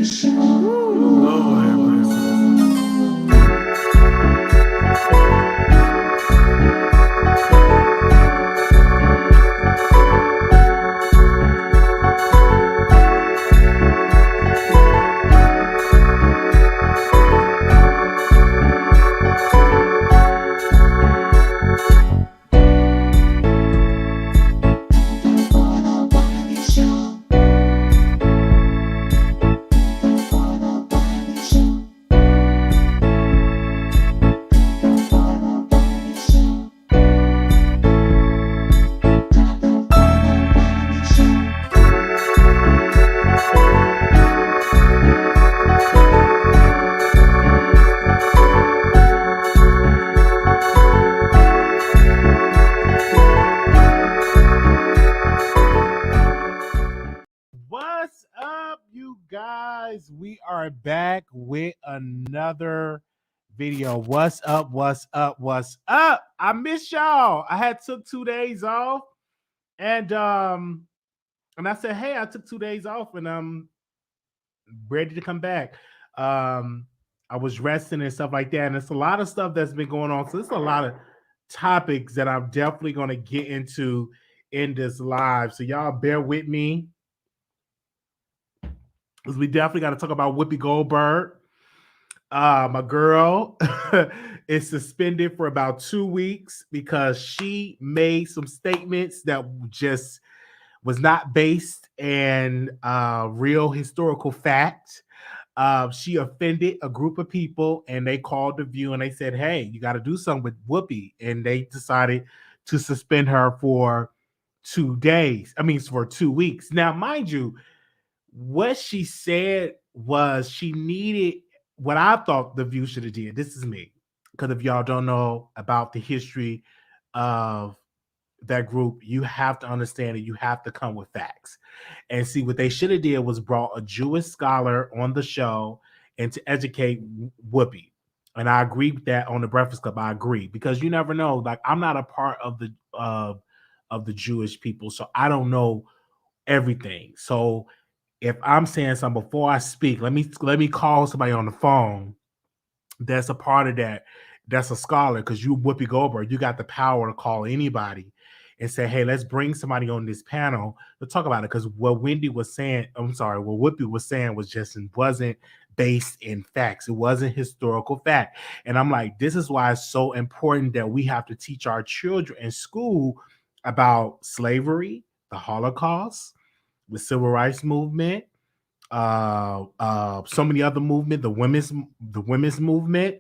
Lord have mercy. What's up, you guys? We are back with another video. What's up? What's up? What's up? I miss y'all. I had took 2 days off, and I said, hey, I took 2 days off, and I'm ready to come back. Um, I was resting and stuff like that, and it's a lot of stuff that's been going on. So there's a lot of topics that I'm definitely going to get into in this live. So y'all bear with me, because we definitely got to talk about Whoopi Goldberg. My girl is suspended for about 2 weeks because she made some statements that just was not based in real historical fact. She offended a group of people, and they called the View and they said, "Hey, you got to do something with Whoopi," and they decided to suspend her for 2 days. I mean, for 2 weeks. Now, mind you, what she said was she needed what I thought the View should have did. This is me, because if y'all don't know about the history of that group, you have to understand it. You have to come with facts. And see, what they should have did was brought a Jewish scholar on the show and to educate Whoopi. And I agree with that on the Breakfast Club. I agree, because you never know. Like, I'm not a part of the Jewish people, so I don't know everything. So if I'm saying something before I speak, let me call somebody on the phone that's a part of that, that's a scholar, because you Whoopi Goldberg, you got the power to call anybody and say, hey, let's bring somebody on this panel to talk about it. Because what Wendy was saying, I'm sorry, what Whoopi was saying was just wasn't based in facts. It wasn't historical fact. And I'm like, this is why it's so important that we have to teach our children in school about slavery, the Holocaust, the civil rights movement, so many other movement, the women's movement.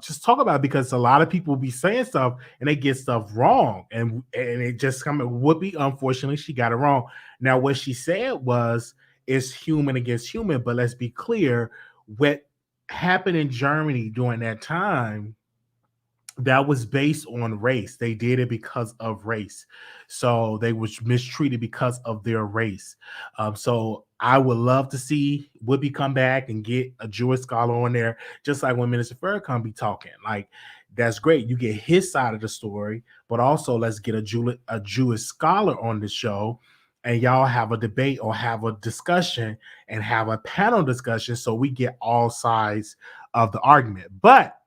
Just talk about it, because a lot of people be saying stuff and they get stuff wrong, and it just come. Whoopi, unfortunately, she got it wrong. Now, what she said was, it's human against human, but let's be clear, what happened in Germany during that time, that was based on race. They did it because of race. So they was mistreated because of their race. So I would love to see Whoopi come back and get a Jewish scholar on there, just like when Minister Farrakhan be talking. Like, that's great. You get his side of the story, but also let's get a Jewish scholar on the show, and y'all have a debate or have a discussion and have a panel discussion, so we get all sides of the argument. But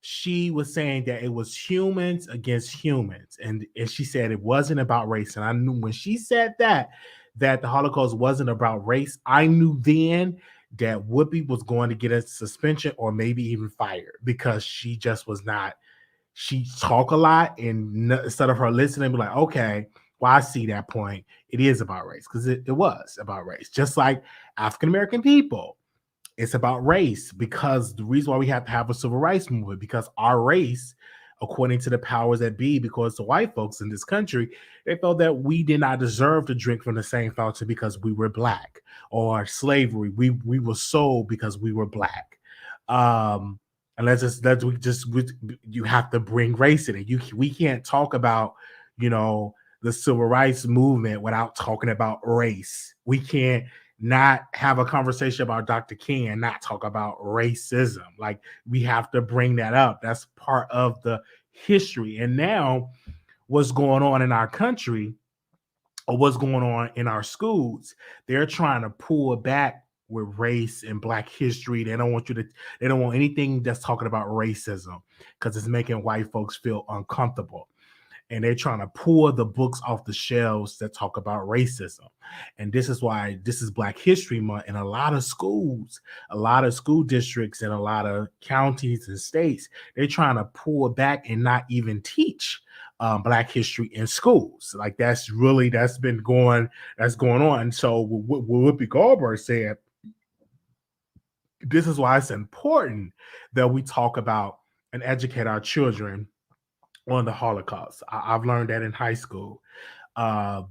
she was saying that it was humans against humans, and she said it wasn't about race. And I knew when she said that the Holocaust wasn't about race, I knew then that Whoopi was going to get a suspension or maybe even fired, because she just was not. She talk a lot, and instead of her listening, be like, okay, well, I see that point. It is about race, because it was about race, just like African American people. It's about race, because the reason why we have to have a civil rights movement, because our race, according to the powers that be, because the white folks in this country, they felt that we did not deserve to drink from the same fountain because we were black, or slavery. We were sold because we were black. And you have to bring race in it. We can't talk about, the civil rights movement without talking about race. We can't not have a conversation about Dr. King and not talk about racism. Like, we have to bring that up. That's part of the history. And now, what's going on in our country, or what's going on in our schools, they're trying to pull back with race and Black history. They don't want anything that's talking about racism because it's making white folks feel uncomfortable. And they're trying to pull the books off the shelves that talk about racism. And this is why this is Black History Month. In a lot of schools, a lot of school districts, and a lot of counties and states, they're trying to pull back and not even teach Black history in schools. Like that's been going on. So what Whoopi Goldberg said, this is why it's important that we talk about and educate our children on the Holocaust. I've learned that in high school.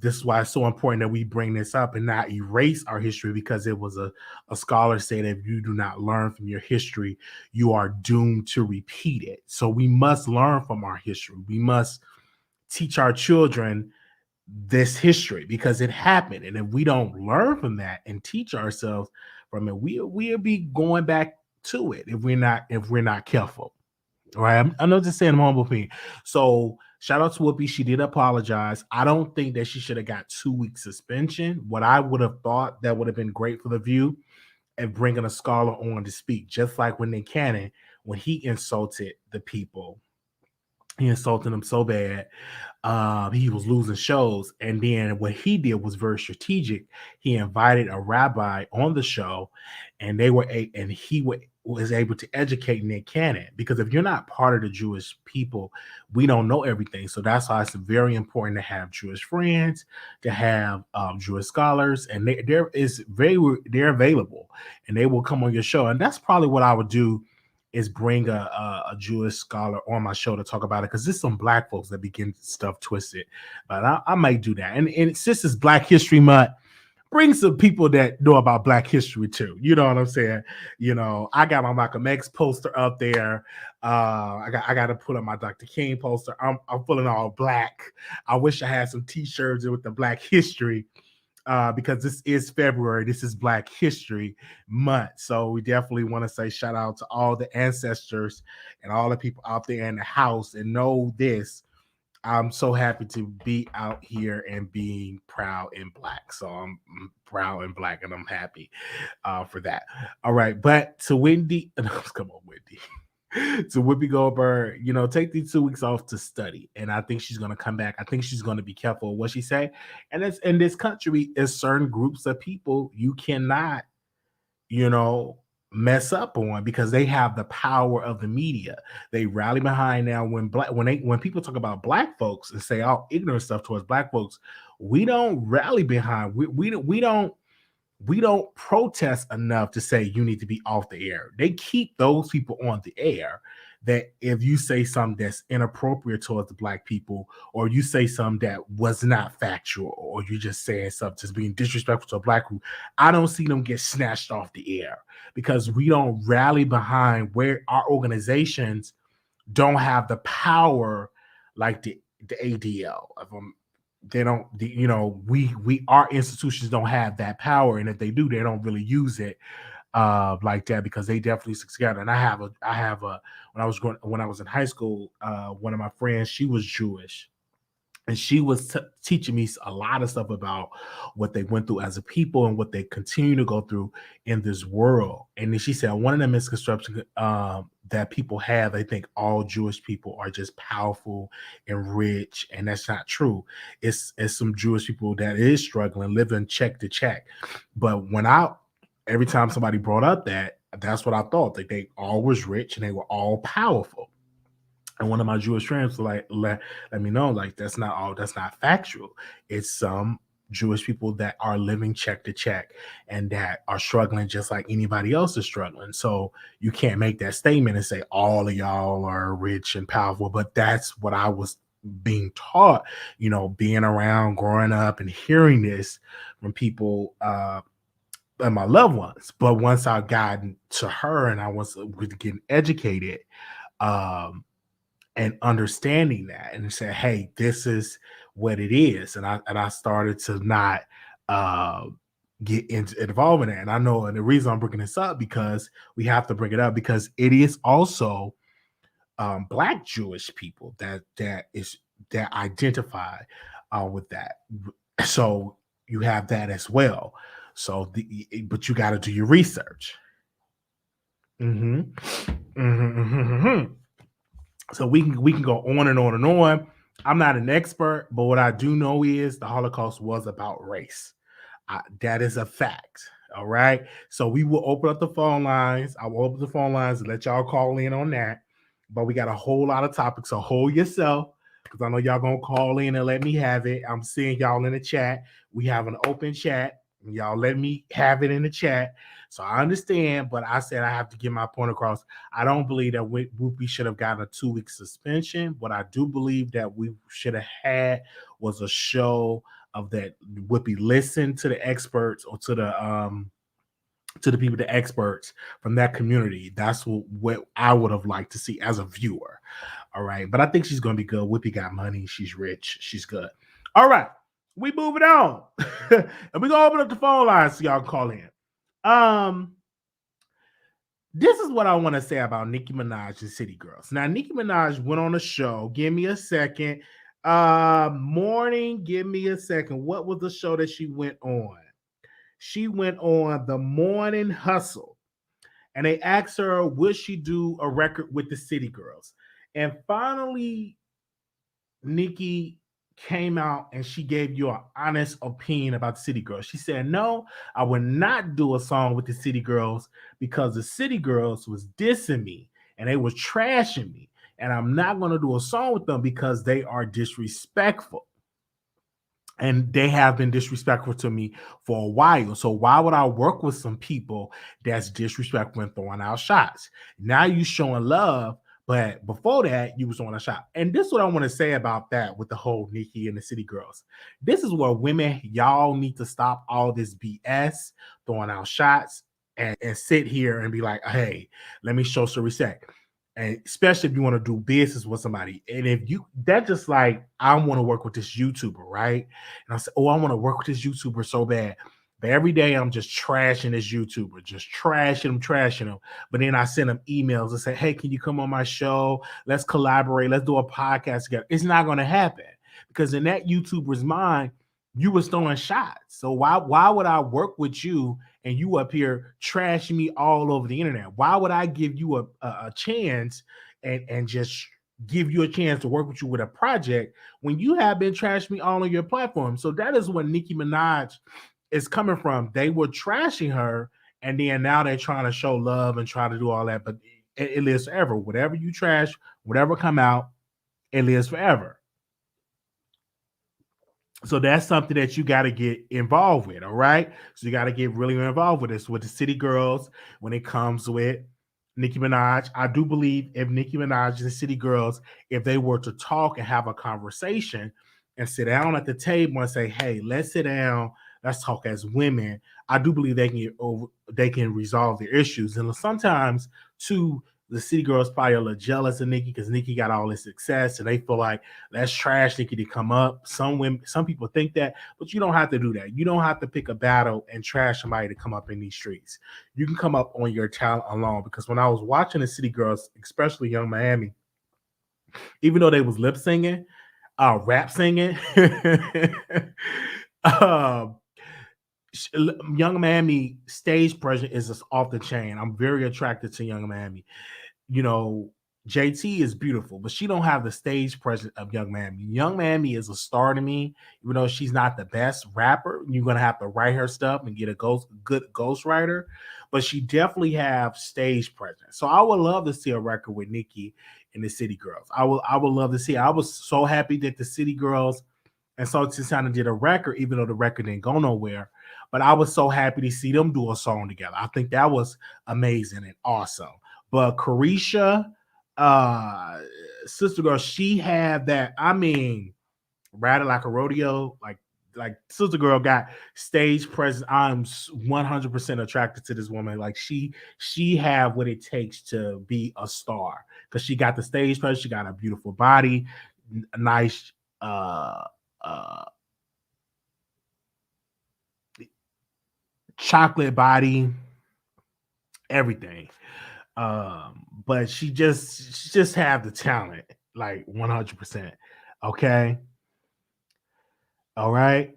This is why it's so important that we bring this up and not erase our history, because it was a scholar said, if you do not learn from your history, you are doomed to repeat it. So we must learn from our history. We must teach our children this history because it happened. And if we don't learn from that and teach ourselves from it, we'll be going back to it if we're not careful. Right. I'm not just saying I'm humble opinion. So shout out to Whoopi. She did apologize. I don't think that she should have got 2 weeks suspension. What I would have thought that would have been great for the View and bringing a scholar on to speak, just like when Nick Cannon, when he insulted the people, he insulted them so bad. He was losing shows. And then what he did was very strategic. He invited a rabbi on the show, and was able to educate Nick Cannon, because if you're not part of the Jewish people, we don't know everything. So that's why it's very important to have Jewish friends, to have Jewish scholars, and they're available, and they will come on your show. And that's probably what I would do, is bring a Jewish scholar on my show to talk about it, because there's some Black folks that begin stuff twisted. But I might do that. And since it's Black History Month, bring some people that know about Black history too. You know what I'm saying? I got my Malcolm X poster up there. I got to put up my Dr. King poster. I'm feeling all Black. I wish I had some T-shirts with the Black history. Because this is February, this is Black History Month. So we definitely want to say shout out to all the ancestors and all the people out there in the house, and know this. I'm so happy to be out here and being proud and Black. So I'm proud and Black, and I'm happy for that. All right. But to Wendy, come on, Wendy. To Whoopi Goldberg, take these 2 weeks off to study. And I think she's going to come back. I think she's going to be careful of what she say. And it's in this country, is certain groups of people you cannot, mess up on, because they have the power of the media. They rally behind now when people talk about Black folks and say all ignorant stuff towards Black folks, we don't rally behind. We don't protest enough to say you need to be off the air. They keep those people on the air, that if you say something that's inappropriate towards the Black people, or you say something that was not factual, or you're just saying something just being disrespectful to a Black group, I don't see them get snatched off the air, because we don't rally behind, where our organizations don't have the power like the ADL. They don't, our institutions don't have that power, and if they do, they don't really use it like that, because they definitely stick together. And I have when I was in high school, one of my friends, she was Jewish, and she was teaching me a lot of stuff about what they went through as a people and what they continue to go through in this world. And then she said one of the misconceptions that people have, they think all Jewish people are just powerful and rich, and that's not true. It's some Jewish people that is struggling, living check to check. But every time somebody brought up that's what I thought, that they all was rich and they were all powerful. And one of my Jewish friends was like, let me know, like, that's not factual. It's some Jewish people that are living check to check and that are struggling just like anybody else is struggling. So you can't make that statement and say all of y'all are rich and powerful. But that's what I was being taught, being around, growing up, and hearing this from people and my loved ones. But once I got to her and I was getting educated, and understanding that, and say, hey, this is what it is. And I started to not get involved in it. And I know, and the reason I'm bringing this up, because we have to bring it up, because it is also Black Jewish people that identify with that. So you have that as well. So, but you got to do your research. So we can go on and on and on. I'm not an expert, but what I do know is the Holocaust was about race. That is a fact. All right. So we will open up the phone lines. I will open the phone lines and let y'all call in on that. But we got a whole lot of topics. So hold yourself because I know y'all gonna call in and let me have it. I'm seeing y'all in the chat. We have an open chat. Y'all let me have it in the chat. So I understand, but I said I have to get my point across. I don't believe that Whoopi should have gotten a 2-week suspension. What I do believe that we should have had was a show of that Whoopi listened to the experts or to the people, the experts from that community. That's what I would have liked to see as a viewer. All right. But I think she's going to be good. Whoopi got money. She's rich. She's good. All right. We moving on. And we're going to open up the phone lines so y'all can call in. This is what I want to say about Nicki Minaj and City Girls. Now, Nicki Minaj went on a show. Give me a second. Morning, give me a second. What was the show that she went on? She went on The Morning Hustle. And they asked her, would she do a record with the City Girls? And finally, Nicki came out and she gave you an honest opinion about the City Girls. She said, no, I would not do a song with the City Girls because the City Girls was dissing me and they was trashing me. And I'm not going to do a song with them because they are disrespectful. And they have been disrespectful to me for a while. So why would I work with some people that's disrespectful and throwing out shots? Now you showing love, but before that, you was on a shot. And this is what I want to say about that with the whole Nicki and the City Girls. This is where women, y'all need to stop all this BS, throwing out shots, and sit here and be like, hey, let me show some respect. And especially if you want to do business with somebody. And if you, that just like, I want to work with this YouTuber, right? And I said, oh, I want to work with this YouTuber so bad. But every day I'm just trashing this YouTuber, just trashing him. But then I send him emails and say, hey, can you come on my show? Let's collaborate. Let's do a podcast together. It's not going to happen because in that YouTuber's mind, you was throwing shots. So why would I work with you and you up here trashing me all over the internet? Why would I give you a chance and just give you a chance to work with you with a project when you have been trashing me all on your platform? So that is what Nicki Minaj is coming from. They were trashing her and then now they're trying to show love and try to do all that, but it lives forever. Whatever you trash, whatever come out, it lives forever. So that's something that you got to get involved with, all right? So you got to get really involved with this with the City Girls when it comes with Nicki Minaj. I do believe if Nicki Minaj and the City Girls, if they were to talk and have a conversation and sit down at the table and say, hey, let's sit down, let's talk as women, I do believe they can resolve their issues. And sometimes too, the City Girls probably a little jealous of Nicki because Nicki got all this success and they feel like let's trash Nicki to come up. Some people think that, but you don't have to do that. You don't have to pick a battle and trash somebody to come up in these streets. You can come up on your talent alone, because when I was watching the City Girls, especially Young Miami, even though they was lip singing, rap singing, Young Miami stage presence is just off the chain. I'm very attracted to Young Miami. You know, JT is beautiful, but she don't have the stage presence of Young Miami. Young Miami is a star to me, even though she's not the best rapper. You're gonna have to write her stuff and get a good ghostwriter, but she definitely have stage presence. So I would love to see a record with Nicki and the City Girls. I would love to see. I was so happy that the City Girls and so Tasha did a record, even though the record didn't go nowhere. But I was so happy to see them do a song together. I think that was amazing and awesome. But Carisha, Sister Girl, she had that. I mean, rattle like a rodeo. Like Sister Girl got stage presence. I'm 100% attracted to this woman. Like she have what it takes to be a star because she got the stage presence. She got a beautiful body, nice. Chocolate body, everything. But she just have the talent, like 100%. Okay. All right.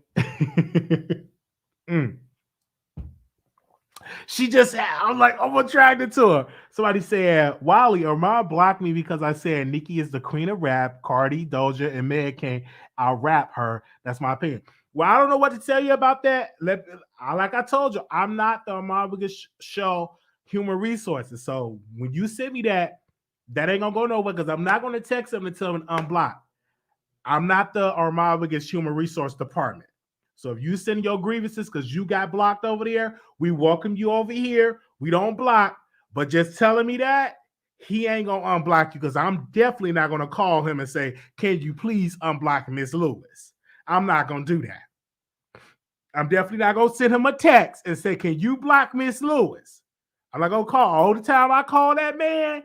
I'm like, I'm attracted to her. Somebody said, Wiley, Armand blocked me because I said Nicki is the queen of rap, Cardi, Doja, and Meg can't out-rap her. That's my opinion. Well, I don't know what to tell you about that. Like I told you, I'm not the Armand Show human resources. So when you send me that ain't gonna go nowhere because I'm not gonna text him and tell him unblock. I'm not the Armand human resource department. So if you send your grievances because you got blocked over there, we welcome you over here. We don't block, but just telling me that he ain't gonna unblock you because I'm definitely not gonna call him and say, "Can you please unblock Miss Lewis?" I'm not gonna do that. I'm definitely not gonna send him a text and say, "Can you block Miss Lewis?" I'm not gonna call. All the time I call that man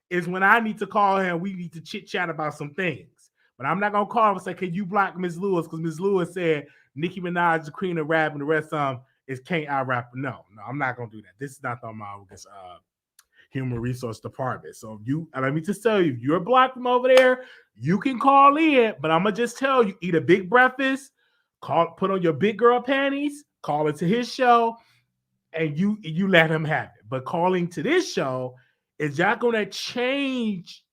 is when I need to call him. We need to chit chat about some things. But I'm not gonna call him and say, "Can you block Miss Lewis?" Because Miss Lewis said Nicki Minaj is the queen of rap and the rest of them is can't out rap. No, I'm not gonna do that. This is not on my human resource department. So let me just tell you, if you're blocked from over there, you can call in. But I'm gonna just tell you, eat a big breakfast, put on your big girl panties, call into his show, and you let him have it. But calling to this show is not gonna change.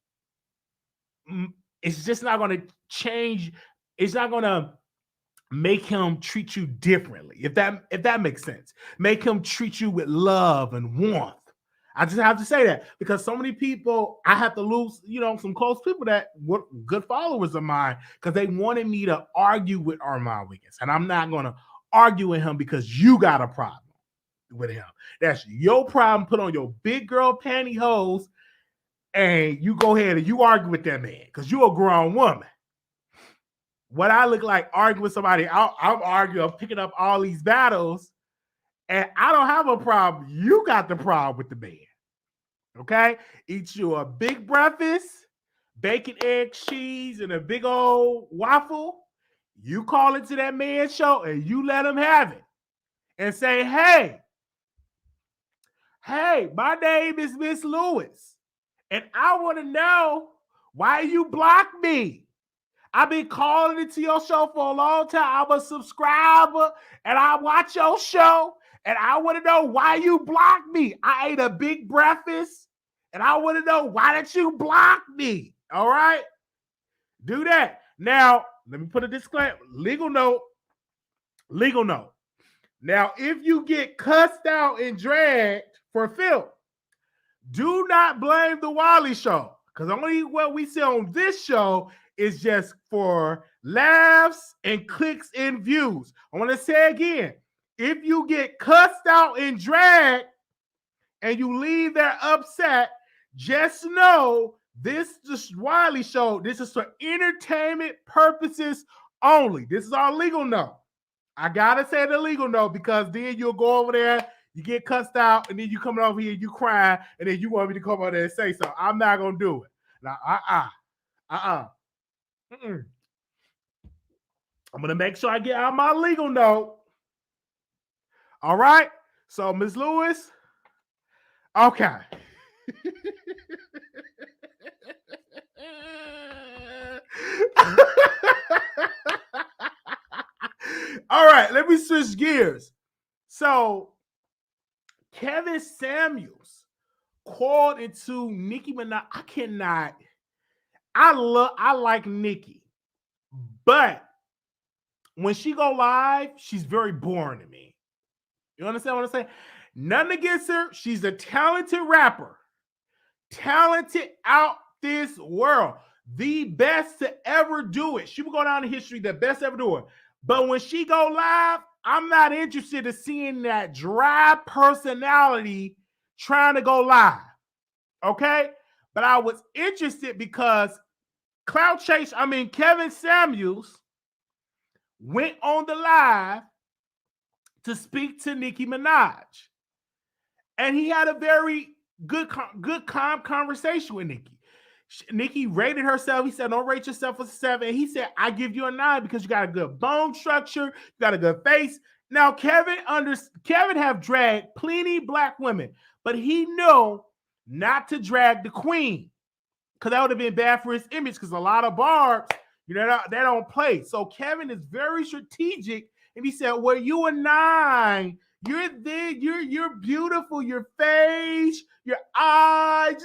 It's just not going to change. It's not going to make him treat you differently. If that makes sense, make him treat you with love and warmth. I just have to say that because so many people, I have to lose, some close people that were good followers of mine because they wanted me to argue with Armand Wiggins, and I'm not going to argue with him because you got a problem with him. That's your problem. Put on your big girl pantyhose. And you go ahead and you argue with that man because you're a grown woman. What I look like arguing with somebody, I'm arguing, I'm picking up all these battles, and I don't have a problem. You got the problem with the man. Okay? Eat you a big breakfast, bacon, egg, cheese, and a big old waffle. You call into that man's show and you let him have it. And say, hey, my name is Miss Lewis. And I want to know why you blocked me. I've been calling into your show for a long time. I'm a subscriber and I watch your show. And I want to know why you blocked me. I ate a big breakfast and I want to know why did you block me. All right? Do that. Now, let me put a disclaimer. Legal note. Now, if you get cussed out and dragged for filth, do not blame the Wiley Show, because only what we see on this show is just for laughs and clicks and views. I want to say again, if you get cussed out and dragged and you leave there upset, just know this Wiley Show, this is for entertainment purposes only. This is our legal note. I got to say the legal note because then you'll go over there, you get cussed out, and then you come over here, you cry, and then you want me to come over there and say so. I'm not going to do it. Now, I'm going to make sure I get out my legal note. All right? So, Ms. Lewis, okay. All right, let me switch gears. So, Kevin Samuels called into Nicki Minaj. I like Nicki, but when she go live, she's very boring to me. You understand what I'm saying? Nothing against her. She's a talented rapper. Talented out this world. The best to ever do it. She will go down in history, the best ever do it. But when she go live, I'm not interested in seeing that dry personality trying to go live. Okay? But I was interested because Kevin Samuels went on the live to speak to Nicki Minaj. And he had a very good calm conversation with Nicki. Nicki rated herself. He said, don't rate yourself a 7. And he said, I give you a 9 because you got a good bone structure. You got a good face. Now, Kevin have dragged plenty black women, but he knew not to drag the queen because that would have been bad for his image because a lot of barbs, they don't play. So Kevin is very strategic. And he said, well, you a 9 You're there. You're beautiful. Your face, your eyes.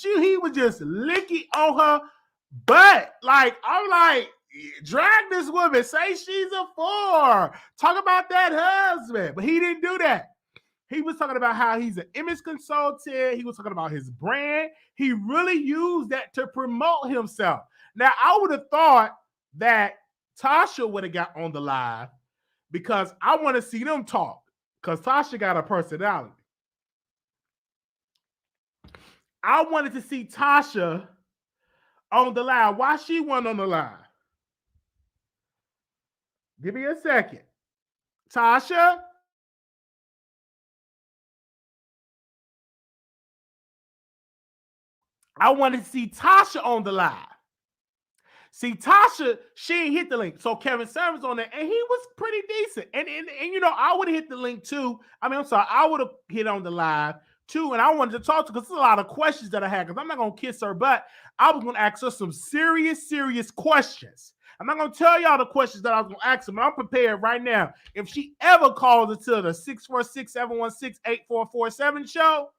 He was just licking on her butt. Like, I'm like, drag this woman. Say she's a 4. Talk about that husband. But he didn't do that. He was talking about how he's an image consultant. He was talking about his brand. He really used that to promote himself. Now, I would have thought that Tasha would have got on the live because I want to see them talk because Tasha got a personality. I wanted to see Tasha on the live. Why she wasn't on the live? Give me a second. Tasha? I wanted to see Tasha on the live. See, Tasha, she ain't hit the link. So Kevin Samuels on there, and he was pretty decent. And you know, I would have hit the link too. I mean, I'm sorry, I would have hit on the live too. And I wanted to talk to her because there's a lot of questions that I had because I'm not going to kiss her butt. I was going to ask her some serious questions. I'm not going to tell y'all the questions that I was going to ask her, but I'm prepared right now. If she ever calls into the 646-716-8447 show,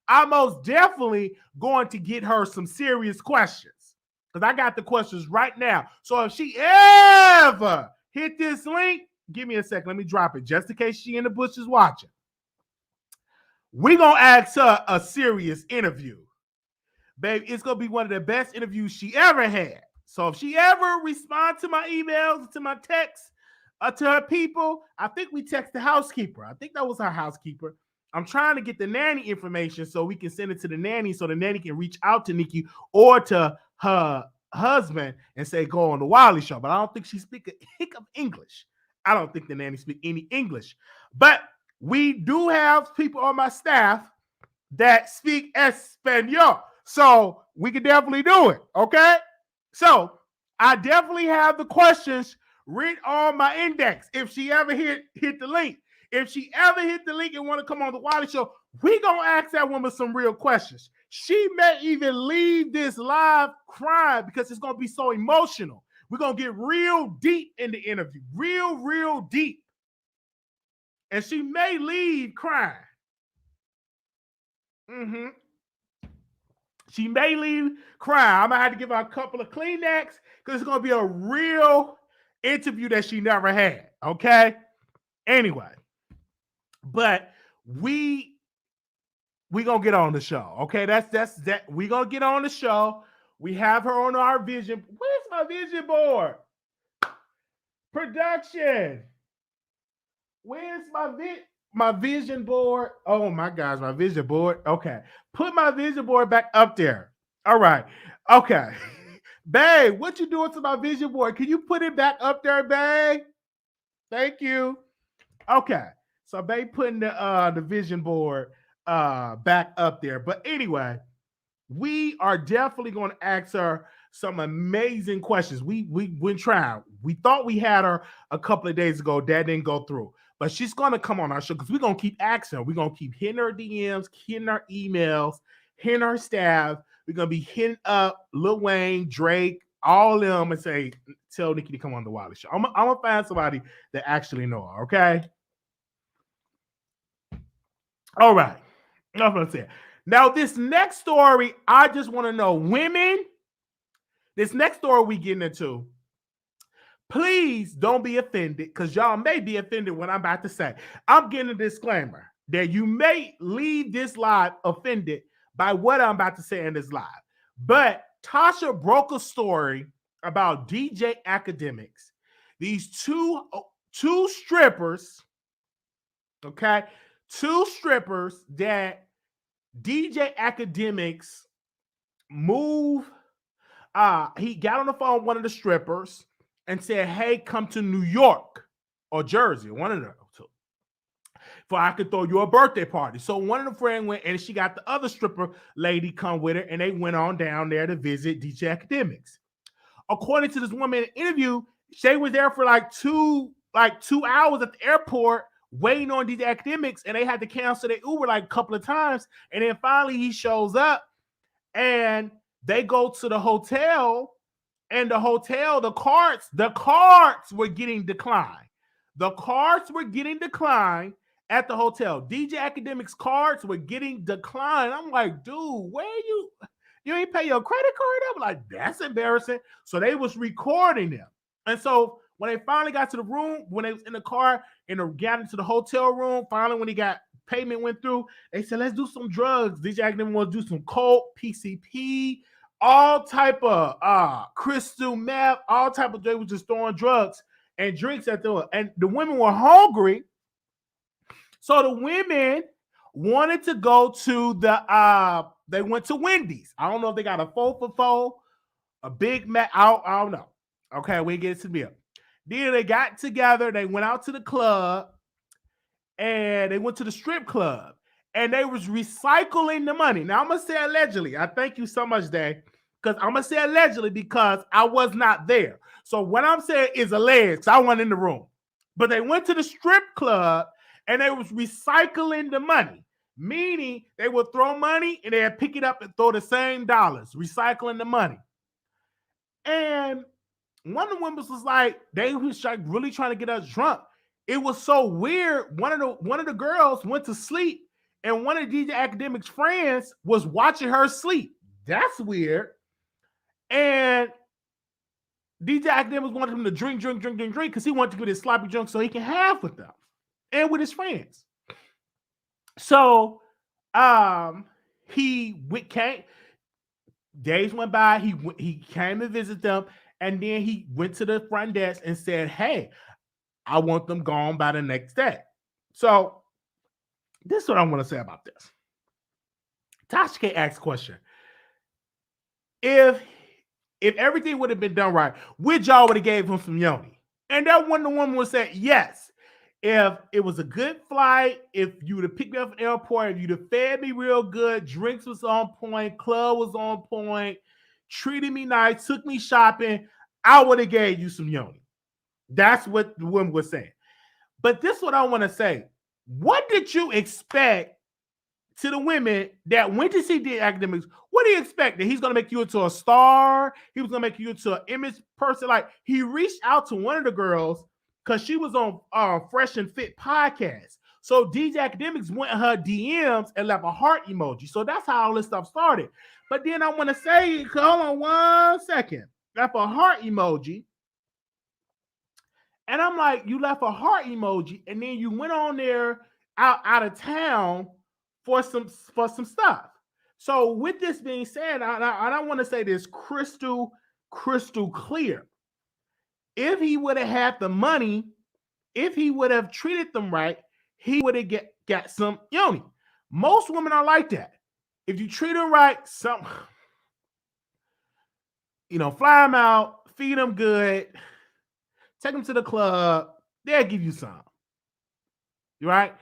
I'm most definitely going to get her some serious questions because I got the questions right now. So if she ever hit this link, give me a second. Let me drop it just in case she in the bushes watching. We're going to ask her a serious interview. Baby, it's going to be one of the best interviews she ever had. So if she ever responds to my emails, to my texts, to her people, I think we text the housekeeper. I think that was her housekeeper. I'm trying to get the nanny information so we can send it to the nanny so the nanny can reach out to Nicki or to her husband and say, go on the Wiley Show. But I don't think she speaks a hick of English. I don't think the nanny speaks any English. But we do have people on my staff that speak Espanol. So we can definitely do it, okay? So I definitely have the questions written on my index if she ever hit the link. If she ever hit the link and want to come on the Wiley Show, we going to ask that woman some real questions. She may even leave this live crying because it's going to be so emotional. We're going to get real deep in the interview. Real deep. And she may leave crying. She may leave crying. I'm going to have to give her a couple of Kleenex because it's going to be a real interview that she never had. Okay? Anyway. But we gonna get on the show, okay? That's that. We gonna get on the show. We have her on our vision. Where's my vision board? Production. Where's my vision board? Oh my gosh, my vision board. Okay, put my vision board back up there. All right. Okay, babe, what you doing to my vision board? Can you put it back up there, babe? Thank you. Okay. So they putting the vision board back up there. But anyway, we are definitely going to ask her some amazing questions. We went trying. We thought we had her a couple of days ago. That didn't go through. But she's going to come on our show because we're going to keep asking her. We're going to keep hitting her DMs, hitting her emails, hitting her staff. We're going to be hitting up Lil Wayne, Drake, all of them and say, tell Nicki to come on the Wiley Show. I'm going to find somebody that actually know her, okay? All right. Enough of that. Now, this next story, I just want to know, women, this next story we getting into, please don't be offended because y'all may be offended what I'm about to say. I'm getting a disclaimer that you may leave this live offended by what I'm about to say in this live. But Tasha broke a story about DJ Akademiks. These two strippers, okay? Two strippers that DJ Akademiks moved. He got on the phone with one of the strippers and said, hey, come to New York or Jersey, one of them two, for I could throw you a birthday party. So one of the friends went and she got the other stripper lady come with her and they went on down there to visit DJ Akademiks. According to this woman in the interview, she was there for like two hours at the airport waiting on these Akademiks, and they had to cancel their Uber like a couple of times. And then finally he shows up and they go to the hotel, and the hotel, the cards were getting declined. The cards were getting declined, at the hotel. DJ Akademiks cards were getting declined. I'm like, dude, where you ain't pay your credit card? I'm like, that's embarrassing. So they was recording them. And so when they finally got to the room, when they was in the car and got into the hotel room, finally when he got payment went through, they said, let's do some drugs. DJ Akademiks want to do some coke, PCP, all type of crystal meth, all type of, they was just throwing drugs and drinks at the, and the women were hungry. So the women wanted to go to they went to Wendy's. I don't know if they got a 4 for 4, a Big Mac. I don't know. Okay, we get to the meal. Then they got together. They went out to the club, and they went to the strip club, and they was recycling the money. Now I'm gonna say allegedly. I thank you so much, Dave, because I'm gonna say allegedly because I was not there. So what I'm saying is alleged, because I wasn't in the room. But they went to the strip club and they was recycling the money, meaning they would throw money and they'd pick it up and throw the same dollars, recycling the money. And one of the women was like, they was like really trying to get us drunk. It was so weird. One of the girls went to sleep, and one of DJ Akademiks' friends was watching her sleep. That's weird. And DJ Akademiks wanted him to drink because he wanted to get his sloppy drunk so he can have with them and with his friends. So days went by, he came to visit them, and then he went to the front desk and said, hey, I want them gone by the next day. So this is what I want to say about this. Tashak asked a question. If everything would have been done right, would y'all would have gave him some yoni? And that one, the woman would say yes. If it was a good flight, if you would have picked me up at the airport, if you'd have fed me real good, drinks was on point, club was on point, treated me nice, took me shopping, I would have gave you some yoni. That's what the woman was saying. But this is what I want to say. What did you expect to the women that went to see the Akademiks? What do you expect? That he's going to make you into a star? He was going to make you into an image person? Like, he reached out to one of the girls because she was on Fresh and Fit podcast. So DJ Akademiks went in her DMs and left a heart emoji. So that's how all this stuff started. But then I want to say, hold on 1 second. Left a heart emoji. And I'm like, you left a heart emoji, and then you went on there out of town for some stuff. So with this being said, I want to say this crystal clear. If he would have had the money, if he would have treated them right, he would have got some yoni. Most women are like that. If you treat them right, fly them out, feed them good, take them to the club, they'll give you some. Right?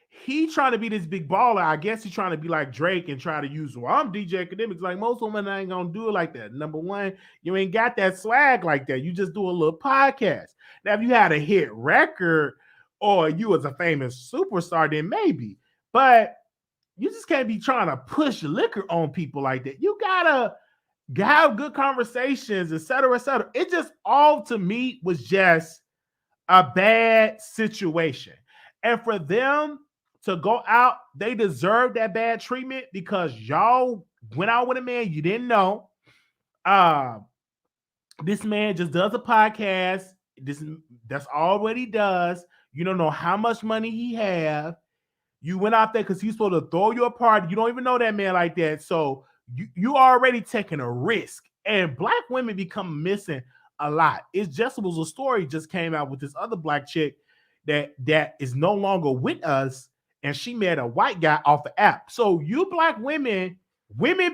He trying to be this big baller. I guess he's trying to be like Drake and try to use, well, I'm DJ Akademiks. Like, most women ain't gonna do it like that. Number one, you ain't got that swag like that. You just do a little podcast. Now, if you had a hit record or you was a famous superstar, then maybe. But you just can't be trying to push liquor on people like that. You gotta have good conversations, etc., etc. It just all to me was just a bad situation. And for them to go out, they deserve that bad treatment because y'all went out with a man you didn't know. This man just does a podcast. That's all what he does. You don't know how much money he have. You went out there because he's supposed to throw you a party. You don't even know that man like that. So you already taking a risk. And black women become missing a lot. It just was a story just came out with this other black chick that is no longer with us, and she met a white guy off the app. So you black women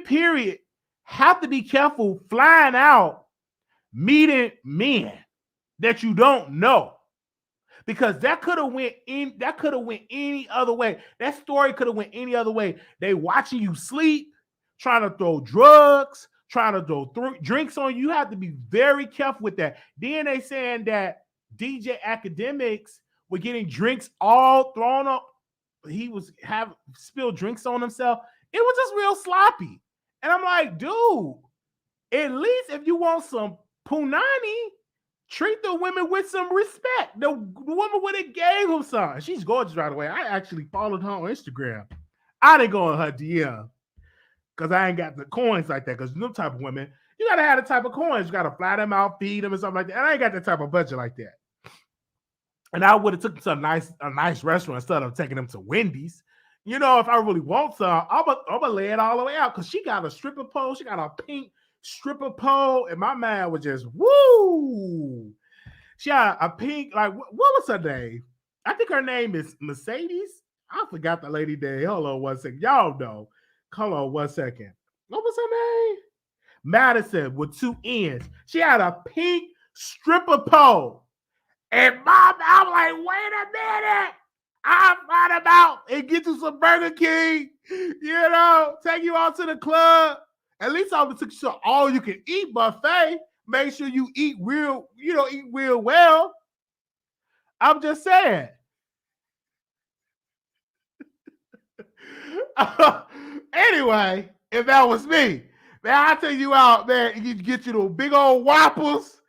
period, have to be careful flying out, meeting men that you don't know. Because that could have went any other way. That story could have went any other way. They watching you sleep, trying to throw drugs, trying to throw drinks on you. You have to be very careful with that. Then they saying that DJ Akademiks were getting drinks all thrown up. He was spilled drinks on himself. It was just real sloppy. And I'm like, dude, at least if you want some punani, Treat the women with some respect. The woman would have gave him some. She's gorgeous, right away. I actually followed her on Instagram. I didn't go on her DM because I ain't got the coins like that. Because them type of women, you gotta have the type of coins. You gotta fly them out, feed them, and something like that. And I ain't got that type of budget like that. And I would have took them to a nice restaurant instead of taking them to Wendy's. You know, if I really want some, I'm gonna lay it all the way out because she got a stripper pole. She got a pink stripper pole, and my man was just woo. She had a pink, like what was her name? I think her name is Mercedes. I forgot the lady name. Hold on one second. Y'all know. Hold on one second. What was her name? Madison with 2 N's. She had a pink stripper pole. And I'm like, wait a minute. I'm right about and get you some Burger King, you know, take you out to the club. At least I would took you to all you can eat buffet. Make sure you eat real, eat real well. I'm just saying. Anyway, if that was me, man, I take you out, man. You get you those big old whoppers,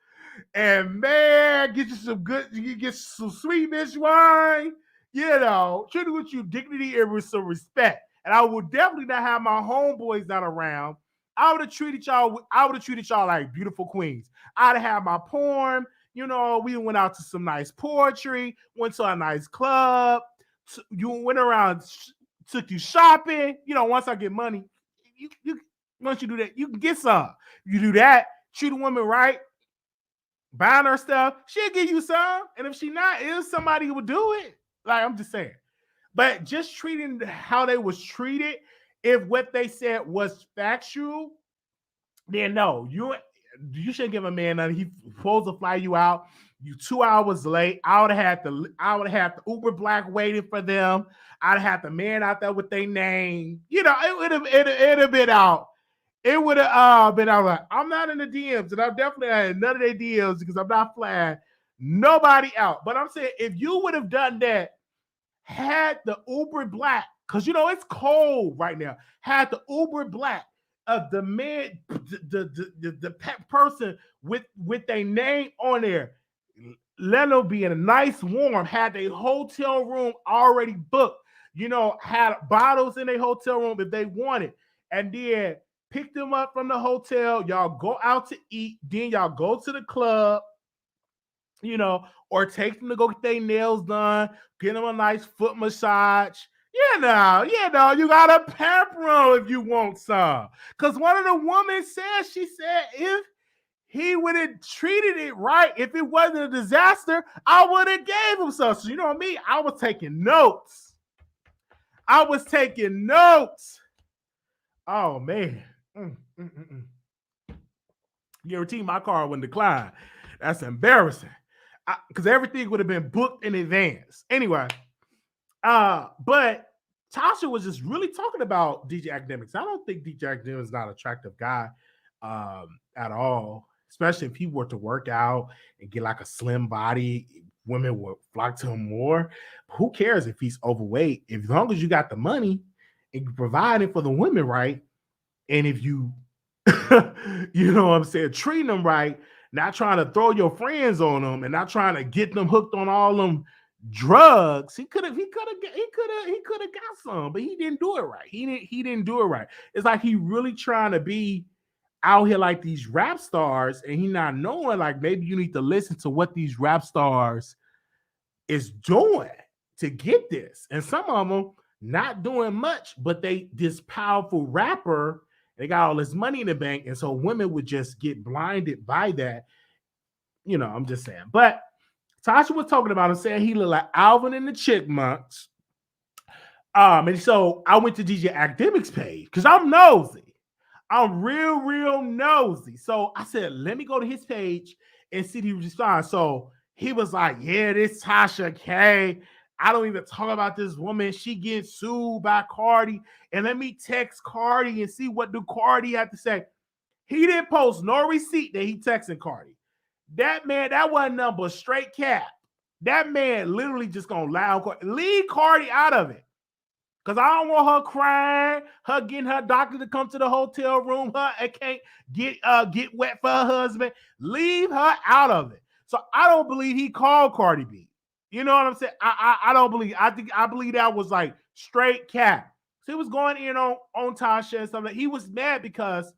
and man, get you some good. You get some sweet bitch wine. Treat it with you dignity and with some respect. And I would definitely not have my homeboys not around. I would have treated y'all. I would have treated y'all like beautiful queens. I'd have had my porn. We went out to some nice poetry. Went to a nice club. You went around. Took you shopping. Once I get money, you once you do that, you can get some. You do that, treat a woman right, buying her stuff, she'll give you some. And if she not, if somebody who would do it. Like, I'm just saying. But just treating how they was treated, if what they said was factual, then no, you shouldn't give a man nothing. He's supposed to fly you out. You 2 hours late. I would have had the Uber Black waiting for them. I'd have the man out there with their name. It would have been out. It would have been out. Like, I'm not in the DMs, and I'm definitely not in none of their DMs because I'm not flying nobody out. But I'm saying if you would have done that, had the Uber Black, because it's cold right now. Had the Uber Black of the man, the person with their name on there. Let them be in a nice warm. Had a hotel room already booked. Had bottles in a hotel room if they wanted, and then pick them up from the hotel. Y'all go out to eat. Then y'all go to the club. Or take them to go get their nails done. Get them a nice foot massage. You gotta pamper them if you want some. Because one of the women said, she said, if he would have treated it right, if it wasn't a disaster, I would have gave him some. So you know what I mean? I was taking notes. Oh, man. Guarantee my car wouldn't decline. That's embarrassing. Because everything would have been booked in advance. Anyway, but Tasha was just really talking about DJ Akademiks. I don't think DJ Akademiks is not an attractive guy at all, especially if he were to work out and get like a slim body. Women would flock to him more. Who cares if he's overweight? As long as you got the money and you provide it for the women right, and if you, you know what I'm saying, treating them right, not trying to throw your friends on them and not trying to get them hooked on all them drugs. He could have got some, but he didn't do it right. He didn't do it right. It's like he really trying to be out here like these rap stars, and he not knowing like maybe you need to listen to what these rap stars is doing to get this. And some of them not doing much, but they this powerful rapper. They got all this money in the bank, and so women would just get blinded by that. I'm just saying. But Tasha was talking about him, saying he looked like Alvin and the Chipmunks. And so I went to DJ Akademiks page because I'm nosy. I'm real nosy. So I said, let me go to his page and see if he responds. So he was like, yeah, this Tasha K. I don't even talk about this woman. She gets sued by Cardi. And let me text Cardi and see what do Cardi have to say. He didn't post no receipt that he texting Cardi. That man, that wasn't nothing but straight cap. That man literally just gonna lie on Cardi. Leave Cardi out of it. Because I don't want her crying, her getting her doctor to come to the hotel room, her can't get wet for her husband. Leave her out of it. So I don't believe he called Cardi B. You know what I'm saying? I don't believe. I believe that was like straight cap. So he was going in on Tasha and stuff like. He was mad because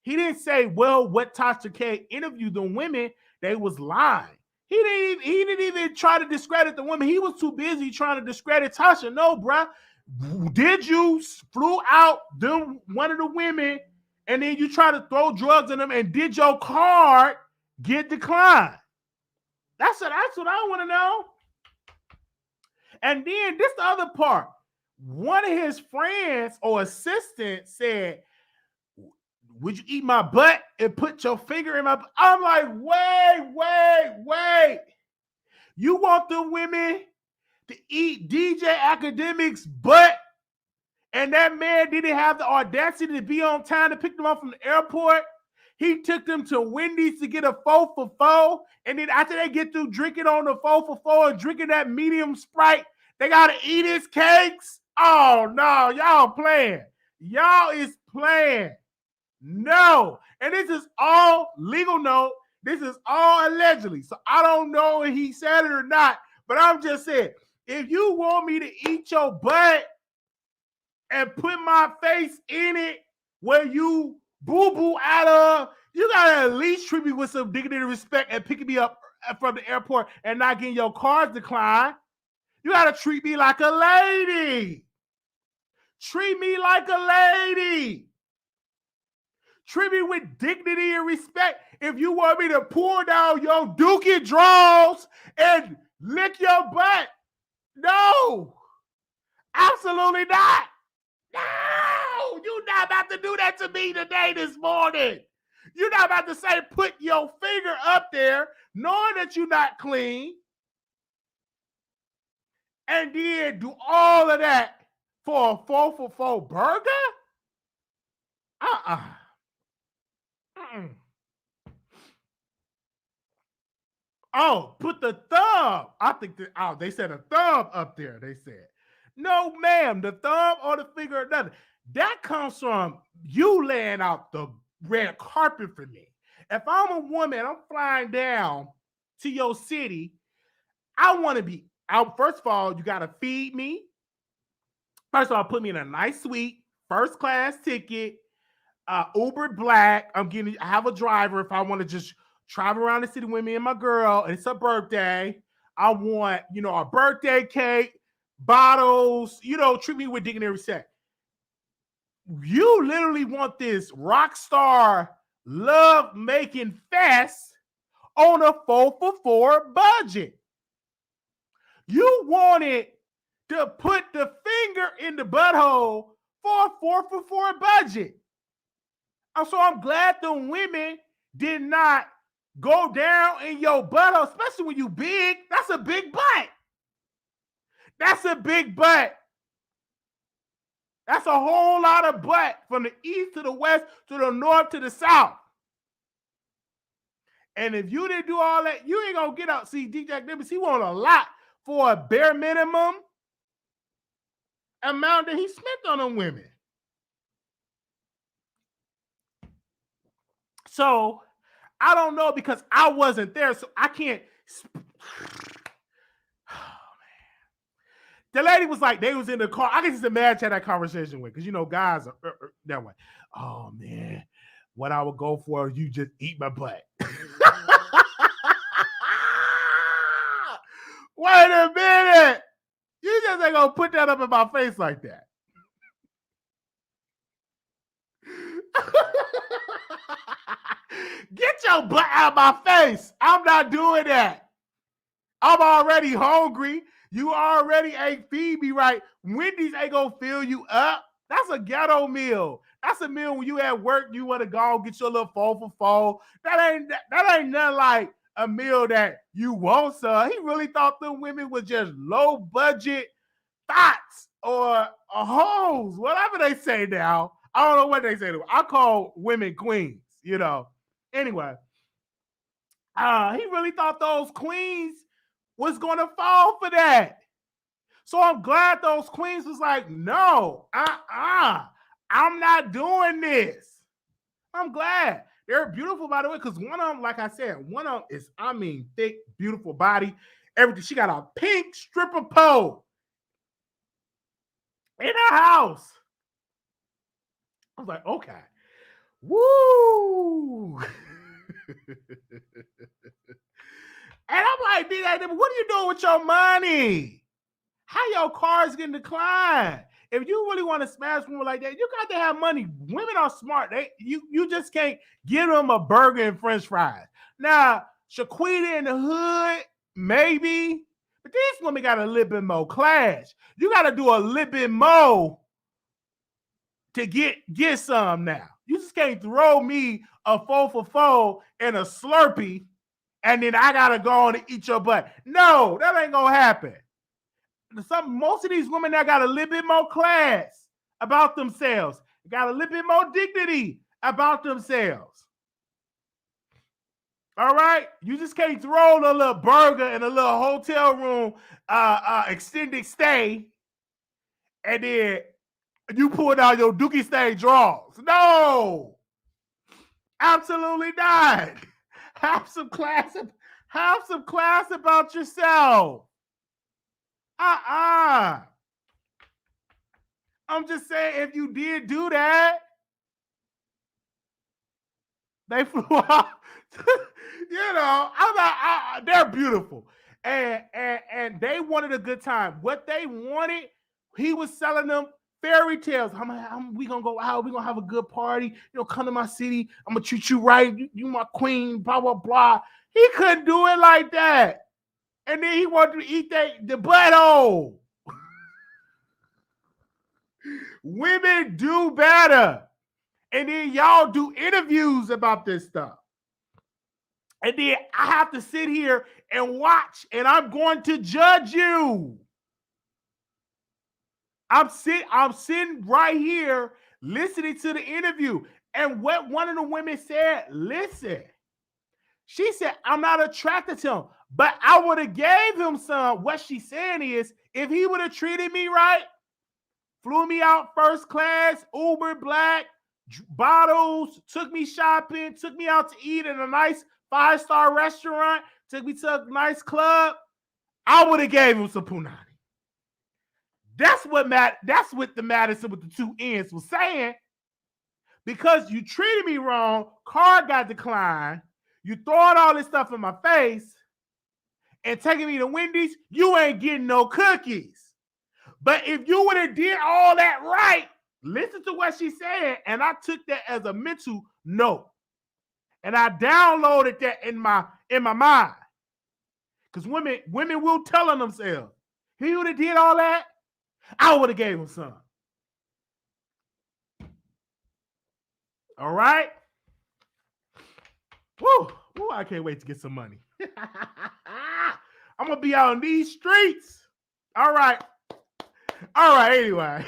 he didn't say, well, what Tasha K interviewed the women, they was lying. He didn't even try to discredit the women. He was too busy trying to discredit Tasha. No, bruh. Did you flew out one of the women and then you try to throw drugs in them and did your card get declined? That's what I want to know. And then this the other part. One of his friends or assistants said, would you eat my butt and put your finger in my butt? I'm like, wait. You want the women to eat DJ Akademiks' butt? And that man didn't have the audacity to be on time to pick them up from the airport. He took them to Wendy's to get a 4 for 4. And then after they get through drinking on the 4 for 4 and drinking that medium Sprite, they got to eat his cakes. Oh, no, y'all playing. Y'all is playing. No. And this is all legal note. This is all allegedly. So I don't know if he said it or not, but I'm just saying, if you want me to eat your butt and put my face in it where you boo-boo out of, you gotta at least treat me with some dignity and respect and picking me up from the airport and not getting your cards declined. You gotta treat me like a lady. Treat me like a lady. Treat me with dignity and respect. If you want me to pull down your dookie drawers and lick your butt, no, absolutely not. No, you're not about to do that to me today, this morning. You're not about to say, put your finger up there, knowing that you're not clean, and then do all of that for a 4 for 4 burger? Oh, put the thumb. I think that, they said a thumb up there, they said. No, ma'am, the thumb or the finger or nothing. That comes from you laying out the red carpet for me. If I'm a woman, I'm flying down to your city, I want to be out. First of all, you got to feed me. First of all, put me in a nice suite, first class ticket, Uber Black. I have a driver if I want to just travel around the city with me and my girl, and it's her birthday. I want, a birthday cake, bottles, treat me with dignity and respect. You literally want this rock star love-making fest on a 4 for 4 budget. You wanted to put the finger in the butthole for a 4 for 4 budget. So I'm glad the women did not go down in your butthole, especially when you big. That's a big butt. That's a big butt. That's a whole lot of butt from the east to the west to the north to the south. And if you didn't do all that, you ain't gonna get out. See, DJ Akademiks, he want a lot for a bare minimum amount that he spent on them women. So I don't know because I wasn't there, so I can't. The lady was like, they was in the car. I can just imagine that conversation with, because guys are that way. Oh man, what I would go for is you just eat my butt. Wait a minute. You just ain't gonna put that up in my face like that. Get your butt out of my face. I'm not doing that. I'm already hungry. You already ain't feed me right. Wendy's ain't gonna fill you up. That's a ghetto meal. That's a meal when you at work, you want to go get your little 4 for 4. That ain't nothing like a meal that you want, sir. He really thought the women was just low budget thoughts or hoes, whatever they say now. I don't know what they say. I call women queens, Anyway, he really thought those queens was going to fall for that. So I'm glad those queens was like, no, I'm not doing this. I'm glad. They're beautiful, by the way, because one of them, like I said, one of them is, I mean, thick, beautiful body. Everything. She got a pink stripper pole in her house. I was like, okay. Woo! And I'm like, what are you doing with your money? How your cars getting declined? If you really want to smash women like that, you got to have money. Women are smart. You just can't give them a burger and French fries. Now, Shaquita in the hood, maybe, but these women got a little bit more class. You got to do a little bit more to get some now. You just can't throw me a 4 for 4 and a Slurpee, and then I gotta go on and eat your butt. No, that ain't gonna happen. Most of these women now got a little bit more class about themselves, got a little bit more dignity about themselves. All right, you just can't throw a little burger in a little hotel room, extended stay, and then you pull out your Dookie Stain drawers. No, absolutely not. Have some class about yourself. I'm just saying, if you did do that, they flew out. I'm not. They're beautiful, and they wanted a good time. What they wanted, he was selling them fairy tales. We gonna go out. We gonna have a good party. Come to my city. I'm gonna treat you right. You my queen. Blah blah blah. He couldn't do it like that. And then he wanted to eat the butthole. Women do better. And then y'all do interviews about this stuff. And then I have to sit here and watch, and I'm going to judge you. I'm sitting right here listening to the interview. And what one of the women said, listen, she said, I'm not attracted to him, but I would have gave him some. What she's saying is, if he would have treated me right, flew me out first class, Uber Black, bottles, took me shopping, took me out to eat in a nice 5-star restaurant, took me to a nice club, I would have gave him some punani. That's what the Madison with the 2 N's was saying. Because you treated me wrong, card got declined, you throwing all this stuff in my face, and taking me to Wendy's, you ain't getting no cookies. But if you would have did all that right, listen to what she said, and I took that as a mental note. And I downloaded that in my mind. Because women will tell on themselves. He would have did all that, I would have gave him some. All right? Woo! I can't wait to get some money. I'm going to be out on these streets. All right, anyway.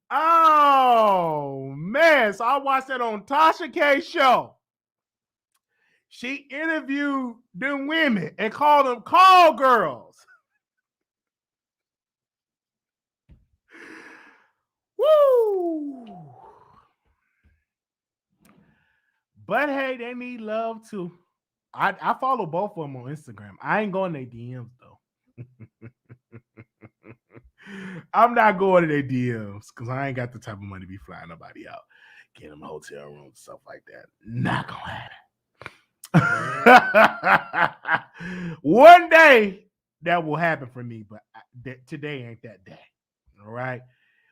Oh, man. So I watched that on Tasha K's show. She interviewed them women and called them call girls. Woo! But hey, they need love too. I follow both of them on Instagram. I ain't going to their DMs though. I'm not going to their DMs because I ain't got the type of money to be flying nobody out, getting them hotel rooms, stuff like that. Not gonna happen. One day that will happen for me, but today ain't that day. All right.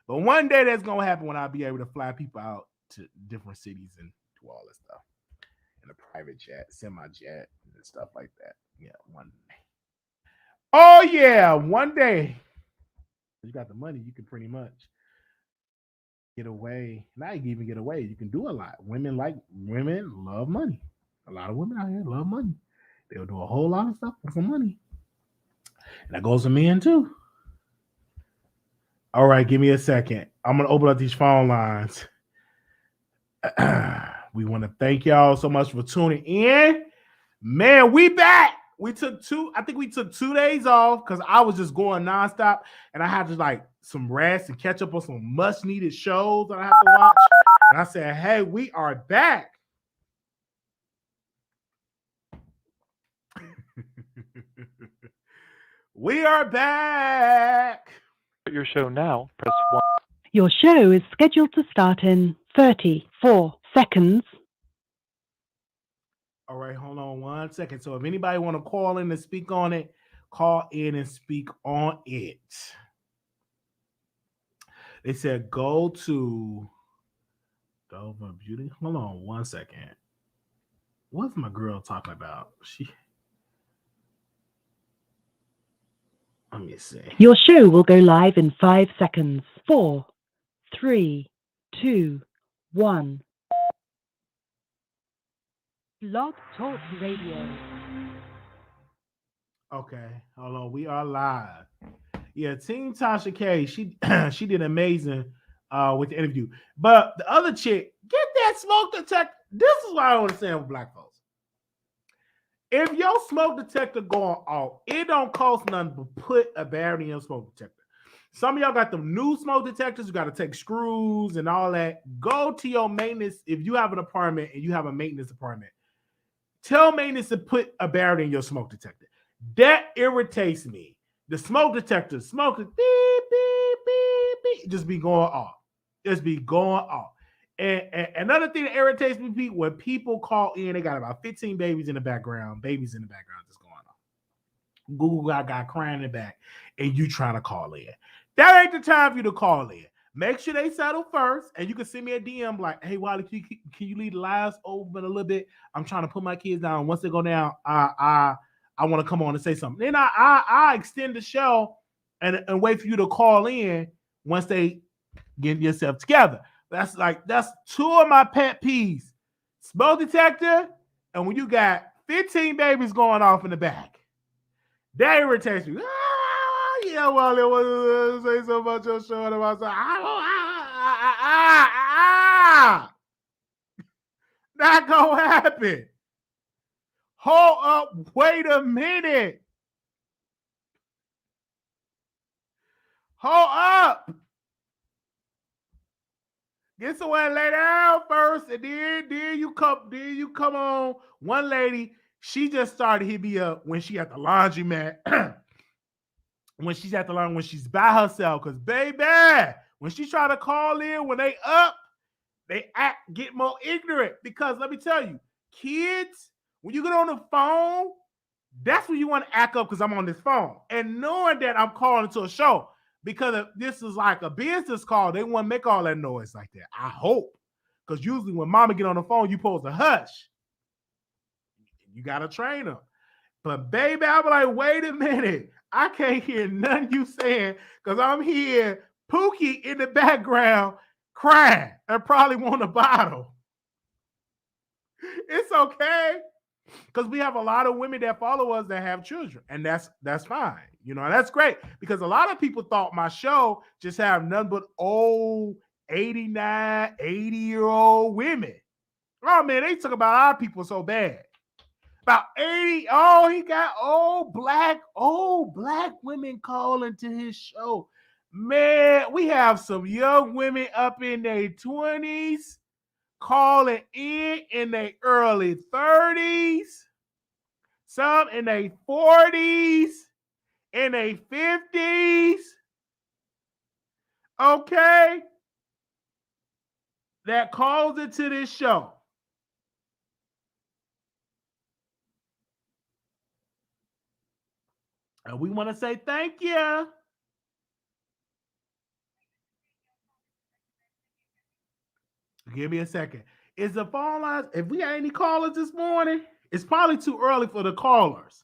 But one day that's gonna happen when I'll be able to fly people out to different cities and do all this stuff in a private jet, semi-jet, and stuff like that. Yeah, one day. Oh yeah, one day. You got the money, you can pretty much get away. Not even get away. You can do a lot. Women love money. A lot of women out here love money. They'll do a whole lot of stuff for money. And that goes to men too. All right, give me a second. I'm going to open up these phone lines. We want to thank y'all so much for tuning in. Man, we back. We took 2 days off because I was just going nonstop and I had to some rest and catch up on some much needed shows that I have to watch. And I said, hey, we are back. We are back. Your show now. Press 1. Your show is scheduled to start in 34 seconds. All right, hold on 1 second. So if anybody want to call in and speak on it, call in and speak on it. They said go to Dover Beauty. Hold on 1 second. What's my girl talking about? Let me see. Your show will go live in 5 seconds. 4, 3, 2, 1. Blog Talk Radio. Okay, hold on. We are live. Yeah, Team Tasha K. She did amazing with the interview. But the other chick, get that smoke detector. This is what I don't understand with black folks. If your smoke detector going off, it don't cost nothing but put a battery in your smoke detector. Some of y'all got them new smoke detectors. You got to take screws and all that. Go to your maintenance. If you have an apartment and you have a maintenance apartment, tell maintenance to put a battery in your smoke detector. That irritates me. The smoke detector, smoking, beep, beep, beep, beep, just be going off. Just be going off. And another thing that irritates me, when people call in, they got about 15 babies in the background just going on. Google got crying in the back, and you trying to call in. That ain't the time for you to call in. Make sure they settle first, and you can send me a DM like, hey, Wiley, can you leave the lives open a little bit? I'm trying to put my kids down. Once they go down, I want to come on and say something. Then I extend the show and wait for you to call in once they get yourself together. That's two of my pet peeves. Smoke detector, and when you got 15 babies going off in the back. That irritates me. Yeah, well, it was say so about your show and about not gonna happen. Hold up, wait a minute. Hold up. Get somewhere and lay down first, and then you come on. One lady, she just started hit me up when she at the laundromat. When she's at the laundry, when she's by herself, because baby, when she try to call in, when they up, they get more ignorant. Because let me tell you, kids, when you get on the phone, that's when you want to act up because I'm on this phone. And knowing that I'm calling to a show, because if this is like a business call, they want to make all that noise like that. I hope. Because usually when mama get on the phone, you supposed to hush. You got to train them. But baby, I'm like, wait a minute. I can't hear nothing you saying because I'm hearing Pookie in the background crying and probably want a bottle. It's okay. Because we have a lot of women that follow us that have children, and that's fine. You know, that's great because a lot of people thought my show just have nothing but old 89, 80-year-old women. Oh, man, they talk about our people so bad. About 80. Oh, he got old black women calling to his show. Man, we have some young women up in their 20s calling in their early 30s. Some in their 40s, in their 50s. Okay? That calls into this show. And we want to say thank you. Give me a second. Is the phone lines, if we got any callers this morning, it's probably too early for the callers.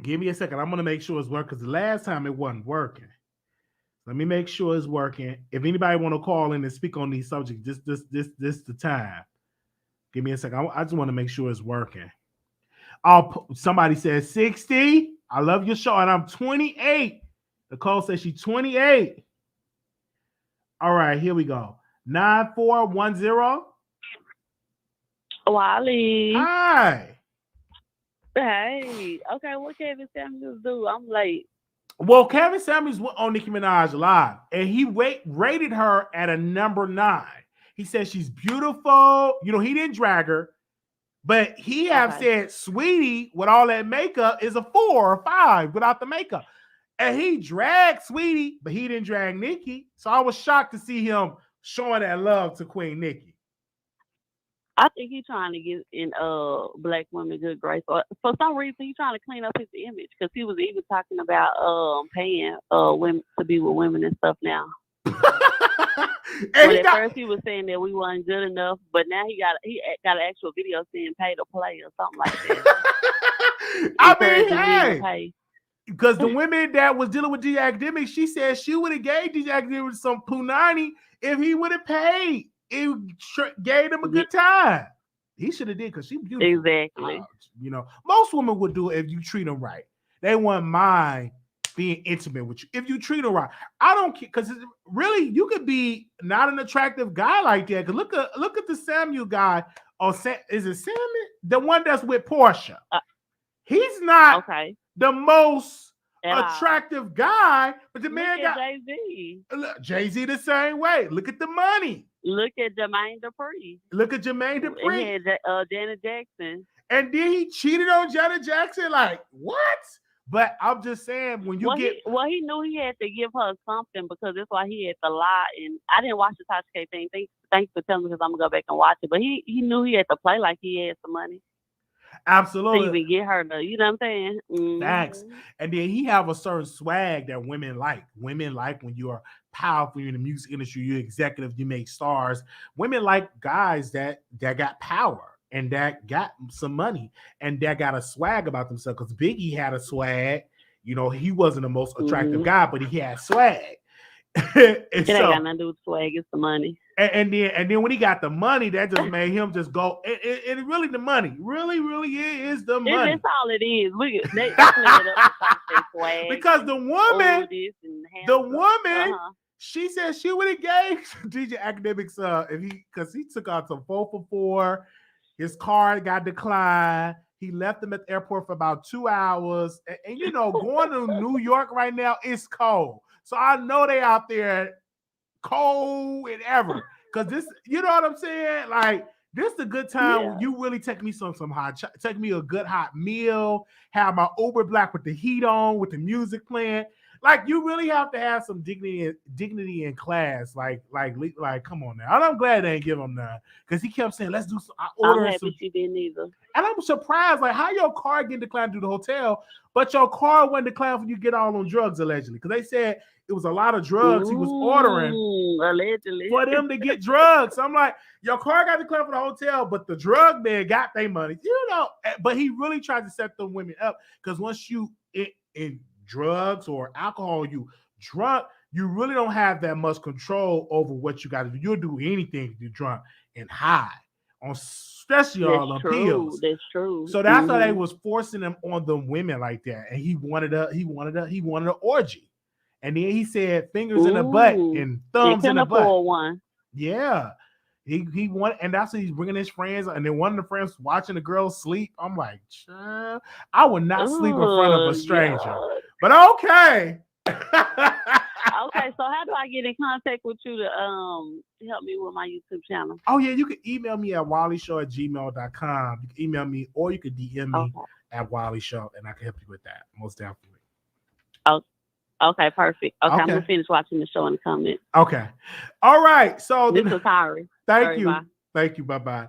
Give me a second. I'm going to make sure it's working because the last time it wasn't working. Let me make sure it's working. If anybody want to call in and speak on these subjects, this the time. Give me a second. I just want to make sure it's working. Somebody says 60. I love your show, and I'm 28. Nicole says she's 28. All right, here we go. 9410. Wiley. Hi. Hey. Okay, what Kevin Samuels do? I'm late. Well, Kevin Samuels went on Nicki Minaj live, and he rated her at a number 9. He said she's beautiful. You know, he didn't drag her, but he have said Sweetie with all that makeup is a 4 or 5 without the makeup. And he dragged Sweetie, but he didn't drag Nicki. So I was shocked to see him showing that love to Queen Nicki. I think he's trying to get in black women good grace. Or for some reason, he's trying to clean up his image because he was even talking about paying women to be with women and stuff now. But at first he was saying that we weren't good enough, but now he got an actual video saying pay to play or something like that. I mean, hey, because the women that was dealing with DJ Akademiks, she said she would have gave DJ Akademiks some punani if he would have paid. It gave them a good time. He should have did because she's beautiful. Exactly. You know, most women would do it if you treat them right. They wouldn't mind being intimate with you if you treat them right. I don't care because really you could be not an attractive guy like that. Because look at the Samuel guy. Or is it Samuel? The one that's with Portia. He's not the most attractive guy, but the man got Jay-Z. Jay-Z the same way. Look at the money. Look at Jermaine Dupri. Look at Jermaine Dupri. And Janet Jackson. And then he cheated on Janet Jackson. Like, what? But I'm just saying, when you he knew he had to give her something because that's why he had to lie. And I didn't watch the Tashak thing. Thanks for telling me because I'm gonna go back and watch it. But he knew he had to play like he had some money. Absolutely. To even get her to, you know what I'm saying? Facts. And then he have a certain swag that women like. Women like when you are powerful, you're in the music industry, you're executive, you make stars. Women like guys that got power and that got some money and that got a swag about themselves. Because Biggie had a swag. You know, he wasn't the most attractive guy, but he had swag. It ain't got nothing to do with swag, it's the money. And then when he got the money, that just made him just go. And really, the money really is the money. That's all it is. Look at they clean it up swag. Because the woman, she said she would have gave DJ Akademiks because he took out some 4 for 4. His car got declined. He left him at the airport for about 2 hours. And you know, going to New York right now, it's cold. So I know they out there cold and ever. Because this, you know what I'm saying? Like, this is a good time when you really take me some hot, take me a good hot meal, have my Uber Black with the heat on, with the music playing. Like, you really have to have some dignity and class. Like, come on now. And I'm glad they didn't give him none. Because he kept saying, let's do some. I'm happy she didn't either. And I'm surprised, like, how your car getting declined through the hotel, but your car wasn't declined when you get all on drugs, allegedly. Because they said it was a lot of drugs he was ordering allegedly for them to get drugs. So I'm like, your car got declined for the hotel, but the drug man got their money. You know, but he really tried to set the women up. Because once you in drugs or alcohol, you drunk, you really don't have that much control over what you got to do. You'll do anything to be drunk and high, especially all the pills. That's true. So that's why they was forcing them on the women like that. And he wanted an orgy. And then he said fingers in the butt and thumbs in the butt. One. Yeah. He wanted, and that's what he's bringing his friends. And then one of the friends watching the girl sleep. I'm like, I would not sleep in front of a stranger. God. But okay. Okay, so how do I get in contact with you to help me with my YouTube channel? Oh yeah, you can email me at wileyshow@gmail.com. You can email me or you can DM me at Wiley Show, and I can help you with that. Most definitely. Okay, perfect. Okay, I'm gonna finish watching the show in the comments. Okay. All right. So this is Harry. Thank you. Bye. Thank you. Bye-bye.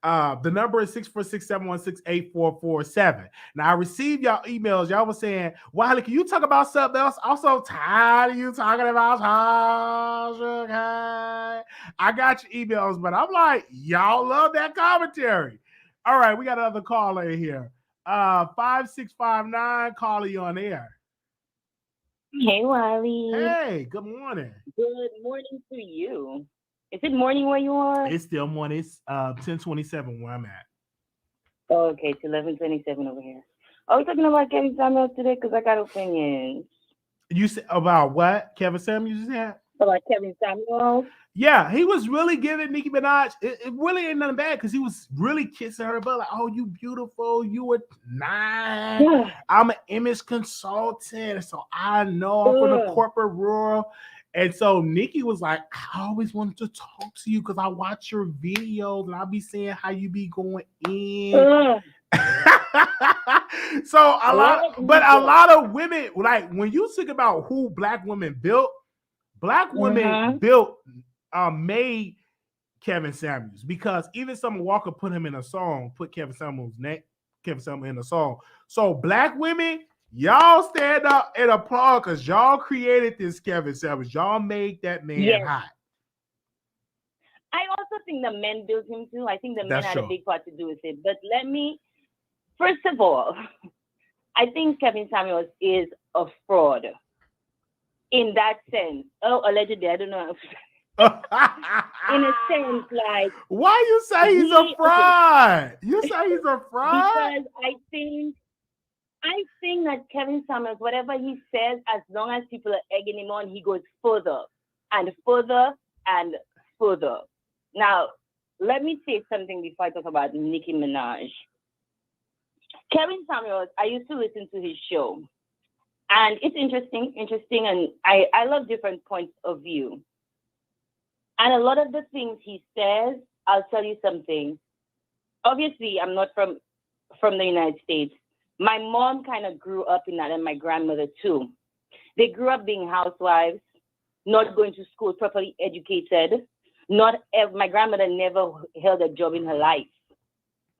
The number is 646-716-8447. Now, I received y'all emails. Y'all was saying, Wiley, can you talk about something else? I'm so tired of you talking about Tasha. I got your emails, but I'm like, y'all love that commentary. All right, we got another caller in here. 5659, caller, you on air. Hey, Wiley. Hey, good morning. Good morning to you. Is it morning where you are? It's still morning. It's 10:27 where I'm at. Oh, okay, it's 11:27 over here. Are we talking about Kevin Samuels today? Because I got opinions. You said about what? Kevin Samuels had? About Kevin Samuels. Yeah, he was really giving Nicki Minaj. It really ain't nothing bad because he was really kissing her butt. Like, oh, you beautiful. You were nice. Yeah. I'm an image consultant. So I know I'm from the corporate world. And so Nicki was like, I always wanted to talk to you because I watch your videos and I'll be seeing how you be going in. So a lot of women, like when you think about who black women built, black women built made Kevin Samuels, because even Summer Walker put him in a song, put Kevin Samuels in a song. So black women, y'all stand up and applaud because y'all created this Kevin Samuels. Y'all made that man hot. I also think the men built him too. I think the men had a big part to do with it. But first of all, I think Kevin Samuels is a fraud in that sense. Oh, allegedly, I don't know. In a sense, like, why you say he's a fraud? You say he's a fraud? Because I think that Kevin Samuels, whatever he says, as long as people are egging him on, he goes further and further and further. Now, let me say something before I talk about Nicki Minaj. Kevin Samuels, I used to listen to his show, and it's interesting, and I love different points of view. And a lot of the things he says, I'll tell you something. Obviously, I'm not from the United States. My mom kind of grew up in that, and my grandmother too. They grew up being housewives, not going to school, properly educated. My grandmother never held a job in her life.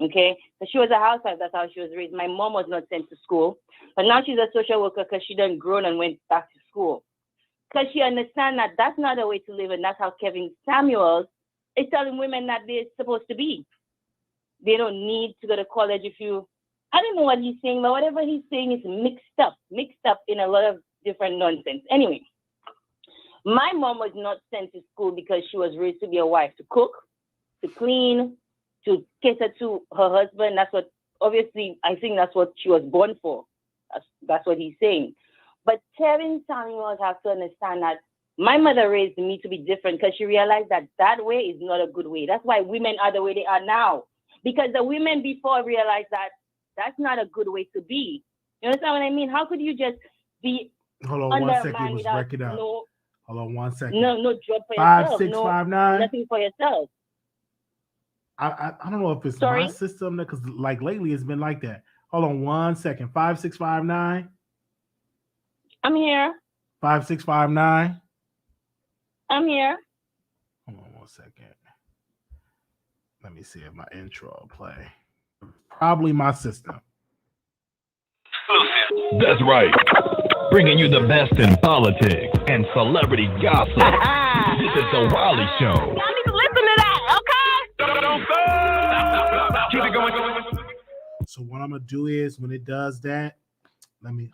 Okay, so she was a housewife. That's how she was raised. My mom was not sent to school, but now she's a social worker because she done grown and went back to school. Because she understands that that's not a way to live, and that's how Kevin Samuels is telling women that they're supposed to be. They don't need to go to college I don't know what he's saying, but whatever he's saying is mixed up in a lot of different nonsense. Anyway, my mom was not sent to school because she was raised to be a wife, to cook, to clean, to cater to her husband. That's what, obviously, I think that's what she was born for. That's what he's saying. But Kevin Samuels has to understand that my mother raised me to be different because she realized that way is not a good way. That's why women are the way they are now. Because the women before realized that that's not a good way to be. You understand what I mean? How could you just be Hold on under 1 a second. man It was without breaking up. Hold on 1 second. No job for 5, yourself. 6, 5, 9. Nothing for yourself. I don't know if it's my system because like lately it's been like that. Hold on 1 second. 5, 6, 5, 9. I'm here. 5, 6, 5, 9. I'm here. Hold on 1 second. Let me see if my intro will play. Probably my system. That's right. Bringing you the best in politics and celebrity gossip. This is the Wiley Show. Y'all need to listen to that, okay? Keep it going. So what I'm gonna do is when it does that,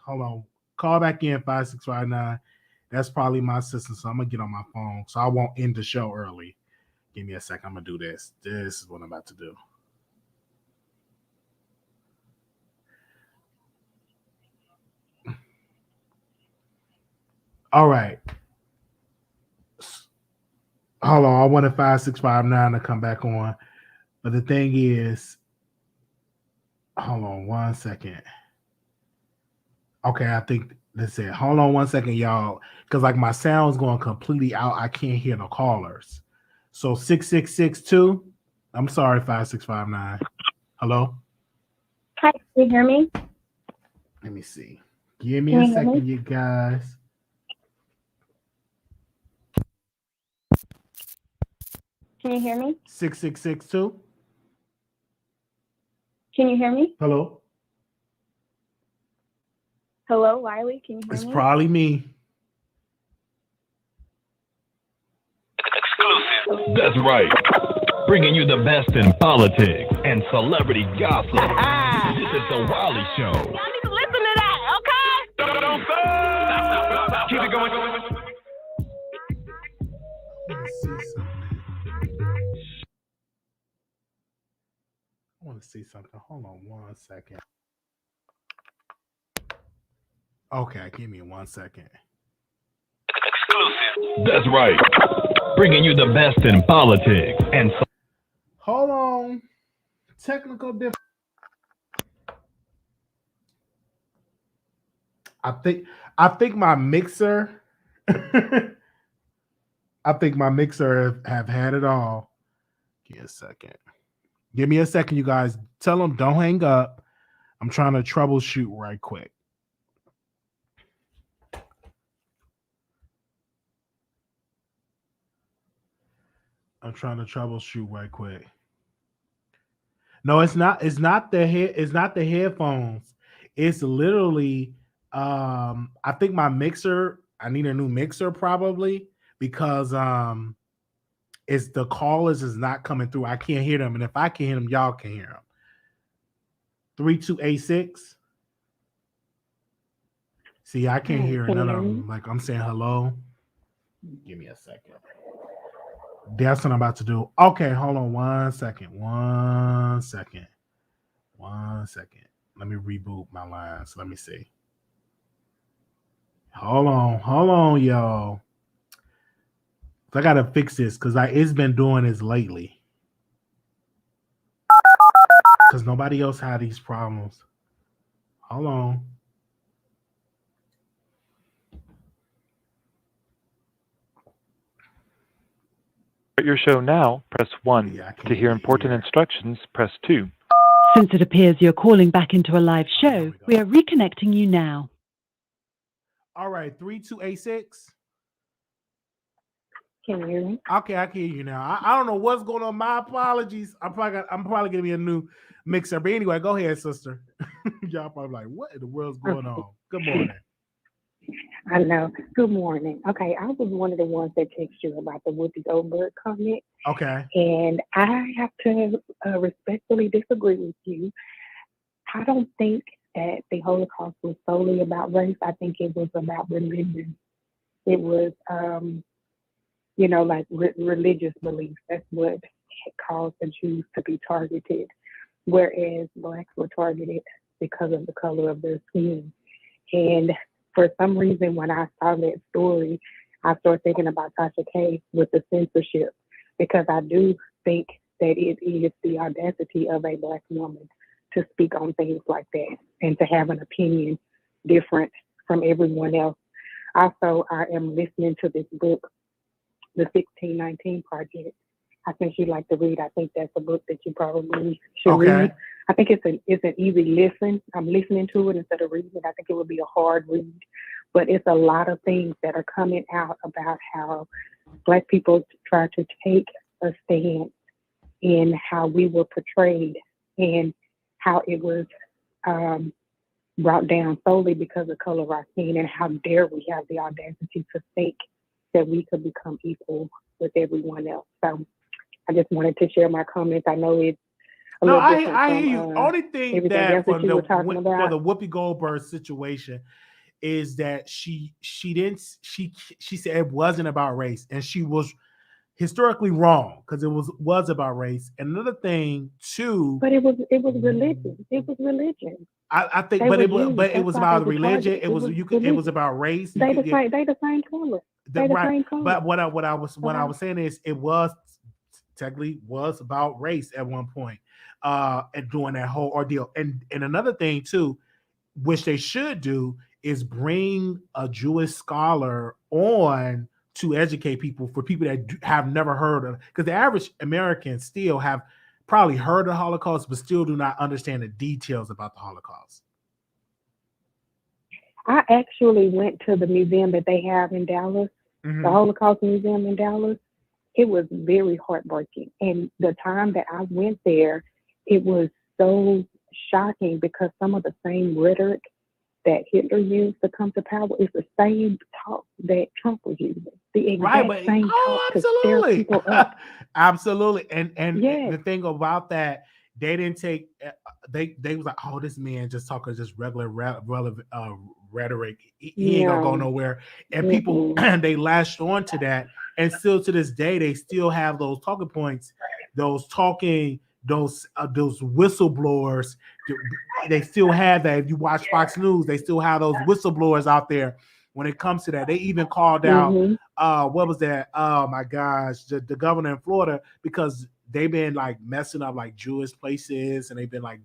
hold on. Call back in 5659. That's probably my system. So I'm gonna get on my phone. So I won't end the show early. Give me a second. I'm gonna do this. This is what I'm about to do. All right. Hold on. I wanted 5659 to come back on. But the thing is, hold on 1 second. Okay, I think that's it. Hold on 1 second, y'all. Because like my sound's going completely out. I can't hear the callers. So 6662. I'm sorry, 5659. Hello? Hi, can you hear me? Let me see. Give me a second, you guys. Can you hear me? 6662. Can you hear me? Hello? Hello, Wiley, can you hear It's me? probably me. Exclusive. That's right. Bringing you the best in politics and celebrity gossip. This is the Wiley Show. Y'all need to listen to that, okay? Keep it going. I want to see something. Hold on 1 second. Okay, give me 1 second. Exclusive. That's right. Bringing you the best in politics and Hold on. Technical difference. I think my mixer I think my mixer have had it all. Give me a second. Give me a second, you guys. Tell them don't hang up. I'm trying to troubleshoot right quick. I'm trying to troubleshoot right quick. No, it's not. It's not the head. It's not the headphones. It's literally. I think my mixer. I need a new mixer probably because it's the callers is not coming through. I can't hear them, and if I can hear them, y'all can hear them. 3286. See, I can't hear none of them. Like I'm saying hello. Give me a second. That's what I'm about to do. Okay, hold on 1 second. 1 second. 1 second. Let me reboot my lines. Let me see. Hold on, y'all. I gotta fix this because it's been doing this lately. Because nobody else had these problems. Hold on. Start your show now, press 1. Yeah, I can't To hear important hear. instructions, press 2. Since it appears you're calling back into a live show, we are reconnecting you now. All right, 3286. Can you hear me? Okay, I can hear you now. I don't know what's going on. My apologies. I'm probably gonna be a new mixer. But anyway, go ahead, sister. Y'all probably like, what in the world's going on? Good morning. I know. Good morning. Okay, I was one of the ones that texted you about the Whoopi Goldberg comment, Okay. and I have to respectfully disagree with you. I don't think that the Holocaust was solely about race. I think it was about religion. It was, like religious beliefs. That's what caused the Jews to be targeted, whereas blacks were targeted because of the color of their skin. And for some reason, when I saw that story, I started thinking about Tasha K with the censorship, because I do think that it is the audacity of a black woman to speak on things like that and to have an opinion different from everyone else. Also, I am listening to this book, The 1619 Project. I think you'd like to read. I think that's a book that you probably should read. I think it's an easy listen. I'm listening to it instead of reading it. I think it would be a hard read, but it's a lot of things that are coming out about how Black people try to take a stance in how we were portrayed and how it was brought down solely because of color of our skin, and how dare we have the audacity to think that we could become equal with everyone else. So I just wanted to share my comments. I know it's a little different I from, hear you. Only thing everything that else for that you were talking about. for the Whoopi Goldberg situation is that she said it wasn't about race, and she was historically wrong because it was about race. And another thing too, But it was religion. It was religion. I think, They but were it was Jews. but it That's was why about they were religion. targeted. It was it was about race. They the same color. They the same color. But what I was saying is it was technically was about race at one point, and doing that whole ordeal. And another thing too, which they should do, is bring a Jewish scholar on to educate people, for people that have never heard of, because the average American still have probably heard of the Holocaust, but still do not understand the details about the Holocaust. I actually went to the museum that they have in Dallas, the Holocaust Museum in Dallas. It was very heartbreaking. And the time that I went there, it was so shocking, because some of the same rhetoric that Hitler used to come to power is the same talk that Trump was using. The exact same talk to stir people up. Absolutely. And Yes. the thing about that, they didn't take, they was like, oh, this man just talking just regular rhetoric. He ain't gonna go nowhere. And people, they lashed on to that. And still to this day, they still have those talking points, those whistleblowers. They still have that. If you watch Fox News, they still have those whistleblowers out there when it comes to that. They even called out what was that? Oh my gosh, the governor in Florida, because they've been like messing up like Jewish places, and they've been like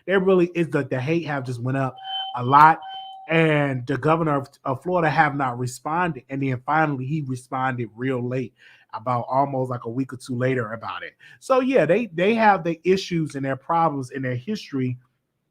there really is the hate have just went up a lot, and the governor of Florida have not responded, and then finally he responded real late, about almost like a week or two later about it. So yeah, they have the issues and their problems in their history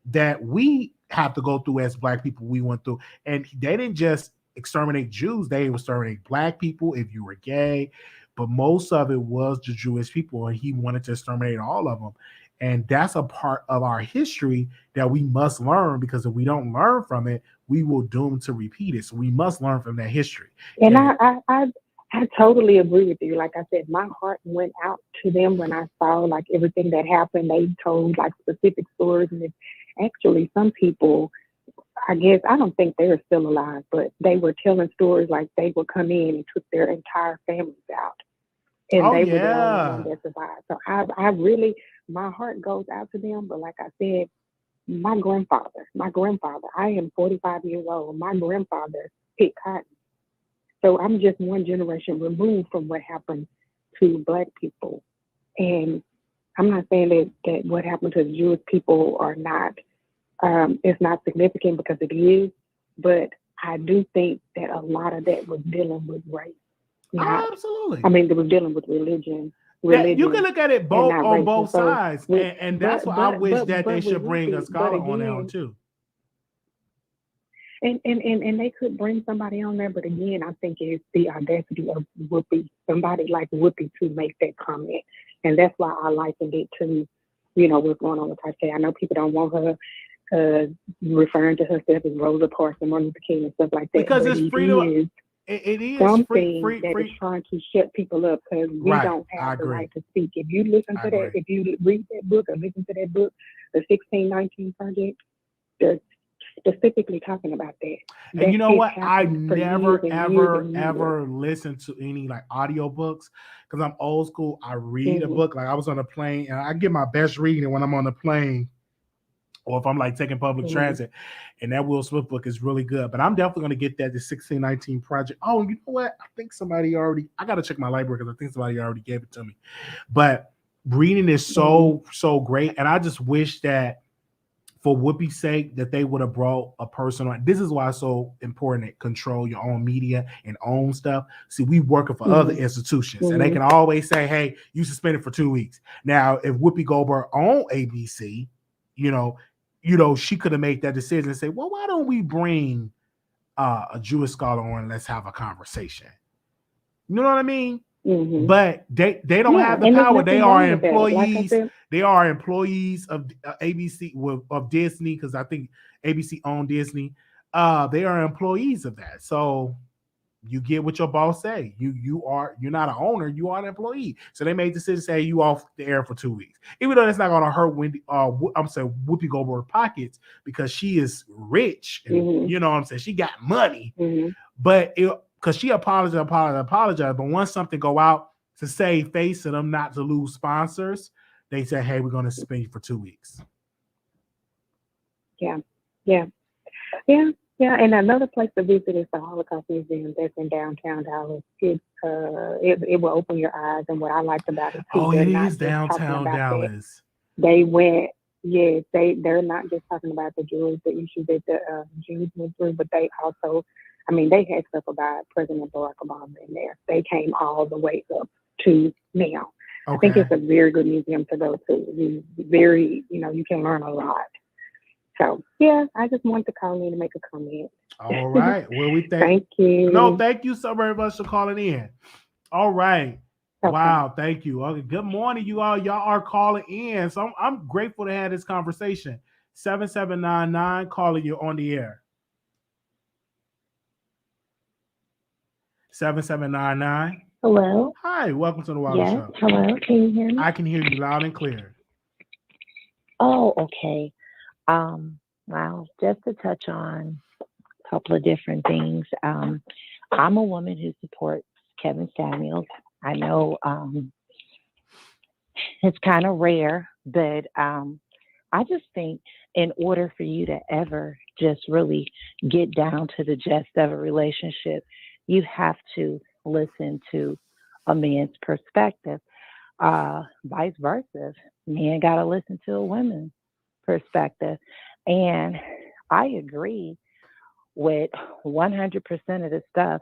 that we have to go through as Black people. We went through, and they didn't just exterminate Jews; they exterminate Black people if you were gay, but most of it was the Jewish people, and he wanted to exterminate all of them. And that's a part of our history that we must learn, because if we don't learn from it, we will doom to repeat it. So we must learn from that history. And I totally agree with you. Like I said, my heart went out to them when I saw like everything that happened. They told like specific stories, and it's actually some people, I guess, I don't think they're still alive, but they were telling stories like they would come in and took their entire families out, and they were the only one that survived. So I really, my heart goes out to them. But like I said, my grandfather, I am 45 years old. My grandfather picked cotton. So I'm just one generation removed from what happened to Black people. And I'm not saying that what happened to the Jewish people are not, it's not significant, because it is, but I do think that a lot of that was dealing with race. Absolutely. I mean, it was dealing with religion. You can look at it both on both sides, and that's why I wish that they should bring a scholar on there too. And they could bring somebody on there, but again, I think it's the audacity of Whoopi, somebody like Whoopi, to make that comment, and that's why I likened it to, what's going on with Tasha. I know people don't want her referring to herself as Rosa Parks and Martin Luther King and stuff like that, because it's freedom. It is something free. that is trying to shut people up, because we don't have the right to speak. If you listen to that, if you read that book or listen to that book, the 1619 Project, they're specifically talking about that. And you know what? I never, ever listened to any like audiobooks, because I'm old school. I read a book. Like I was on a plane, and I get my best reading when I'm on the plane, or if I'm like taking public transit. And that Will Smith book is really good. But I'm definitely going to get that, the 1619 Project. Oh, you know what? I think somebody already, I got to check my library, because I think somebody already gave it to me. But reading is so great. And I just wish that for Whoopi's sake, that they would have brought a person on. This is why it's so important to control your own media and own stuff. See, we working for other institutions, and they can always say, hey, you suspended for 2 weeks. Now, if Whoopi Goldberg owned ABC, she could have made that decision and say, well, why don't we bring a Jewish scholar on and let's have a conversation? You know what I mean? But they don't have the power. They are employees. Like they are employees of ABC, of Disney, because I think ABC owned Disney. They are employees of that. So you get what your boss say. You're not an owner, you are an employee. So they made the decision to say you off the air for 2 weeks. Even though that's not gonna hurt Whoopi Goldberg pockets, because she is rich and you know what I'm saying, she got money. But because she apologized. But once something go out to save face of them not to lose sponsors, they say, hey, we're gonna suspend you for 2 weeks. Yeah. And another place to visit is the Holocaust Museum that's in downtown Dallas. It will open your eyes, and what I liked about it too. Oh, it is downtown Dallas. They went, yes, they're not just talking about the Jews, the issues that the Jews went through, but they also, they had stuff about President Barack Obama in there. They came all the way up to now. Okay. I think it's a very good museum to go to. Very, you can learn a lot. So, yeah, I just wanted to call in and make a comment. All right. Well, we thank you. No, thank you so very much for calling in. All right. Okay. Wow. Thank you. Okay. Good morning, you all. Y'all are calling in. So I'm grateful to have this conversation. 7799, calling you on the air. 7799. Hello. Hi. Welcome to the Wiley Show. Hello. Can you hear me? I can hear you loud and clear. Oh, okay. Well, just to touch on a couple of different things. I'm a woman who supports Kevin Samuels. I know it's kind of rare, but I just think in order for you to ever just really get down to the gist of a relationship, you have to listen to a man's perspective. Vice versa, men got to listen to a woman's perspective. And I agree with 100% of the stuff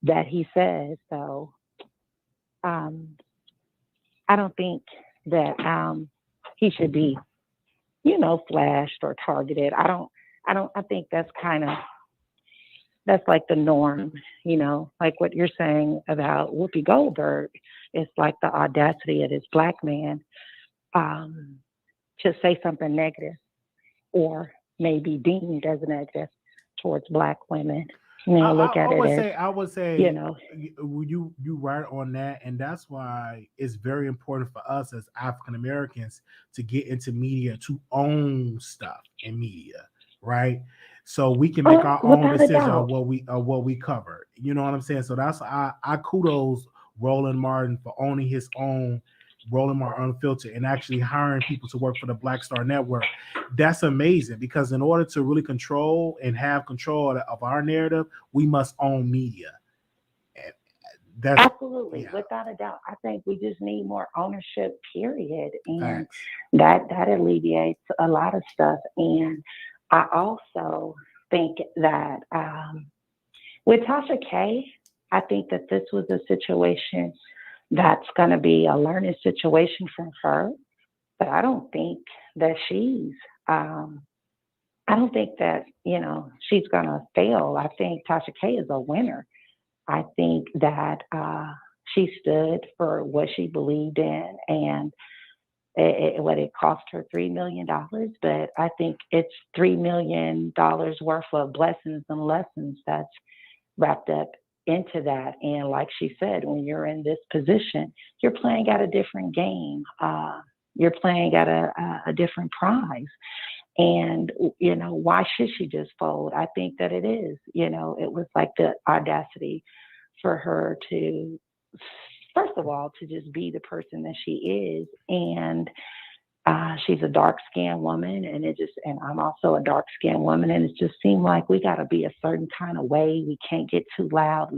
that he says. So I don't think that he should be, flashed or targeted. I think that's like the norm, like what you're saying about Whoopi Goldberg. It's like the audacity of this black man to say something negative or maybe deemed as negative towards black women. I would say, you right on that, and that's why it's very important for us as African Americans to get into media, to own stuff in media, right? So we can make our own decision on what we cover. You know what I'm saying? So that's I kudos Roland Martin for owning his own Roland Martin Unfiltered and actually hiring people to work for the Black Star Network. That's amazing, because in order to really control and have control of our narrative, we must own media. That's absolutely, without a doubt. I think we just need more ownership, period. And that alleviates a lot of stuff. And I also think that with Tasha K, I think that this was a situation that's going to be a learning situation for her. But I don't think that she's she's going to fail. I think Tasha K is a winner. I think that she stood for what she believed in, and what it cost her $3 million, but I think it's $3 million worth of blessings and lessons that's wrapped up into that. And like she said, when you're in this position, you're playing at a different game. You're playing at a different prize. And, why should she just fold? I think that it is, it was like the audacity for her to, first of all, to just be the person that she is. And she's a dark-skinned woman, and I'm also a dark-skinned woman, and it just seemed like we got to be a certain kind of way. We can't get too loud.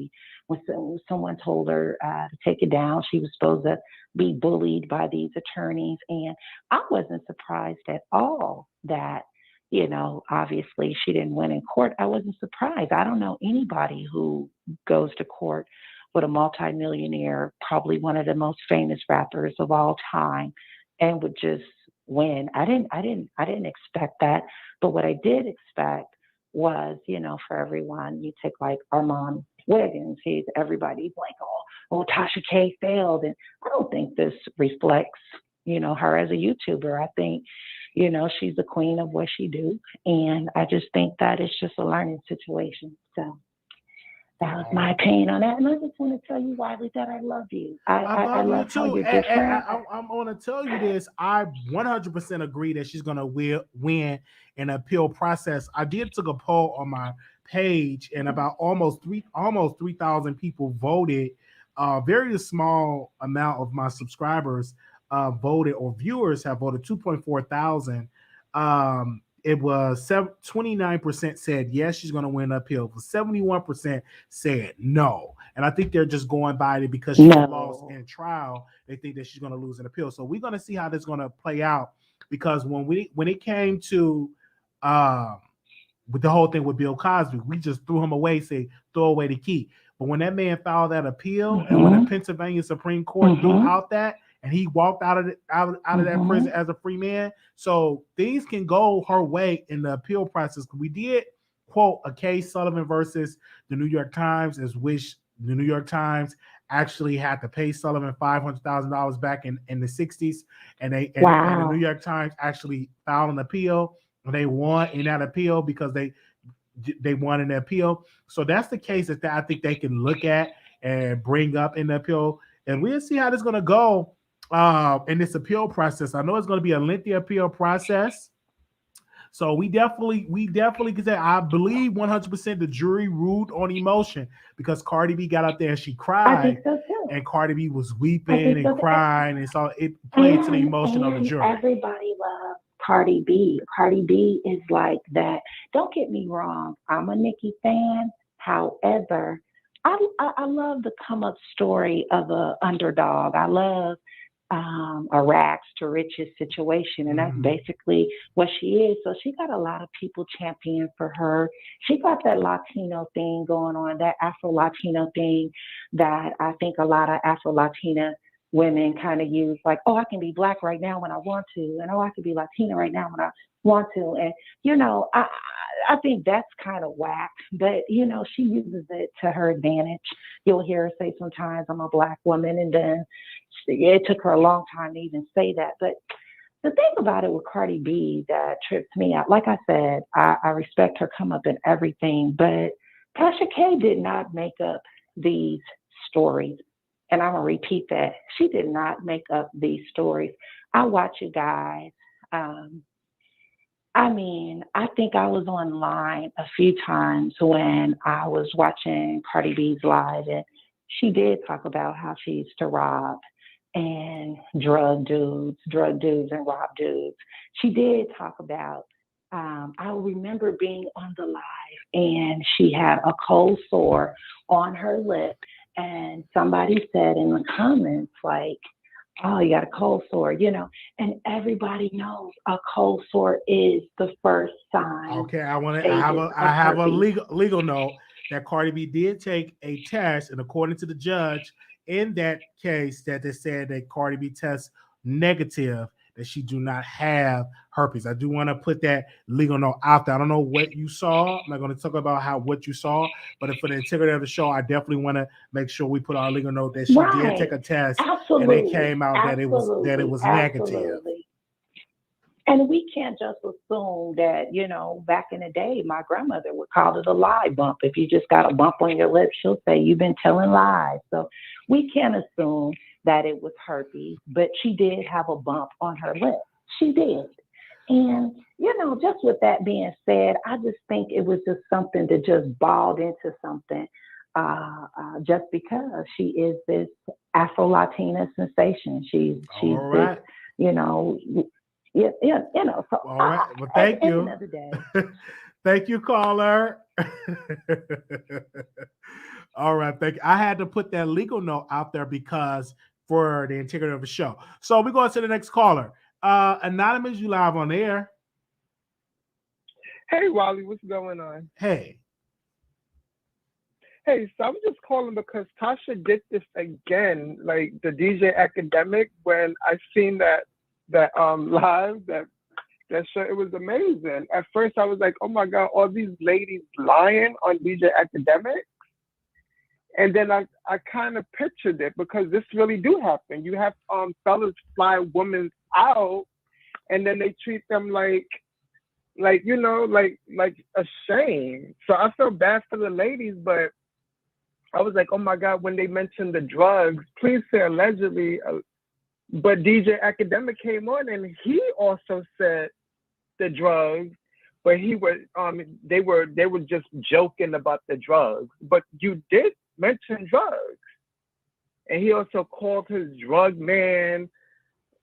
When someone told her to take it down, she was supposed to be bullied by these attorneys, and I wasn't surprised at all that, obviously she didn't win in court. I wasn't surprised. I don't know anybody who goes to court with a multimillionaire, probably one of the most famous rappers of all time, and would just win. I didn't expect that. But what I did expect was, for everyone, you take like Armand Wiggins, everybody's like, oh, Tasha K failed. And I don't think this reflects, her as a YouTuber. I think, she's the queen of what she do. And I just think that it's just a learning situation. So that was my opinion on that. And I just want to tell you, Wiley, that I love you. I love you too. I'm going to tell you this. I 100% agree that she's going to win an appeal process. I took a poll on my page, and about almost 3,000 people voted. Very small amount of my subscribers voted, or viewers have voted. 2.4 thousand. It was 29% said yes, she's going to win an appeal. 71% said no. And I think they're just going by it because she lost in trial. They think that she's going to lose an appeal. So we're going to see how this is going to play out, because when it came to with the whole thing with Bill Cosby, we just threw him away, say throw away the key. But when that man filed that appeal, and when the Pennsylvania Supreme Court threw out that, and he walked out of that prison as a free man, so things can go her way in the appeal process. We did quote a case, Sullivan versus the New York Times, as which the New York Times actually had to pay Sullivan $500,000 back in the 60s, and the New York Times actually filed an appeal, and they won in that appeal because they won in the appeal. So that's the case that I think they can look at and bring up in the appeal, and we'll see how this is going to go in this appeal process. I know it's going to be a lengthy appeal process. So we definitely can say I believe 100% the jury ruled on emotion, because Cardi B got out there and she cried. I think so too. And Cardi B was weeping and crying, and so it played to the emotion of the jury. Everybody loves Cardi B. Cardi B is like that. Don't get me wrong. I'm a Nicki fan. However, I love the come up story of a underdog. I love a rags to riches situation, and that's basically what she is. So she got a lot of people championing for her. She got that Latino thing going on, that Afro-Latino thing that I think a lot of Afro-Latina women kind of use, like, oh, I can be Black right now when I want to, and oh, I can be Latina right now when I want to. And, you know, I think that's kind of whack, but, you know, she uses it to her advantage. You'll hear her say sometimes, I'm a Black woman, and then it took her a long time to even say that. But the thing about it with Cardi B that trips me out, like I said, I respect her come up in everything, but Tasha K did not make up these stories. And I'm going to repeat that. She did not make up these stories. I watch you guys. I mean, I think I was online a few times when I was watching Cardi B's live, and she did talk about how she used to rob and drug dudes and rob dudes. She did talk about, I remember being on the live and she had a cold sore on her lip, and somebody said in the comments, like, oh, you got a cold sore, you know, and everybody knows a cold sore is the first sign. Okay, I have a legal note that Cardi B did take a test, and according to the judge in that case, that they said that Cardi B tests negative, that she do not have herpes. I do want to put that legal note out there. I don't know what you saw. I'm not going to talk about what you saw, but for the integrity of the show, I definitely want to make sure we put our legal note that she did take a test, and it came out that it was negative. And we can't just assume that, you know, back in the day, my grandmother would call it a lie bump. If you just got a bump on your lip, she'll say you've been telling lies. So we can't assume that it was herpes, but she did have a bump on her lip. She did. And, you know, just with that being said, I just think it was just something that just balled into something just because she is this Afro-Latina sensation. She's right. this, you know, you know. So, all right. Well, thank you. Another day. Thank you, caller. All right. Thank you. I had to put that legal note out there because for the integrity of the show. So we're going to the next caller. Anonymous, you live on air. Hey, Wiley, what's going on? Hey, so I'm just calling because Tasha did this again, like the DJ Akademiks. When I seen that live, that show, it was amazing. At first, I was like, oh my God, all these ladies lying on DJ Akademiks. And then I kind of pictured it because this really do happen. You have fellas fly women out, and then they treat them like you know, like a shame. So I feel bad for the ladies, but I was like, oh my God, when they mentioned the drugs, please say allegedly. But DJ Akademiks came on, and he also said the drugs, but he was they were just joking about the drugs. But you did mention drugs, and he also called his drug man.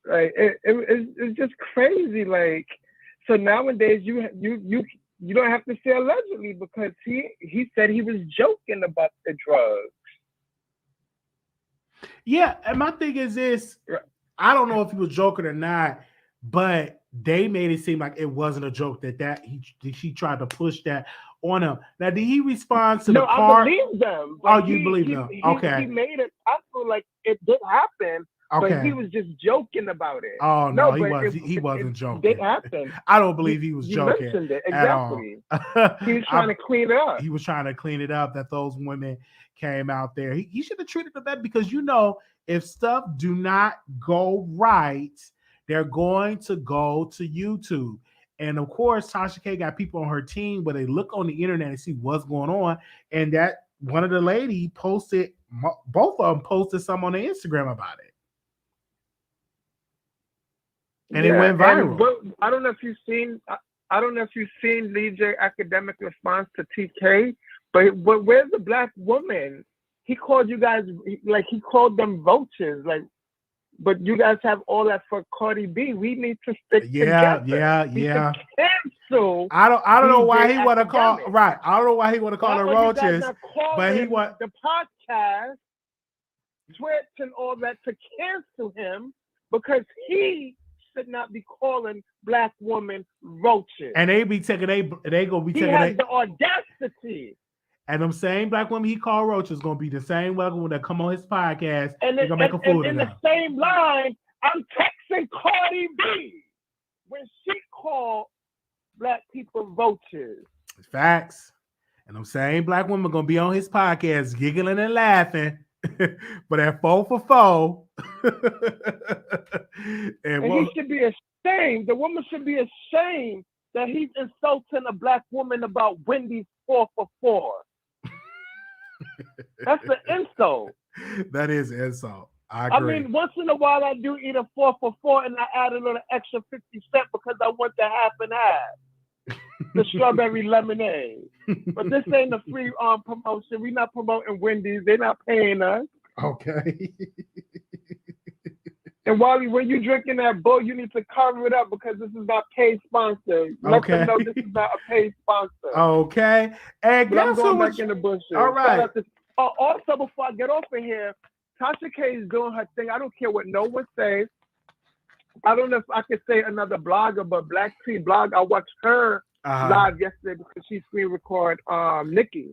Like it's just crazy. Like, so nowadays you don't have to say allegedly because he said he was joking about the drugs. Yeah, and my thing is this: I don't know if he was joking or not, but they made it seem like it wasn't a joke. That he tried to push that on him. Now, did he respond to the part? I believe them. Oh, you believe them? Okay. He made it possible, like it did happen. Okay. But he was just joking about it. Oh no, he wasn't joking. It happened. I don't believe he was joking. You mentioned it exactly. He was trying to clean it up. He was trying to clean it up. That those women came out there. He should have treated them better because you know if stuff do not go right, they're going to go to YouTube. And of course, Tasha K got people on her team where they look on the internet and see what's going on. And that one of the lady posted, both of them posted some on their Instagram about it. And it went viral. I don't know if you've seen DJ Akademiks' response to TK, but where's the Black woman? He called you guys, like he called them vultures, like, but you guys have all that for Cardi B. We need to stick together. Yeah. cancel. I don't know why he DJ want to call Akademiks. right. I don't know why he want to call her Why are you guys roaches, not but he calling want. the podcast, Twitch, and all that to cancel him because he should not be calling black women roaches. And they be taking they gonna be He taking has the audacity. and them same black women he called roaches gonna be the same black women that come on his podcast. And They're gonna make a fool of in the them. same line, I'm texting Cardi B when she called black people roaches. Facts. And them same black women gonna be on his podcast giggling and laughing. But at 4 for 4. And he should be ashamed. The woman should be ashamed that he's insulting a black woman about Wendy's 4 for 4. That's an insult. That is insult. I agree. I mean, once in a while I do eat a 4 for 4 and I add a little extra 50 cents because I want the half and half. The strawberry lemonade. But this ain't a free promotion. We're not promoting Wendy's. They're not paying us. Okay. And Wally, when you're drinking that bull, you need to cover it up because this is not paid sponsor. Let them know this is not a paid sponsor. Okay. And But I'm guess going who back in the bushes. All right. Also, before I get off of here, Tasha K is doing her thing. I don't care what no one says. I don't know if I could say another blogger, but Black T Blog, I watched her live yesterday because she screen record Nicki.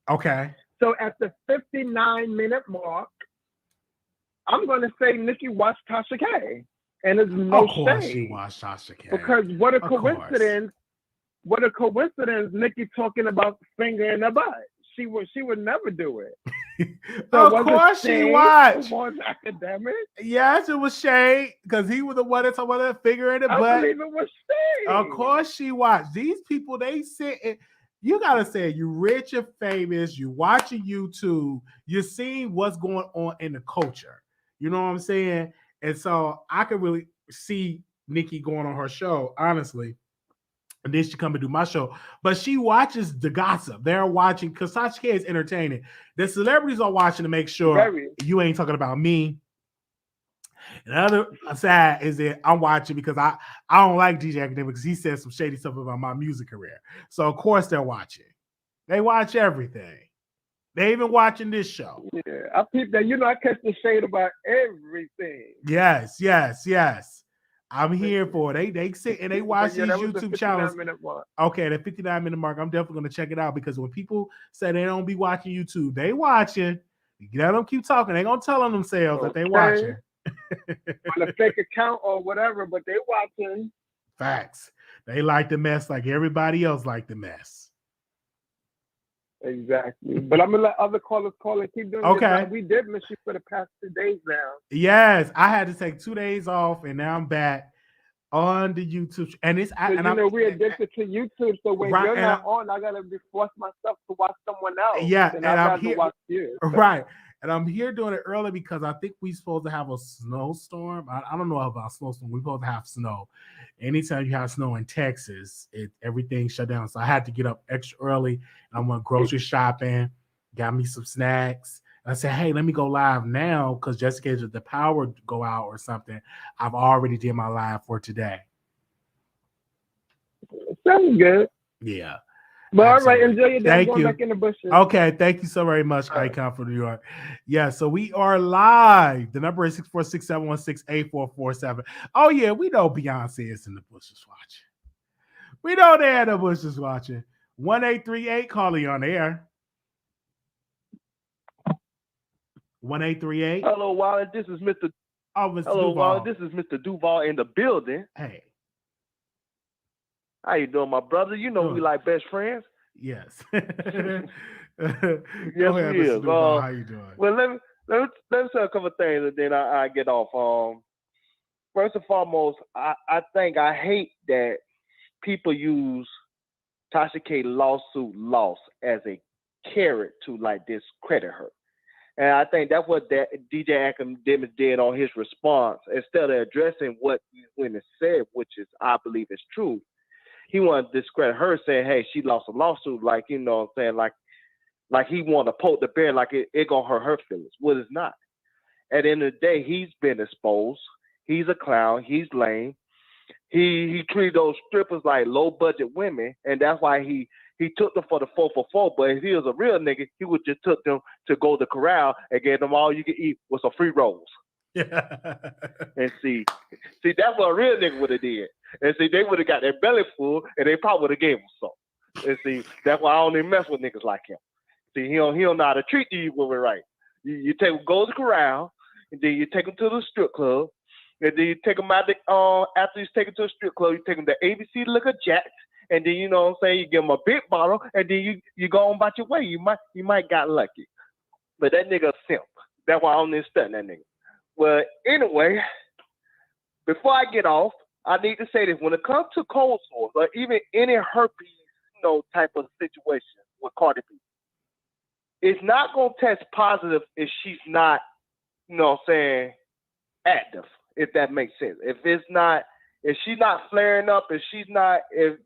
Okay. So at the 59-minute mark, I'm going to say Nicki watched Tasha K. And there's no Of course shame. she watched Tasha K. Because what a Of course. coincidence. What a coincidence, Nicki talking about finger in the butt. She would never do it. So Of course she watched. Was Akademiks? Yes, it was Shay because he was the one that talked about that figure in the I butt. believe it was Shay. Of course she watched. These people, they sit and you gotta say you rich and famous, you watching YouTube, you're seeing what's going on in the culture. You know what I'm saying? And so I could really see Nicki going on her show, honestly. And then she come and do my show. But she watches the gossip. They're watching because Tasha K is entertaining. The celebrities are watching to make sure you ain't talking about me. And the other side is that I'm watching because I don't like DJ Akademiks because he said some shady stuff about my music career. So of course they're watching. They watch everything. They even watching this show. Yeah, I peep that. You know, I catch the shade about everything. Yes. I'm here for it. They sit and they watch these YouTube channels. Okay, the 59-minute mark. I'm definitely gonna check it out because when people say they don't be watching YouTube, they watching. You let them keep talking. They gonna tell on themselves that they watching. On a fake account or whatever, but they watching. Facts. They like the mess like everybody else like the mess. Exactly. But I'm gonna let other callers call and keep doing it. Okay. We did miss you for the past 2 days now. Yes, I had to take 2 days off, and now I'm back on the YouTube. And it's we're addicted to YouTube, so when you're not on, I gotta force myself to watch someone else. Yeah, and I'm here. Watch you. Right. And I'm here doing it early because I think we're supposed to have a snowstorm. I don't know about snowstorm. We're supposed to have snow. Anytime you have snow in Texas, everything shut down. So I had to get up extra early. And I went grocery shopping, got me some snacks. And I said, hey, let me go live now because just in case the power go out or something, I've already did my live for today. Sounds good. Yeah. But all right, enjoy your day. Thank Going you. back in the bushes. Okay, thank you so very much, Icon from New York. Yeah, so we are live. The number is 646-716-8447. Oh, yeah, we know Beyonce is in the bushes watching. We know they're in the bushes watching. 1838, calling on air. 1838. Hello, Wiley. This is Mr. Oh, Mr. Hello, Duval. Wiley. This is Mr. Duval in the building. Hey. How you doing, my brother? You know we like best friends. Yes. Yes, ahead, we Mr. is. Duval. How you doing? Well, let me say a couple of things, and then I get off. First and foremost, I think I hate that people use Tasha K lawsuit loss as a carrot to like discredit her. And I think that's what that DJ Akademiks did on his response. Instead of addressing what when it said, which is I believe is true, he wanted to discredit her, saying, "Hey, she lost a lawsuit." Like, you know what I'm saying? Like he wanted to poke the bear, like it gonna hurt her feelings. Well, it's not. At the end of the day, he's been exposed. He's a clown. He's lame. he treated those strippers like low budget women, and that's why he took them for the 4 for 4. But if he was a real nigga, he would just took them to go to corral and gave them all you could eat with some free rolls. And see, that's what a real nigga would have did. And see, they would have got their belly full, and they probably would have gave him some. And see, that's why I don't even mess with niggas like him. See, he don't know how to treat you women right. You take him, go to the corral, and then you take him to the strip club, and then you take him out after you take him to the strip club, you take him to ABC Liquor Jacks, and then you know what I'm saying, you give him a big bottle, and then you go on about your way. You might got lucky. But that nigga a simp. That's why I don't understand that nigga. Well, anyway, before I get off, I need to say this. When it comes to cold sores or even any herpes, type of situation with Cardi B, it's not going to test positive if she's not, active, if that makes sense. If she's not flaring up, if she's not having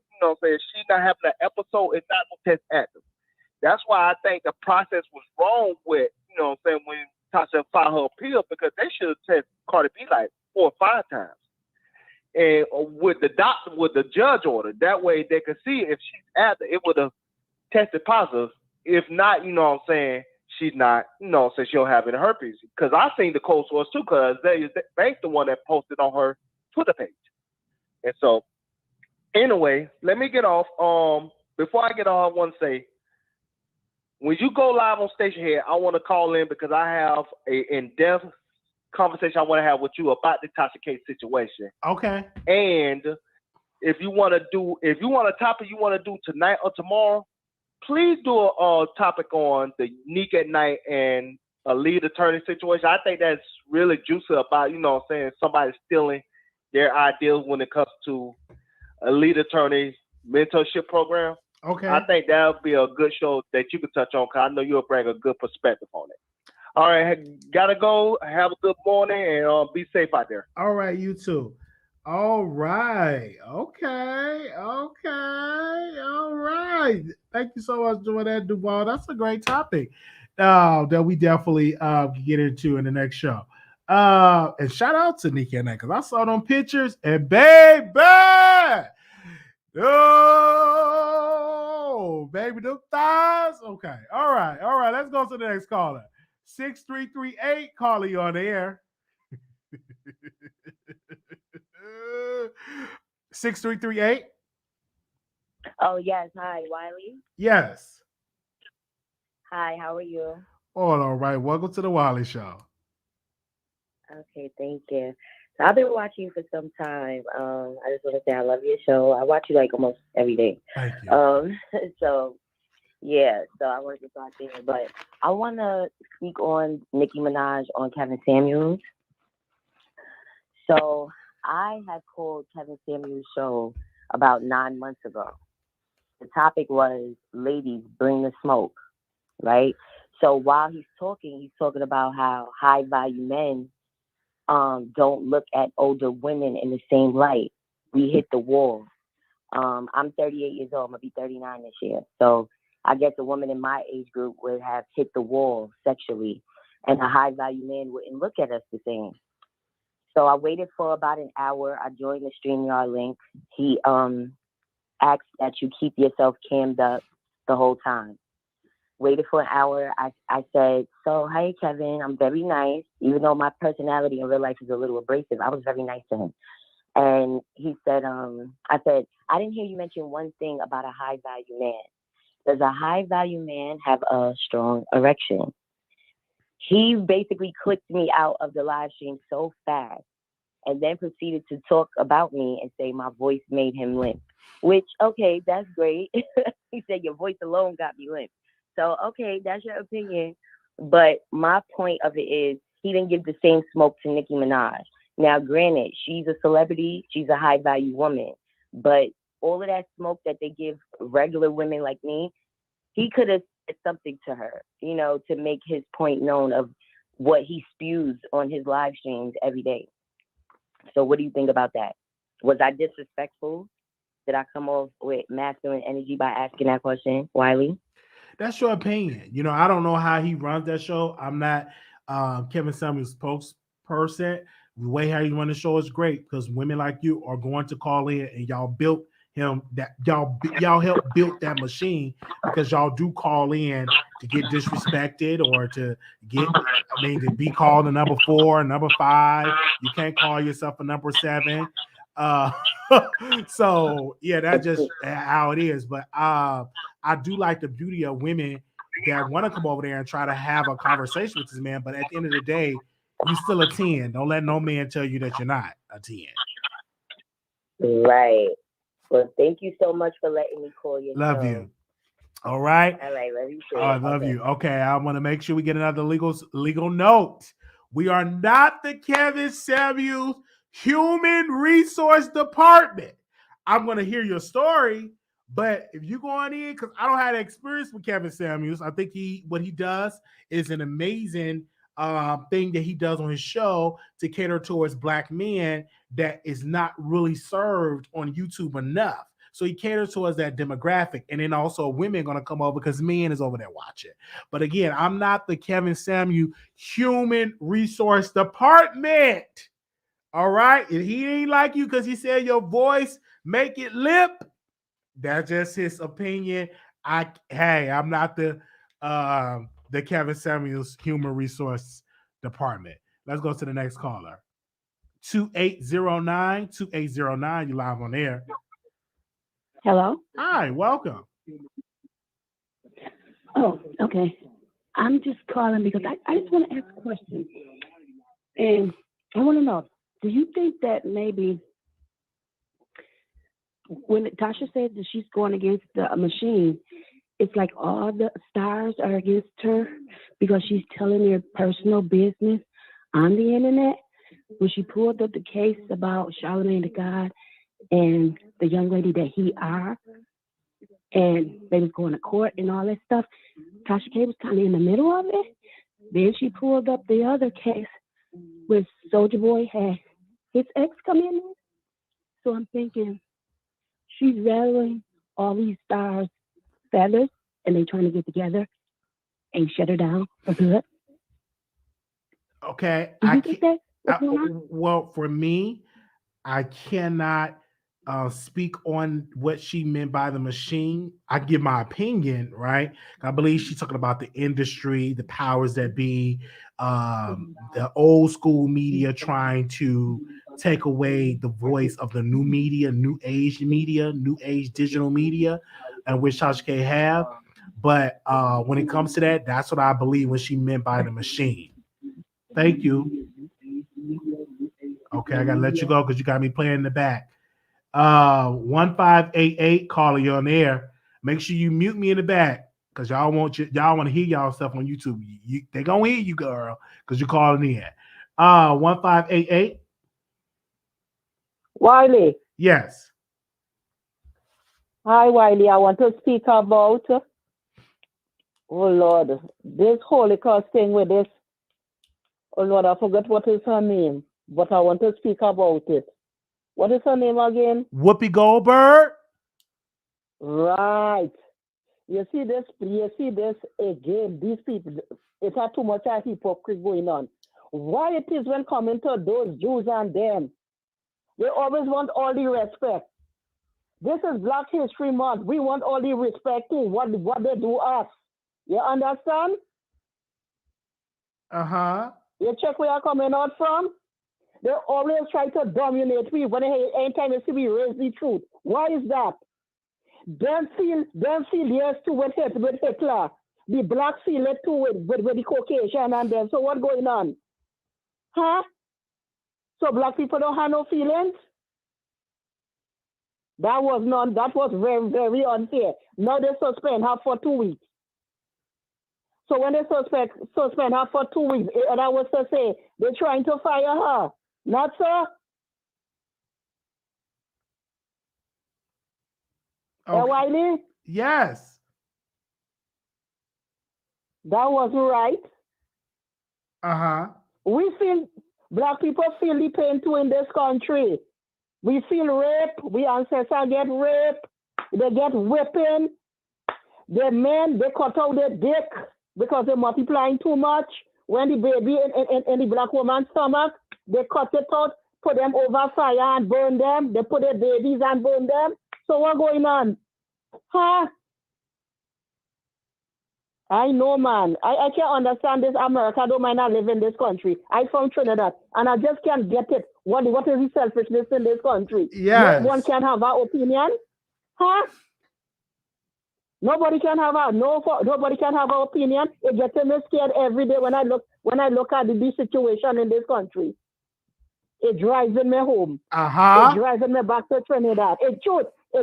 an episode, it's not going to test active. That's why I think the process was wrong with, when Tasha filed her appeal, because they should have tested Cardi B like 4 or 5 times. And with the judge order, that way they could see if she's active, it would have tested positive. If not, she's not, so she don't have any herpes. Because I seen the cold sores too, because they's the one that posted on her Twitter page. And so, anyway, let me get off. Before I get off, I want to say, when you go live on Station Head, I want to call in because I have a in-depth conversation I want to have with you about the Tasha K situation. Okay. And if you want a topic you want to do tonight or tomorrow, please do a topic on the Nick at Night and a lead attorney situation. I think that's really juicy about, somebody stealing their ideas when it comes to a lead attorney mentorship program. Okay. I think that would be a good show that you could touch on, because I know you'll bring a good perspective on it. All right, gotta go. Have a good morning and be safe out there. All right, you too. All right. Okay. All right. Thank you so much for that, Duval. That's a great topic that we definitely get into in the next show. And shout out to Nicki and that, because I saw them pictures and baby, baby, them thighs. Okay. All right. Let's go to the next caller. 6338, caller, you on the air. 6338. Oh, yes. Hi, Wiley. Yes. Hi, how are you? All right. Welcome to the Wiley Show. Okay, thank you. So I've been watching you for some time. I just want to say I love your show. I watch you like almost every day. Thank you. So I wanted to talk there. But I want to speak on Nicki Minaj on Kevin Samuels. So I had called Kevin Samuels' show about 9 months ago. The topic was, ladies, bring the smoke, right? So while he's talking about how high-value men don't look at older women in the same light. We hit the wall. I'm 38 years old. I'm going to be 39 this year. So I guess a woman in my age group would have hit the wall sexually, and a high-value man wouldn't look at us the same. So I waited for about an hour. I joined the StreamYard link. He asked that you keep yourself cammed up the whole time. Waited for an hour. I said, so, hey, Kevin, I'm very nice. Even though my personality in real life is a little abrasive, I was very nice to him. And he said, I said, I didn't hear you mention one thing about a high-value man. Does a high-value man have a strong erection? He basically clicked me out of the live stream so fast and then proceeded to talk about me and say my voice made him limp, which, okay, that's great. He said your voice alone got me limp. So, okay, that's your opinion. But my point of it is he didn't give the same smoke to Nicki Minaj. Now, granted, she's a celebrity. She's a high-value woman. But all of that smoke that they give regular women like me, he could have said something to her, to make his point known of what he spews on his live streams every day. So what do you think about that? Was I disrespectful? Did I come off with masculine energy by asking that question, Wiley? That's your opinion. I don't know how he runs that show. I'm not Kevin Samuels' spokesperson. the way how you run the show is great because women like you are going to call in and y'all built him that y'all helped build that machine because y'all do call in to get disrespected or to to be called a number 4, number 5. You can't call yourself a number 7. So yeah, that's just how it is. But I do like the beauty of women that want to come over there and try to have a conversation with this man. But at the end of the day, you still a 10. Don't let no man tell you that you're not a 10. Right. Well, thank you so much for letting me call your Love show. you. All right. All right, love you too. I love you. Okay, I want to make sure we get another legal note. We are not the Kevin Samuels Human Resource Department. I'm going to hear your story, but if you going in, because I don't have experience with Kevin Samuels, I think what he does is an amazing thing that he does on his show to cater towards Black men that is not really served on YouTube enough. So he caters towards that demographic. And then also women are going to come over because men is over there watching. But again, I'm not the Kevin Samuel Human Resource Department. All right? And he ain't like you because he said your voice make it lip. That's just his opinion. I'm not the Kevin Samuels Human Resource Department. Let's go to the next caller. 2809. You're live on air. Hello? Hi, welcome. Oh, okay. I'm just calling because I just want to ask a question. And I want to know, do you think that maybe when Tasha said that she's going against the machine, it's like all the stars are against her because she's telling their personal business on the internet? When she pulled up the case about Charlamagne the God and the young lady that he are, and they was going to court and all that stuff, Tasha K was kind of in the middle of it. Then she pulled up the other case where Soulja Boy had his ex come in. So I'm thinking she's rattling all these stars' feathers, and they trying to get together and shut her down for good. Okay. Do you think that? Well, for me, I cannot speak on what she meant by the machine. I give my opinion, right? I believe she's talking about the industry, the powers that be, the old school media trying to take away the voice of the new media, new age digital media, and which Tasha K have. But when it comes to that, that's what I believe when she meant by the machine. Thank you. Okay, I gotta let you go because you got me playing in the back. 1588 caller, you're on air. Make sure you mute me in the back because y'all want to hear y'all stuff on YouTube. They gonna hear you, girl, because you're calling in. 1588. Wiley. Yes. Hi, Wiley. I want to speak about, oh Lord, this Holocaust thing with this. Oh Lord, I forgot what is her name, but I want to speak about it. What is her name again? Whoopi Goldberg. Right. You see this again. These people, it's not too much of hypocrisy going on. Why it is when coming to those Jews and them, they always want all the respect. This is Black History Month. We want all the respect to what they do us. You understand? Uh-huh. You check where you're coming out from? They always try to dominate me when anytime you see me raise the truth. Why is that? Them feel yes too with Hitler. The black feel it too with the Caucasian and them. So what's going on? Huh? So black people don't have no feelings? That was very, very unfair. Now they suspend her for 2 weeks. So when they suspend her for 2 weeks, and I was to say they're trying to fire her. Not so? Okay. Wiley? Yes. That wasn't right. Uh-huh. Black people feel the pain too in this country. We feel rape. We ancestors get raped. They get whipping. The men, they cut out their dick because they're multiplying too much. When the baby in the black woman's stomach, They cut it out, put them over fire and burn them. They put their babies and burn them. So what's going on? Huh? I know, man. I can't understand this America. I don't mind I live in this country. I'm from Trinidad, and I just can't get it. What is the selfishness in this country? Yes. No one can have our opinion. Huh? Nobody can have nobody can have an opinion. It gets me scared every day when I look at the situation in this country. It drives me home. It drives me back to Trinidad. It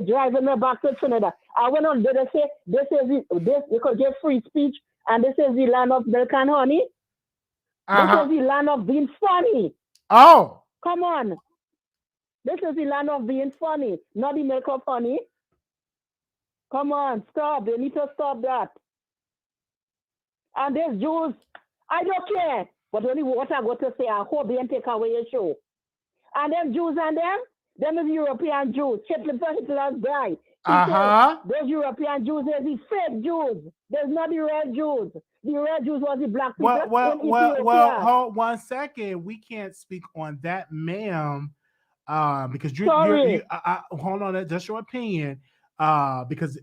drives me back to Trinidad. I went on there to say this because there's free speech and this is the land of milk and honey. This is the land of being funny. Oh. Come on. This is the land of being funny, not the milk of honey. Come on, stop. They need to stop that. And there's Jews. I don't care. But only what I got to say, I hope they don't take away your show. And them Jews and them is European Jews. Hitler's guy. Those European Jews, they're the fake Jews. There's not the real Jews. The real Jews was the black people. Well, hold 1 second. We can't speak on that, ma'am. Because you're hold on, that's just your opinion. Because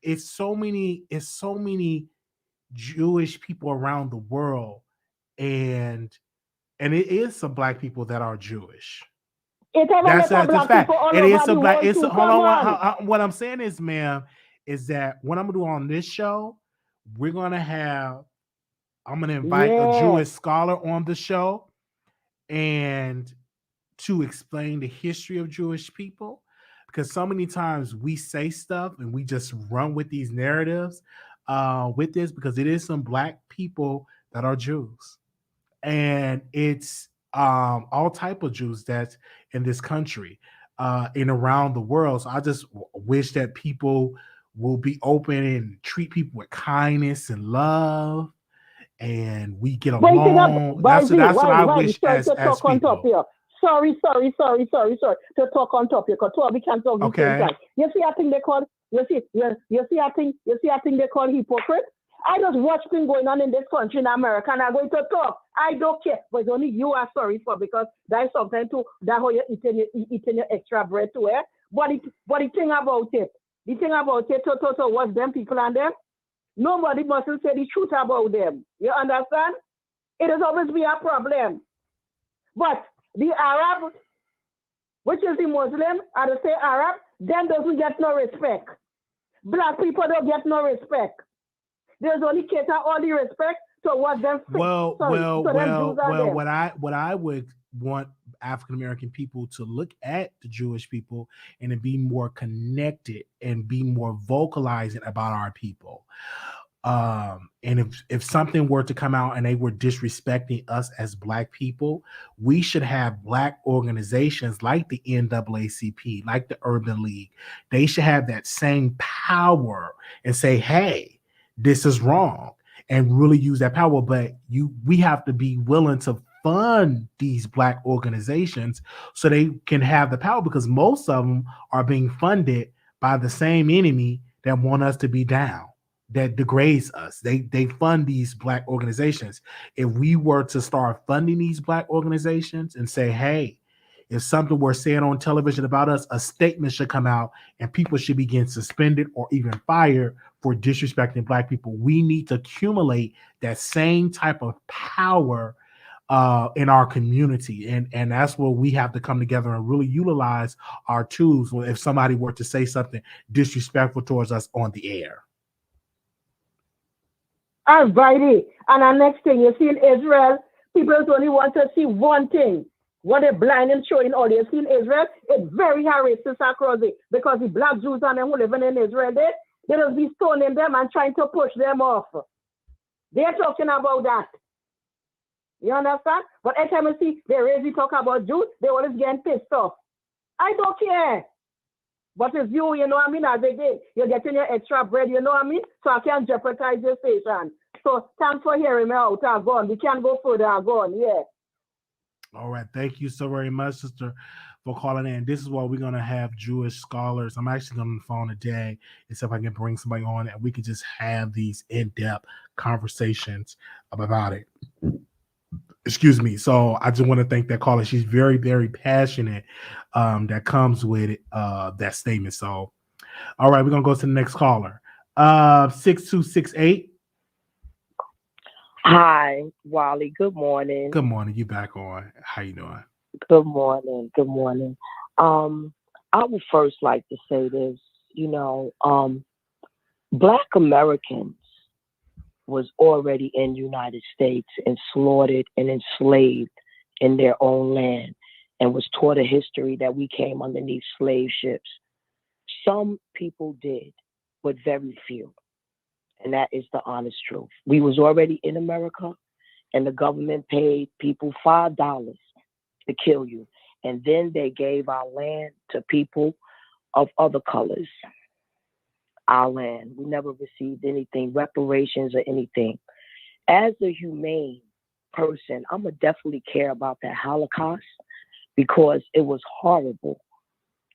it's so many Jewish people around the world, and it is some black people that are Jewish. That's a fact. It is some black. It's hold on. What I'm saying is, ma'am, is that what I'm gonna do on this show, I'm gonna invite a Jewish scholar on the show, and to explain the history of Jewish people. Because so many times we say stuff and we just run with these narratives with this, because it is some black people that are Jews, and it's all type of Jews that's in this country and around the world. So I just wish that people will be open and treat people with kindness and love, and we get along. That's what I wish as people. Sorry. To talk on top, because we can't talk the same time. You see, I think they call. You see, I think they call hypocrite. I just watch things going on in this country in America, and I'm going to talk. I don't care, but it's only you are sorry for, because that's something too. That how you're eating your extra bread to wear. But the thing about it, to what's them people and them. Nobody mustn't say the truth about them. You understand? It has always been a problem. But the Arab, which is the Muslim, or the say Arab, them doesn't get no respect. Black people don't get no respect. There's only cater all the respect towards them. What I would want African American people to look at the Jewish people and to be more connected and be more vocalizing about our people. And if something were to come out and they were disrespecting us as black people, we should have black organizations like the NAACP, like the Urban League. They should have that same power and say, hey, this is wrong, and really use that power. But we have to be willing to fund these black organizations so they can have the power, because most of them are being funded by the same enemy that want us to be down, that degrades us. They fund these black organizations. If we were to start funding these black organizations and say, hey, if something were said on television about us, a statement should come out and people should begin suspended or even fired for disrespecting black people. We need to accumulate that same type of power in our community. And that's where we have to come together and really utilize our tools if somebody were to say something disrespectful towards us on the air. All righty. And the next thing, you see in Israel, people only want to see one thing. What they're blind and showing all they see in Israel, it's very racist across it, because the black Jews and them who living in Israel, they just be stoning them and trying to push them off. They're talking about that. You understand? But every time you see they really talk about Jews, they always getting pissed off. I don't care. But it's you know what I mean? As they get, you're getting your extra bread, you know what I mean? So I can't jeopardize your station. So thanks for hearing me out. I'm gone. We can't go further. I'm gone. Yeah. All right. Thank you so very much, sister, for calling in. This is why we're going to have Jewish scholars. I'm actually on the phone today and see if I can bring somebody on and we can just have these in-depth conversations about it. Excuse me. So I just want to thank that caller. She's very, very passionate. That comes with that statement. So, all right, we're gonna go to the next caller. 6268. Hi, Wally. Good morning. Good morning. You back on? How you doing? Good morning. Good morning. I would first like to say this. Black Americans was already in the United States and slaughtered and enslaved in their own land, and was taught a history that we came underneath slave ships. Some people did, but very few. And that is the honest truth. We was already in America, and the government paid people $5 to kill you. And then they gave our land to people of other colors. Our land. We never received anything, reparations or anything. As a humane person, I'm going to definitely care about that Holocaust because it was horrible,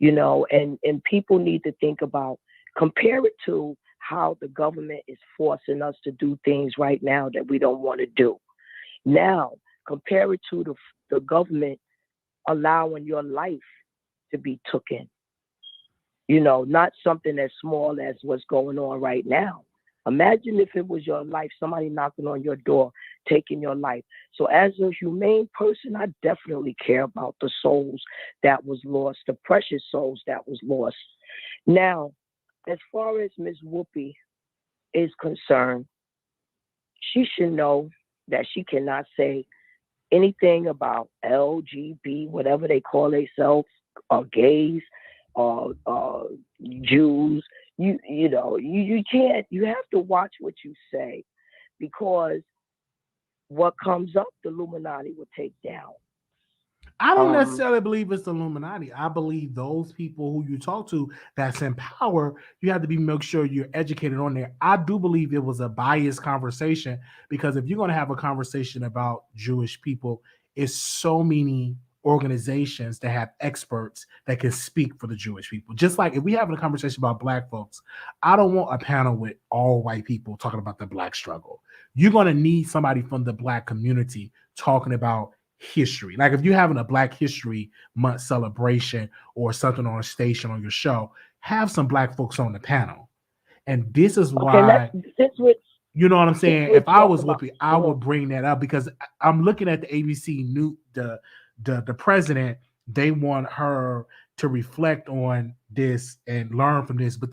and people need to think about, compare it to how the government is forcing us to do things right now that we don't want to do. Now, compare it to the government allowing your life to be taken. Not something as small as what's going on right now. Imagine if it was your life, somebody knocking on your door, taking your life. So as a humane person, I definitely care about the souls that was lost, the precious souls that was lost. Now, as far as Ms. Whoopi is concerned, she should know that she cannot say anything about LGBT, whatever they call themselves, or gays, or Jews. You can't. You have to watch what you say, because what comes up, the Illuminati will take down. I don't necessarily believe it's the Illuminati. I believe those people who you talk to that's in power, you have to make sure you're educated on there. I do believe it was a biased conversation, because if you're going to have a conversation about Jewish people, it's so many organizations that have experts that can speak for the Jewish people. Just like if we having a conversation about Black folks, I don't want a panel with all white people talking about the Black struggle. You're going to need somebody from the Black community talking about history. Like if you're having a Black History Month celebration or something on a station on your show, have some Black folks on the panel. And this is why, you know what I'm saying? If I was Whoopi, I would bring that up, because I'm looking at the ABC new the president. They want her to reflect on this and learn from this, but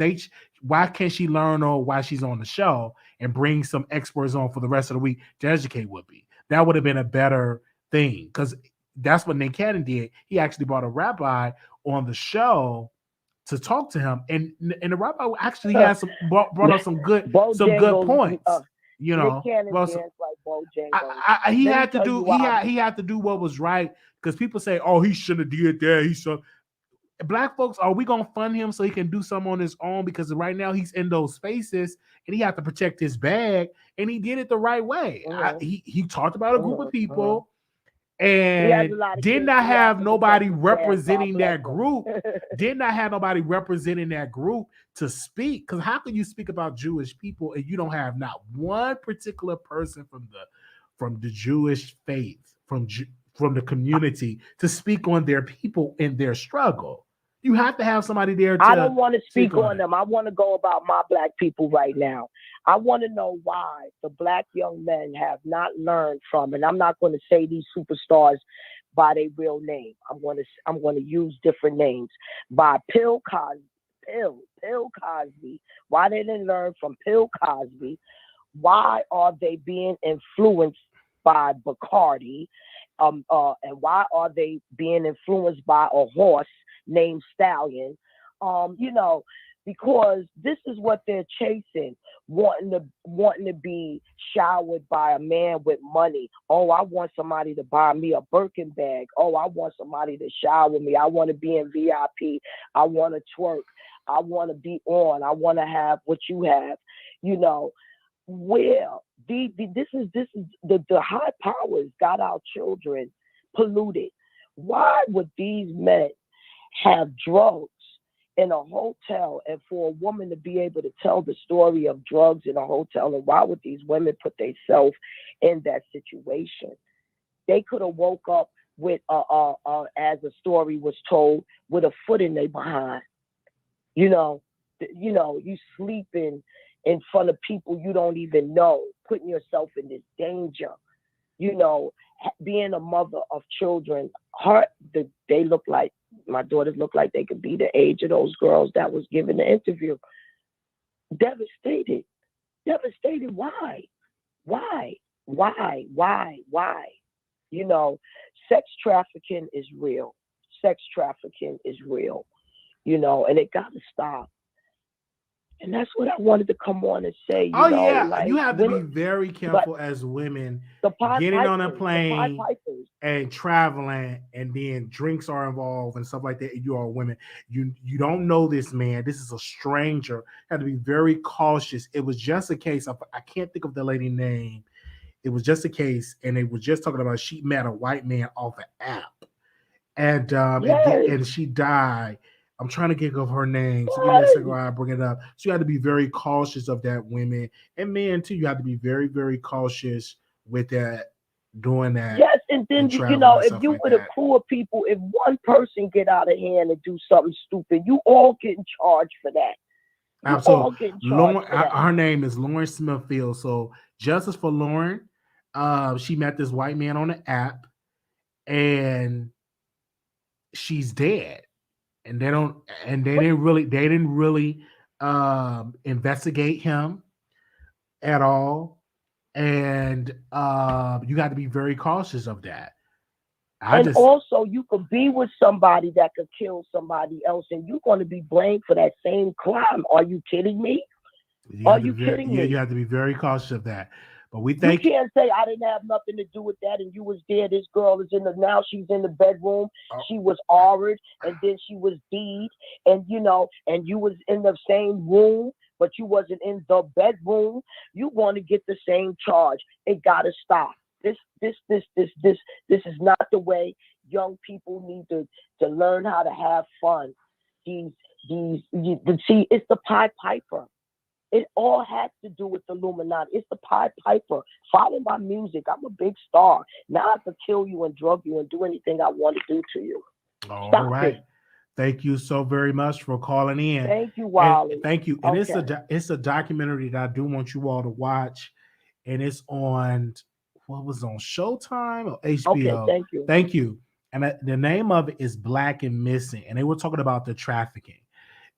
why can't she learn on why she's on the show and bring some experts on for the rest of the week to educate Whoopi? That would have been a better thing, because that's what Nick Cannon did. He actually brought a rabbi on the show to talk to him, and the rabbi actually had brought up some good points. Nick Cannon danced like Bojangles. He had to do what was right, because people say, "Oh, he shouldn't have did that." Black folks, are we gonna fund him so he can do something on his own? Because right now he's in those spaces and he had to protect his bag, and he did it the right way. He talked about a group of people. And did not have nobody representing that group. Did not have nobody representing that group to speak. Because how can you speak about Jewish people and you don't have not one particular person from the Jewish faith, from the community, to speak on their people and their struggle? You have to have somebody there to. I don't want to speak on them. I want to go about my Black people right now. I want to know why the Black young men have not learned from, and I'm not going to say these superstars by their real name. I'm going to use different names. By Bill Cosby. Why they didn't learn from Bill Cosby? Why are they being influenced by Bacardi? And why are they being influenced by a horse named Stallion? Because this is what they're chasing, wanting to be showered by a man with money. Oh, I want somebody to buy me a Birkin bag. Oh, I want somebody to shower me. I want to be in VIP. I want to twerk. I want to be on. I want to have what you have. Well, this is the high powers got our children polluted. Why would these men have drugs in a hotel, and for a woman to be able to tell the story of drugs in a hotel? And why would these women put themselves in that situation? they could have woke up with as the story was told, with a foot in their behind. You sleeping in front of people you don't even know, putting yourself in this danger. Being a mother of children, they look like, my daughters look like they could be the age of those girls that was given the interview. Devastated. Why? Sex trafficking is real. And it got to stop. And that's what I wanted to come on and say. You have to be very careful as women getting on a plane and traveling, and then drinks are involved and stuff like that. You are women. You don't know this man. This is a stranger. You have to be very cautious. It was just a case of, I can't think of the lady's name. It was just a case, and they were just talking about she met a white man off an app, and she died. I'm trying to think of her name. So give me a second while I bring it up. So you have to be very cautious of that, women and men too. You have to be very, very cautious with that, doing that. Yes, and then if you with a crew of people, if one person get out of hand and do something stupid, you all getting charged for that. Absolutely. Her name is Lauren Smithfield. So justice for Lauren. She met this white man on the app, and she's dead. And they didn't really investigate him at all. And you got to be very cautious of that. Also, you could be with somebody that could kill somebody else, and you're going to be blamed for that same crime. Are you kidding me? You have to be very cautious of that. But you can't say I didn't have nothing to do with that, and you was there. This girl is now she's in the bedroom. She was ordered, and then she was deed, and you was in the same room, but you wasn't in the bedroom. You want to get the same charge. It gotta stop. This is not the way young people need to learn how to have fun. See, it's the Pied Piper. It all has to do with the Illuminati. It's the Pied Piper. Follow my music. I'm a big star. Now I have to kill you and drug you and do anything I want to do to you. All right. Thank you so very much for calling in. Thank you, Wiley. Thank you. And it's a documentary that I do want you all to watch. And it's on, what was on Showtime or HBO? Okay, thank you. Thank you. And the name of it is Black and Missing. And they were talking about the trafficking.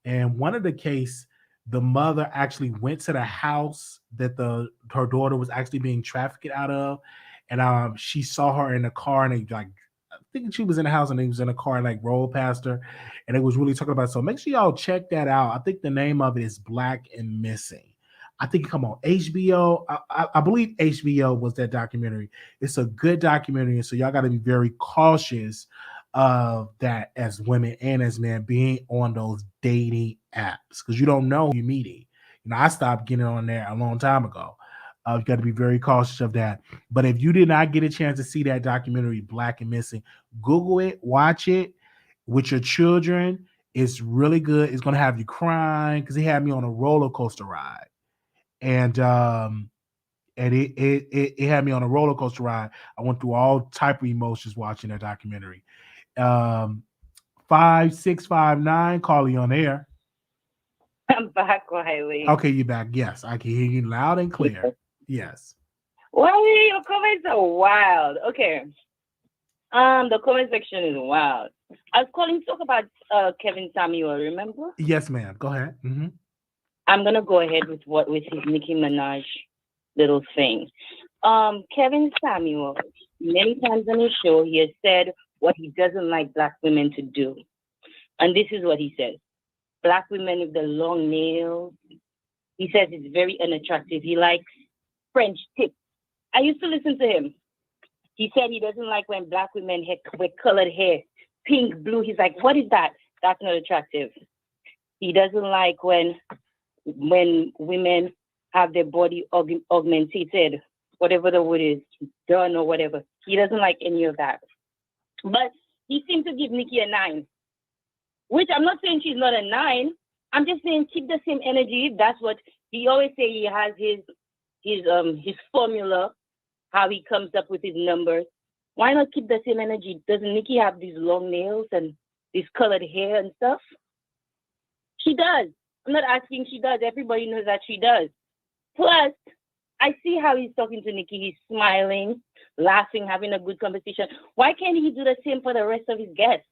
And one of the case, the mother actually went to the house that her daughter was actually being trafficked out of, and she saw her in the car, and they I think she was in the house, and he was in a car and rolled past her, and it was really talking about. So make sure y'all check that out. I think the name of it is Black and Missing. I think it come on HBO. I believe HBO was that documentary. It's a good documentary, and so y'all got to be very cautious of that as women and as men being on those dating apps, because you don't know who you're meeting. I stopped getting on there a long time ago. You got to be very cautious of that. But if you did not get a chance to see that documentary, Black and Missing, Google it, watch it with your children. It's really good. It's going to have you crying, because it had me on a roller coaster ride. And it had me on a roller coaster ride. I went through all type of emotions watching that documentary. 5659, Carly on air. I'm back, Wiley. Okay, you back. Yes, I can hear you loud and clear. Yes. Wiley, your comments are wild. Okay. The comment section is wild. I was calling to talk about Kevin Samuel, remember? Yes, ma'am. Go ahead. Mm-hmm. I'm gonna go ahead with his Nicki Minaj little thing. Kevin Samuel, many times on his show, he has said what he doesn't like Black women to do. And this is what he says. Black women with the long nails. He says it's very unattractive. He likes French tips. I used to listen to him. He said he doesn't like when Black women wear colored hair, pink, blue. He's like, what is that? That's not attractive. He doesn't like when women have their body augmented, whatever the word is, done or whatever. He doesn't like any of that. But he seemed to give Nicki a 9, which I'm not saying she's not a 9. I'm just saying keep the same energy. That's what he always say. He has his formula, how he comes up with his numbers. Why not keep the same energy? Doesn't Nicki have these long nails and this colored hair and stuff? She does. I'm not asking she does. Everybody knows that she does. Plus, I see how he's talking to Nicki. He's smiling, laughing, having a good conversation. Why can't he do the same for the rest of his guests?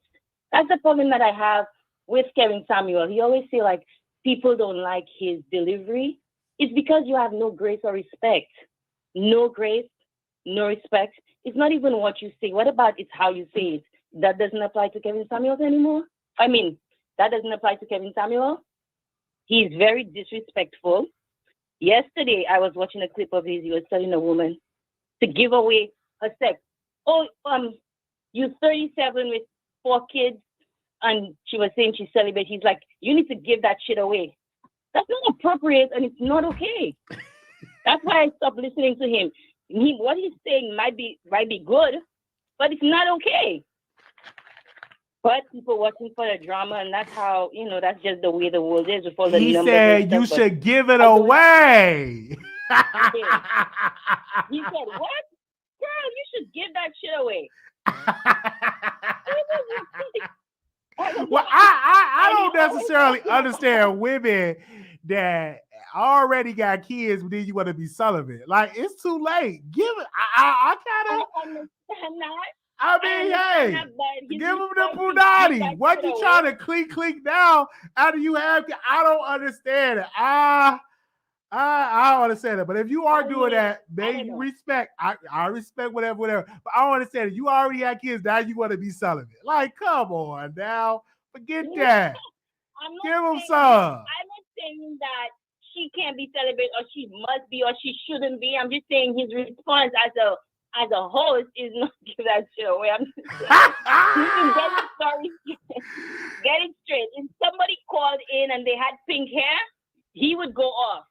That's the problem that I have with Kevin Samuel. He always say like people don't like his delivery. It's because you have no grace or respect. No grace, no respect. It's not even what you say. What about it's how you say it? That doesn't apply to Kevin Samuel anymore? I mean, that doesn't apply to Kevin Samuel. He's very disrespectful. Yesterday, I was watching a clip of his. He was telling a woman to give away her sex. Oh, you're 37 with 4 kids, and she was saying she's celibate. He's like, you need to give that shit away. That's not appropriate, and it's not okay. That's why I stopped listening to him. What he's saying might be good, but it's not okay. But people watching for the drama, and that's how, that's just the way the world is with all the He numbers. said you should give it away. He said, what? Girl, you should give that shit away. Well, I don't necessarily understand women that already got kids, but then you want to be celibate. Like, it's too late. Give it. I kind of understand that. I mean, hey, give him the Punani. What you trying to clink now after you have? I don't understand it. I don't understand it. But if you are doing that, maybe respect. I respect whatever. But I don't understand it. You already have kids. Now you want to be celibate. Like, come on now. Forget that. Give him some. I'm not saying that she can't be celibate or she must be or she shouldn't be. I'm just saying his response as a host is not give that shit away. I'm just saying, you can get the story straight. Get it straight. If somebody called in and they had pink hair, he would go off.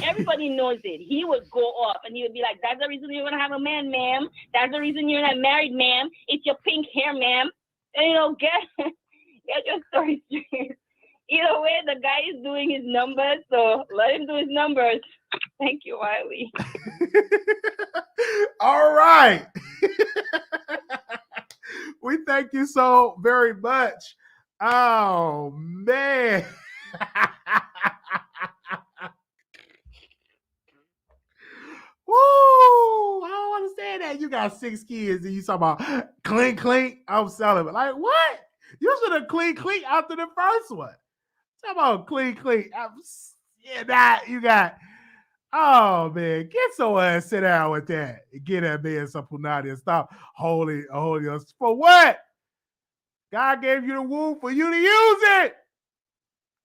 Everybody knows it. He would go off and he would be like, that's the reason you're going to have a man, ma'am. That's the reason you're not married, ma'am. It's your pink hair, ma'am. And, get your story straight. Either way, the guy is doing his numbers, so let him do his numbers. Thank you, Wiley. All right. We thank you so very much. Oh, man. Woo! I don't understand that. You got 6 kids and you talking about clink. I'm celibate. Like, what? You should have clink after the first one. Talk about clink. You got. Oh man, get someone and sit down with that. And get that man some punani and stop holding us for what? God gave you the womb for you to use it.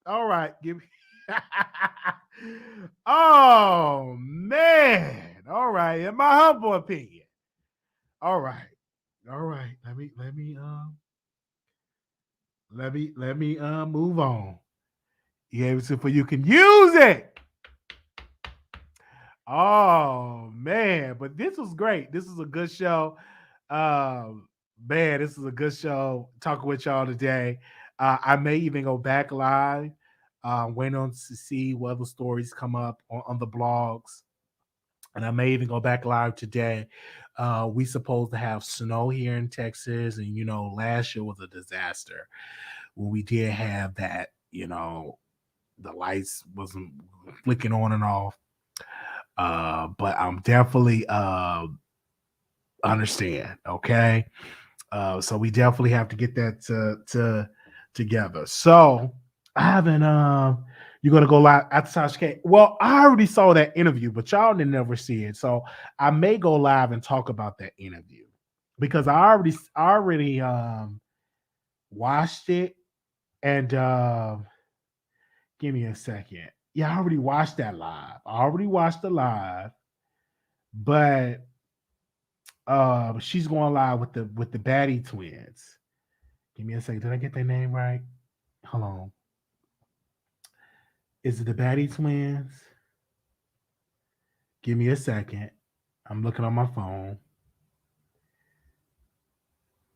All right, give me. Oh man. All right, in my humble opinion. All right. Let me move on. You able to, for you can use it. Oh man, but this was great. This is a good show. Man, this is a good show. Talking with y'all today. I may even go back live. Waiting on to see what other stories come up on the blogs. And I may even go back live today. We supposed to have snow here in Texas, and last year was a disaster. When we did have that, the lights wasn't flicking on and off. But I'm definitely understand. Okay. So we definitely have to get that together. So I haven't you're gonna go live at Tashak. Well, I already saw that interview, but y'all didn't ever see it. So I may go live and talk about that interview because I already watched it. And give me a second. Yeah, I already watched that live. I already watched the live, but she's going live with the Baddie twins. Give me a second. Did I get their name right? Hold on. Is it the Baddie twins? Give me a second. I'm looking on my phone.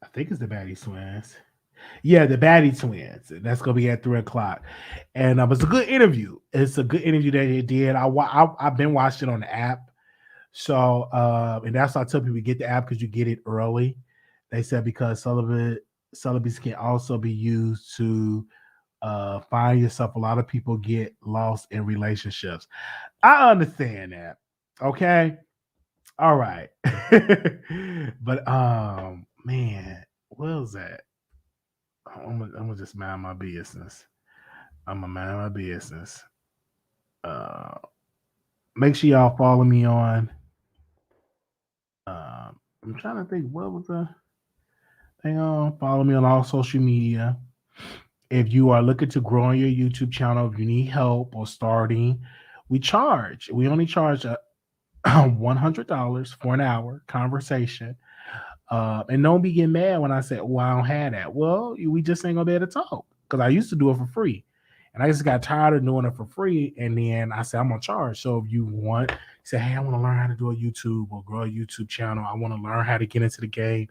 I think it's the Baddie twins. Yeah, the Baddie twins. That's gonna be at 3:00. And it's a good interview. It's a good interview that they did. I've been watching it on the app. So, and that's why I tell people get the app because you get it early. They said because celibacy can also be used to find yourself. A lot of people get lost in relationships. I understand that. Okay. All right. But man, what was that? I'm gonna just mind my business. I'm gonna mind my business. Make sure y'all follow me on. I'm trying to think what was the thing on. Follow me on all social media. If you are looking to grow on your YouTube channel, if you need help or starting, we charge. We only charge $100 for an hour conversation. And don't be getting mad when I say, "Well, I don't have that." Well, we just ain't gonna be able to talk because I used to do it for free, and I just got tired of doing it for free. And then I said, "I'm gonna charge." So if you want, say, "Hey, I want to learn how to do a YouTube or grow a YouTube channel. I want to learn how to get into the game."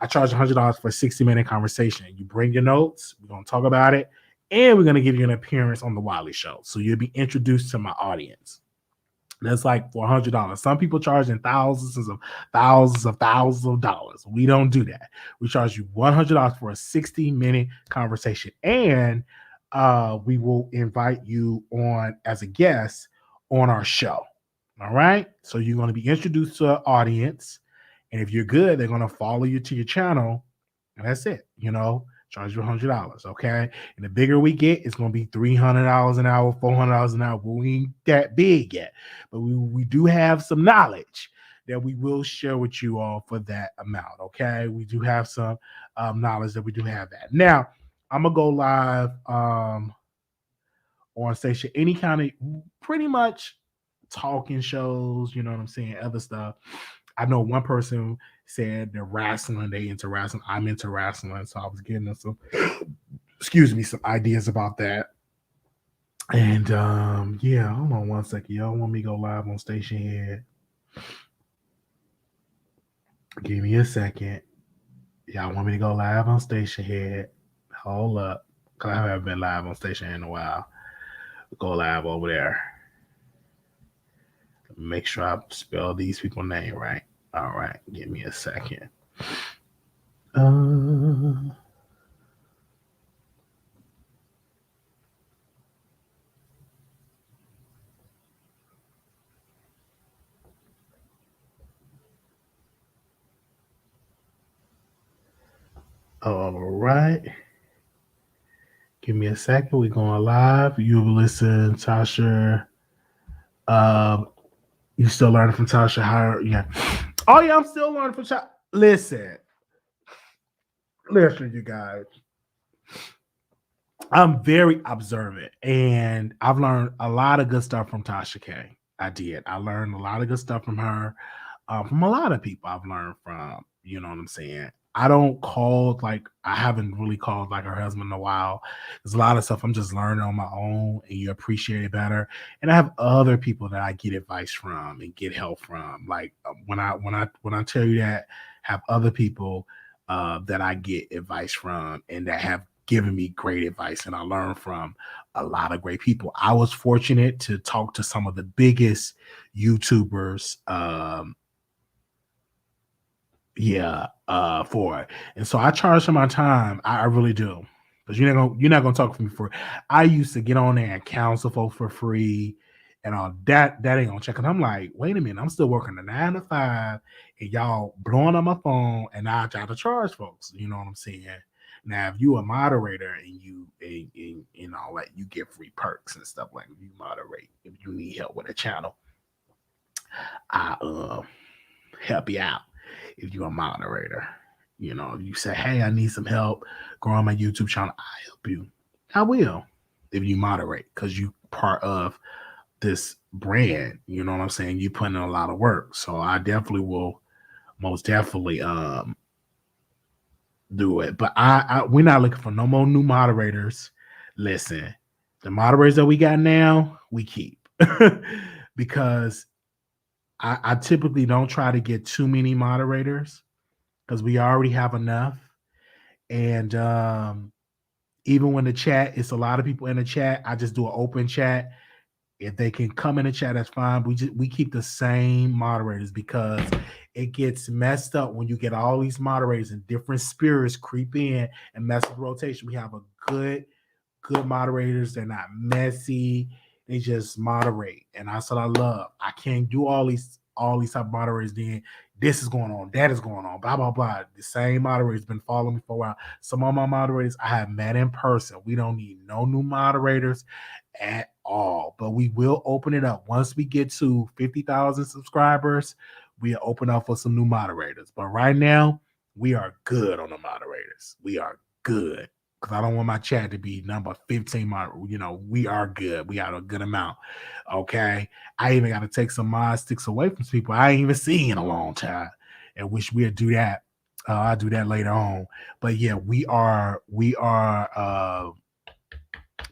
I charge $100 for a 60-minute conversation. You bring your notes. We're gonna talk about it, and we're gonna give you an appearance on the Wiley Show, so you'll be introduced to my audience. That's like for $100. Some people charging thousands of dollars. We don't do that. We charge you $100 for a 60-minute conversation, and we will invite you on as a guest on our show. All right. So you're going to be introduced to an audience, and if you're good, they're going to follow you to your channel, and that's it. Charge you $100, okay? And the bigger we get, it's going to be $300 an hour, $400 an hour. But we ain't that big yet. But we do have some knowledge that we will share with you all for that amount, okay? We do have some knowledge that we do have that. Now, I'm going to go live on station, any kind of pretty much talking shows, you know what I'm saying, other stuff. I know one person said they're wrestling, they into wrestling. I'm into wrestling. So I was getting them some ideas about that. And yeah, hold on one second. Y'all want me to go live on Station Head? Give me a second. Y'all want me to go live on Station Head? Hold up. Because I haven't been live on Station Head in a while. Go live over there. Make sure I spell these people's name right. All right, give me a second. All right. Give me a second. We're going live. You listen, Tasha. You still learning from Tasha? How? Yeah. Oh yeah, I'm still learning from Tasha. Listen, you guys. I'm very observant, and I've learned a lot of good stuff from Tasha K. I did. I learned a lot of good stuff from her, from a lot of people I've learned from. You know what I'm saying? I haven't really called like her husband in a while. There's a lot of stuff I'm just learning on my own, and you appreciate it better. And I have other people that I get advice from and get help from. Like when I tell you that, have other people that I get advice from and that have given me great advice, and I learned from a lot of great people. I was fortunate to talk to some of the biggest YouTubers for it. And so I charge for my time. I really do. Because you're not gonna talk for me for. I used to get on there and counsel folks for free and all that. That ain't gonna check. And I'm like, wait a minute, I'm still working a 9 to 5, and y'all blowing on my phone, and now I try to charge folks. You know what I'm saying? Now, if you a moderator and you all that, you get free perks and stuff like you moderate. If you need help with a channel, I help you out. If you're a moderator, you say, hey, I need some help growing my YouTube channel, I help you. I will, if you moderate, because you part of this brand. You know what I'm saying? You put in a lot of work. So I definitely will most definitely do it. But we're not looking for no more new moderators. Listen, the moderators that we got now, we keep. Because I typically don't try to get too many moderators because we already have enough. And even when the chat, it's a lot of people in the chat, I just do an open chat If they can come in the chat, that's fine. We keep the same moderators because it gets messed up when you get all these moderators and different spirits creep in and mess with the rotation. We have a good moderators. They're not messy. They just moderate, and that's what I love. I can't do all these type of moderators. Then this is going on, that is going on, blah blah blah. The same moderator's been following me for a while. Some of my moderators I have met in person. We don't need no new moderators at all, but we will open it up once we get to 50,000 subscribers. We'll open up for some new moderators, but right now we are good on the moderators. We are good because I don't want my chat to be number 15. We are good. We got a good amount. Okay. I even got to take some mod sticks away from people I ain't even seen in a long time, and wish we'd do that. I'll do that later on. But yeah, we are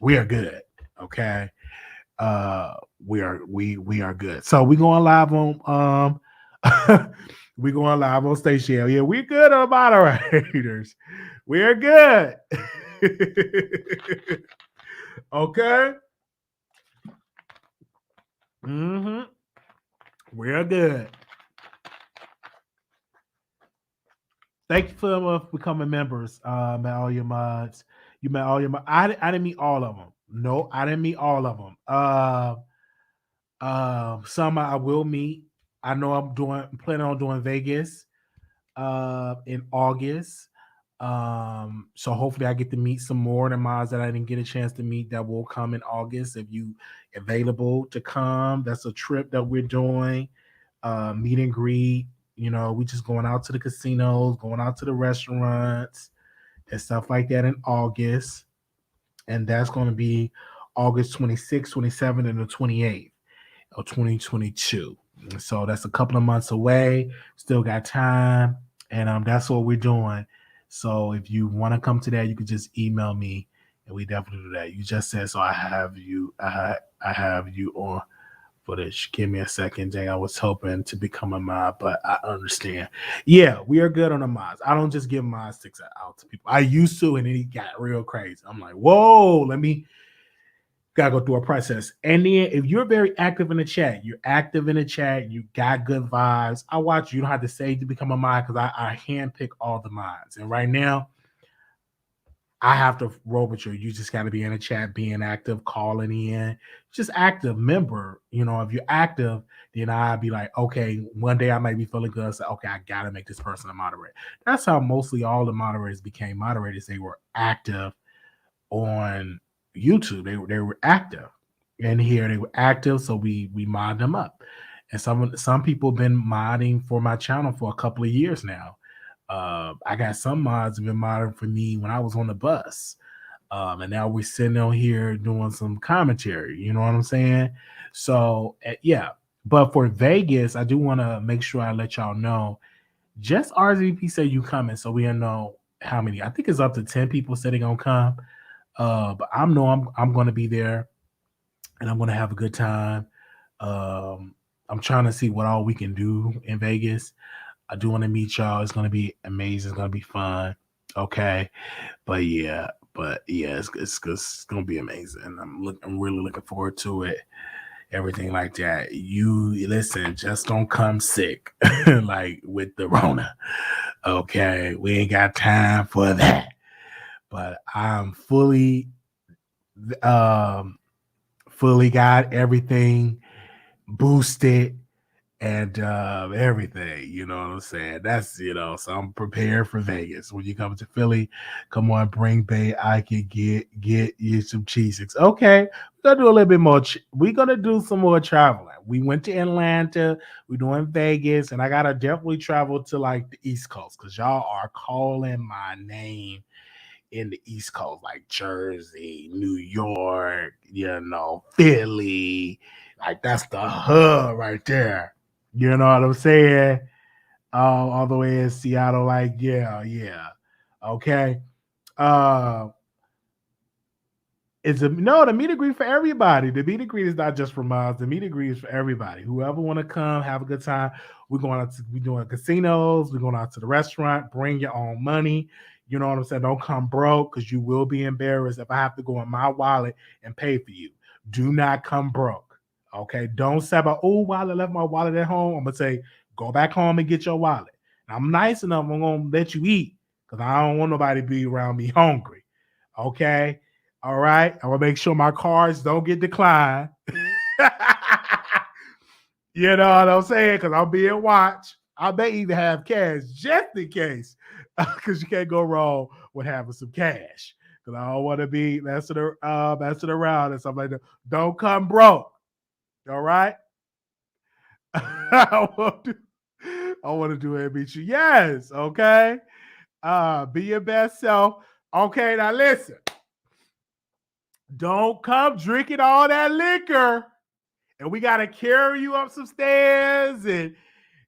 good. Okay. We are good. So we going live on we going live on station. Yeah, we good on moderators. We're good. Okay. We're good. Thank you for becoming members. Met all your mods. You met all your mods. I didn't meet all of them. No, I didn't meet all of them. Some I will meet. I know I'm planning on doing Vegas in August. So hopefully I get to meet some more of the mods that I didn't get a chance to meet that will come in August. If you available to come, that's a trip that we're doing. Meet and greet. We just going out to the casinos, going out to the restaurants and stuff like that in August. And that's going to be August 26th, 27th, and the 28th of 2022. So that's a couple of months away. Still got time. And that's what we're doing. So if you want to come to that, you can just email me and we definitely do that. You just said, so I have you on for this. Give me a second, Jay. I was hoping to become a mod, but I understand. Yeah, we are good on the mods. I don't just give mod sticks out to people. I used to, and then it got real crazy. I'm like, whoa, gotta go through a process. And then if you're very active in the chat, you got good vibes. I watch you. You don't have to say to become a mod because I handpick all the mods. And right now, I have to roll with you. You just got to be in the chat, being active, calling in, just active member. If you're active, then I'd be like, okay, one day I might be feeling good. So, okay, I got to make this person a moderator. That's how mostly all the moderators became moderators. They were active on YouTube. They were active. And here they were active, so we mod them up. And some people have been modding for my channel for a couple of years now. I got some mods have been modding for me when I was on the bus. And now we're sitting on here doing some commentary. You know what I'm saying? So, yeah. But for Vegas, I do want to make sure I let y'all know. Just RSVP say you coming, so we know how many. I think it's up to 10 people said they're going to come. But I'm going to be there, and I'm going to have a good time. I'm trying to see what all we can do in Vegas. I do want to meet y'all. It's going to be amazing. It's going to be fun. Okay. But yeah, it's going to be amazing. I'm really looking forward to it. Everything like that. You listen, just don't come sick like with the Rona. Okay. We ain't got time for that. But I'm fully got everything boosted and everything, you know what I'm saying? That's, so I'm prepared for Vegas. When you come to Philly, come on, bring Bay. I can get you some cheesecakes. Okay, we're gonna do a little bit more. We're gonna do some more traveling. We went to Atlanta, we're doing Vegas, and I gotta definitely travel to like the East Coast because y'all are calling my name in the East Coast, like Jersey, New York, Philly. Like that's the hub right there. You know what I'm saying? All the way in Seattle, like, yeah. Okay. The meet and greet for everybody. The meet and greet is not just for moms. The meet and greet is for everybody. Whoever want to come, have a good time. We're doing casinos. We're going out to the restaurant. Bring your own money. You know what I'm saying? Don't come broke because you will be embarrassed if I have to go in my wallet and pay for you. Do not come broke. Okay, don't say about, oh, Wiley left my wallet at home. I'm gonna say, go back home and get your wallet. And I'm nice enough, I'm gonna let you eat because I don't want nobody to be around me hungry. Okay, all right. I'm gonna make sure my cards don't get declined. You know what I'm saying? Because I'm being watched. I may even have cash just in case, because you can't go wrong with having some cash. Because I don't want to be messing around and stuff like that. Don't come broke. All right. I want to do it, meet you. Yes. Okay. Be your best self. Okay. Now listen. Don't come drinking all that liquor, and we got to carry you up some stairs, and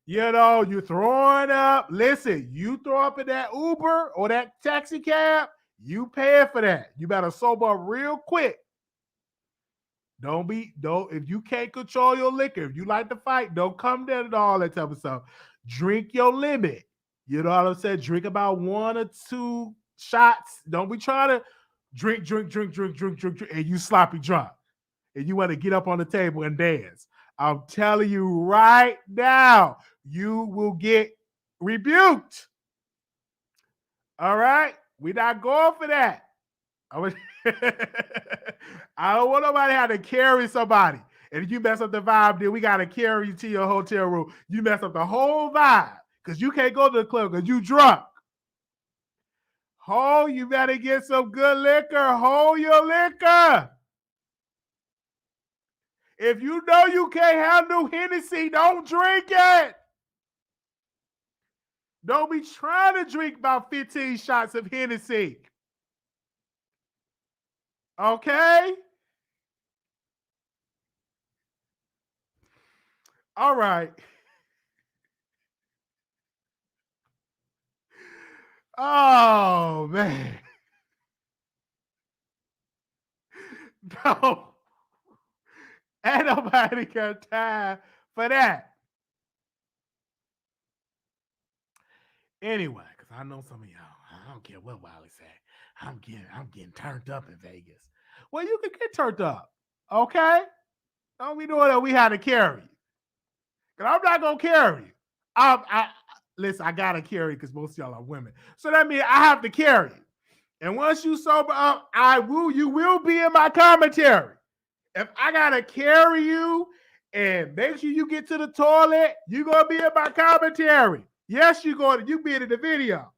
you're throwing up. Listen, you throw up in that Uber or that taxi cab, you pay for that. You better sober up real quick. Don't if you can't control your liquor, if you like to fight, don't come there and all that type of stuff. Drink your limit. You know what I'm saying? Drink about 1 or 2 shots. Don't be trying to drink, and you sloppy drunk. And you want to get up on the table and dance. I'm telling you right now, you will get rebuked. All right? We're not going for that. I don't want nobody to have to carry somebody. And if you mess up the vibe, then we got to carry you to your hotel room. You mess up the whole vibe because you can't go to the club because you drunk. Oh, you better get some good liquor. Hold your liquor. If you know you can't handle Hennessy, don't drink it. Don't be trying to drink about 15 shots of Hennessy. Okay? All right. Oh, man. No. Ain't nobody got time for that. Anyway, because I know some of y'all, I don't care what Wiley said. I'm getting turned up in Vegas. Well, you can get turned up. Okay? Don't be doing that. We had to carry you. Because I'm not going to carry you. Listen, I got to carry because most of y'all are women. So that means I have to carry you. And once you sober up, you will be in my commentary. If I got to carry you and make sure you get to the toilet, you're going to be in my commentary. Yes, you're going to. You be in the video.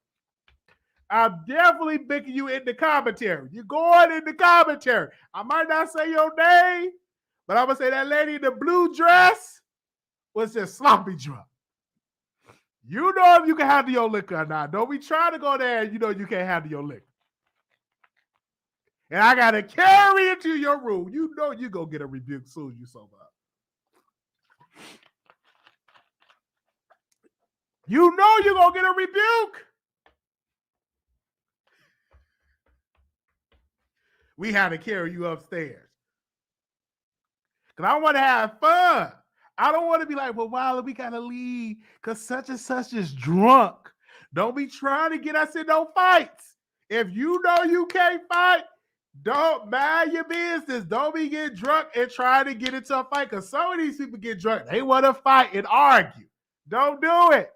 I'm definitely picking you in the commentary. You're going in the commentary. I might not say your name, but I'm going to say that lady in the blue dress was just sloppy drunk. You know if you can handle your liquor or not. Don't be trying to go there and you know you can't handle your liquor. And I got to carry it to your room. You know you're going to get a rebuke soon as you sober up. You know you're going to get a rebuke. We had to carry you upstairs. Because I want to have fun. I don't want to be like, well, Wiley, we got to leave because such and such is drunk. Don't be trying to get us in no fights. If you know you can't fight, don't mind your business. Don't be getting drunk and trying to get into a fight because some of these people get drunk. They want to fight and argue. Don't do it.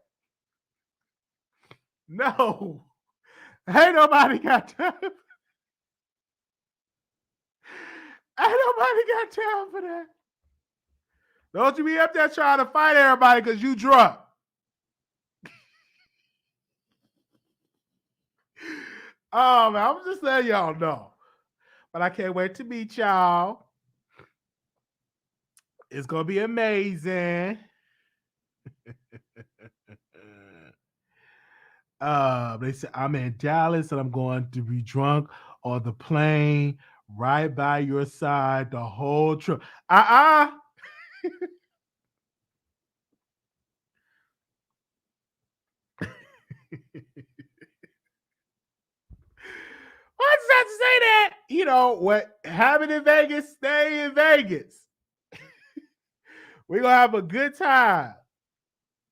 No. Ain't nobody got time. Ain't nobody got time for that. Don't you be up there trying to fight everybody because you drunk. Oh, man, I'm just letting y'all know. But I can't wait to meet y'all. It's going to be amazing. They said, I'm in Dallas and I'm going to be drunk on the plane right by your side the whole trip. Why does that say that? You know what? Have it in Vegas, stay in Vegas. We're going to have a good time.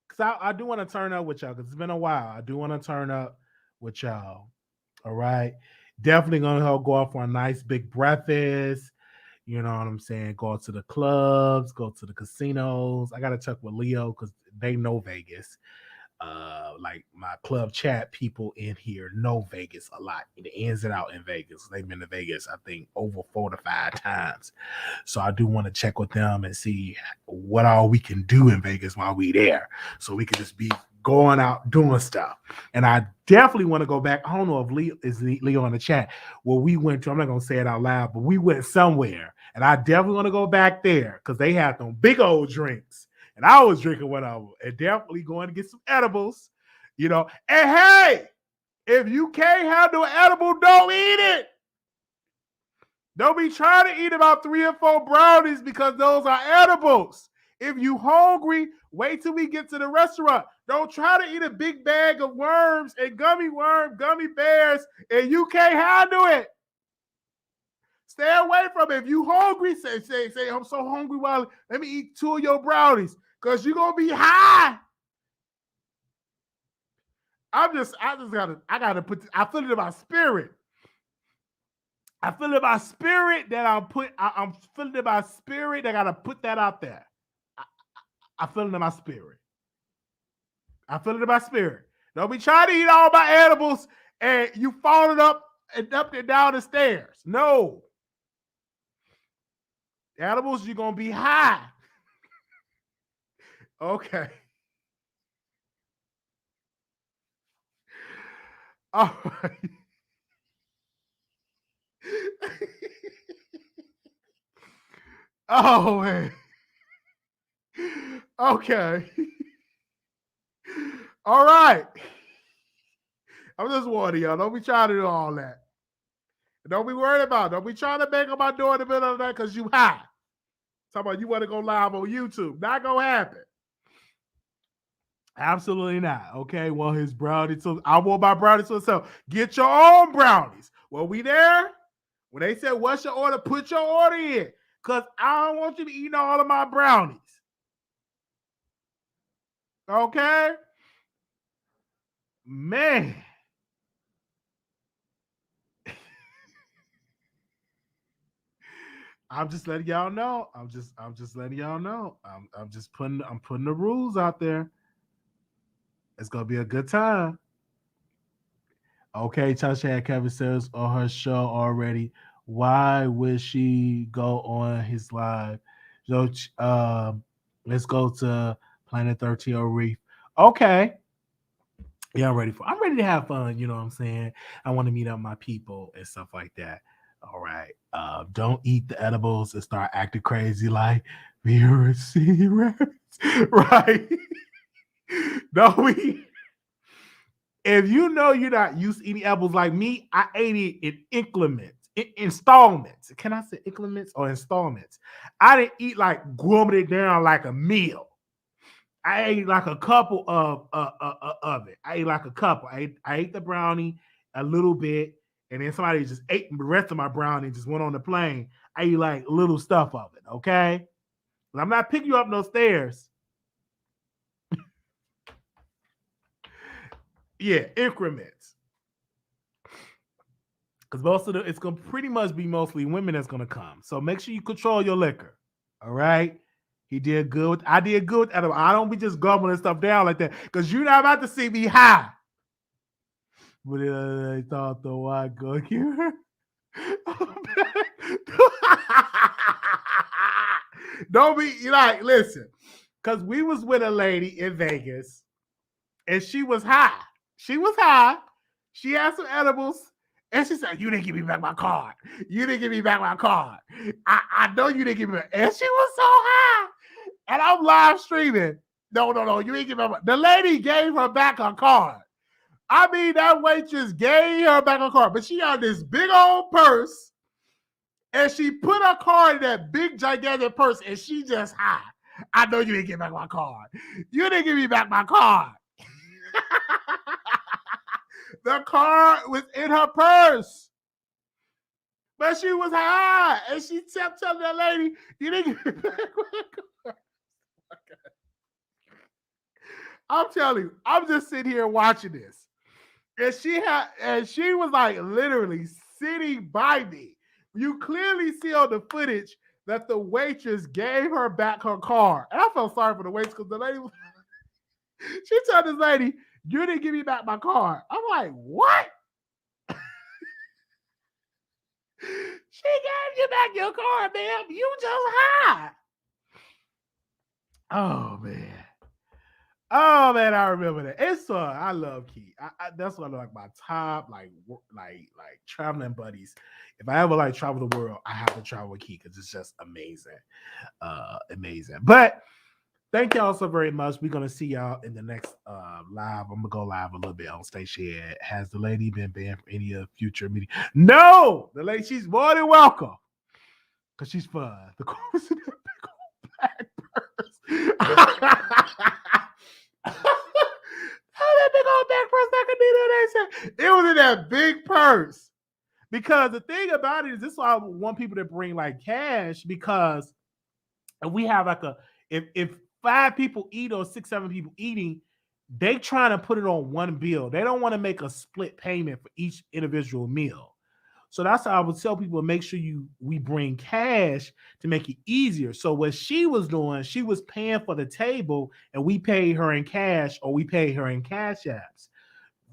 Because I do want to turn up with y'all because it's been a while. I do want to turn up with y'all. All right. Definitely going to go out for a nice big breakfast. You know what I'm saying? Go to the clubs, go to the casinos. I gotta check with Leo because they know Vegas. Like my club chat people in here know Vegas a lot. It ins and out in Vegas. They've been to Vegas, I think, over 4 to 5 times. So I do want to check with them and see what all we can do in Vegas while we there. So we can just be going out doing stuff. And I definitely want to go back. I don't know if Leo in the chat where we went to. I'm not gonna say it out loud, but we went somewhere. And I definitely want to go back there because they had them big old drinks. And I was drinking one of them and definitely going to get some edibles, you know. And hey, if you can't handle edible, don't eat it. Don't be trying to eat about 3 or 4 brownies because those are edibles. If you hungry, wait till we get to the restaurant. Don't try to eat a big bag of worms and gummy bears, and you can't handle it. Stay away from it. If you hungry, say, I'm so hungry, Wiley. Let me eat 2 of your brownies because you're going to be high. I gotta put, I feel it in my spirit. I feel it in my spirit that I'm feeling in my spirit. I gotta put that out there. I feel it in my spirit. I feel it in my spirit. Don't be trying to eat all my edibles and you falling up and down the stairs. No. Edibles, you're going to be high. Okay. All right. Oh, man. Okay. All right. I'm just warning y'all. Don't be trying to do all that. Don't be worried about it. Don't be trying to bang on my door in the middle of the night because you high. Talking about you want to go live on YouTube. Not going to happen. Absolutely not. Okay. Well, his brownie. So I want my brownies to myself. Get your own brownies. Well, we there? When they said, what's your order? Put your order in. Because I don't want you to eat all of my brownies. Okay? Man. I'm just letting y'all know. I'm just letting y'all know. I'm putting the rules out there. It's gonna be a good time. Okay, Tasha had Kevin says on her show already. Why would she go on his live? So let's go to Planet 13 or Reef. Okay. Yeah, I'm ready to have fun, you know what I'm saying? I want to meet up my people and stuff like that. All right. Don't eat the edibles and start acting crazy like we're cigarettes. Right. Don't eat. If you know you're not used to eating edibles like me, I ate it in increments, installments. Can I say increments or installments? I didn't eat like grumbling it down like a meal. I ate like a couple of it. I ate like a couple. I ate the brownie a little bit, and then somebody just ate the rest of my brownie and just went on the plane. I ate like little stuff of it, okay? But I'm not picking you up no stairs. Yeah, increments. Because it's gonna pretty much be mostly women that's gonna come. So make sure you control your liquor. All right. I did good. I don't be just gobbling stuff down like that. Because you're not about to see me high. But I thought the white go here. Don't be like, listen. Because we was with a lady in Vegas and she was high. She had some edibles. And she said, you didn't give me back my card. You didn't give me back my card. I know you didn't give me back. And she was so high. And I'm live streaming. No. You ain't give me back. The lady gave her back her card. I mean, that waitress gave her back her card. But she had this big old purse. And she put her card in that big, gigantic purse. And she just high. I know you didn't give back my card. You didn't give me back my card. The card was in her purse. But she was high. And she kept telling that lady, you didn't give me back my card. I'm telling you, I'm just sitting here watching this. And she was like literally sitting by me. you clearly see on the footage that the waitress gave her back her card. And I felt sorry for the waitress because the lady, she told this lady, you didn't give me back my card. I'm like, what? She gave you back your card, ma'am. You just high. Oh, man. Oh, man, I remember that. It's fun. I love Key. That's what I like my top, like traveling buddies. If I ever like travel the world, I have to travel with Key because it's just amazing. Amazing. But thank y'all so very much. We're gonna see y'all in the next live. I'm gonna go live a little bit on station here. Has the lady been banned from any of future media? No, the lady, she's more than welcome. Cause she's fun. The course in that big old black purse. That big old black purse that could be there. It was in that big purse. Because the thing about it is, this is why I want people to bring like cash, because if we have like if 5 people eat or 6, 7 people eating, they trying to put it on one bill. They don't want to make a split payment for each individual meal. So that's how I would tell people, make sure we bring cash to make it easier. So what she was doing, she was paying for the table and we paid her in cash, or we paid her in cash apps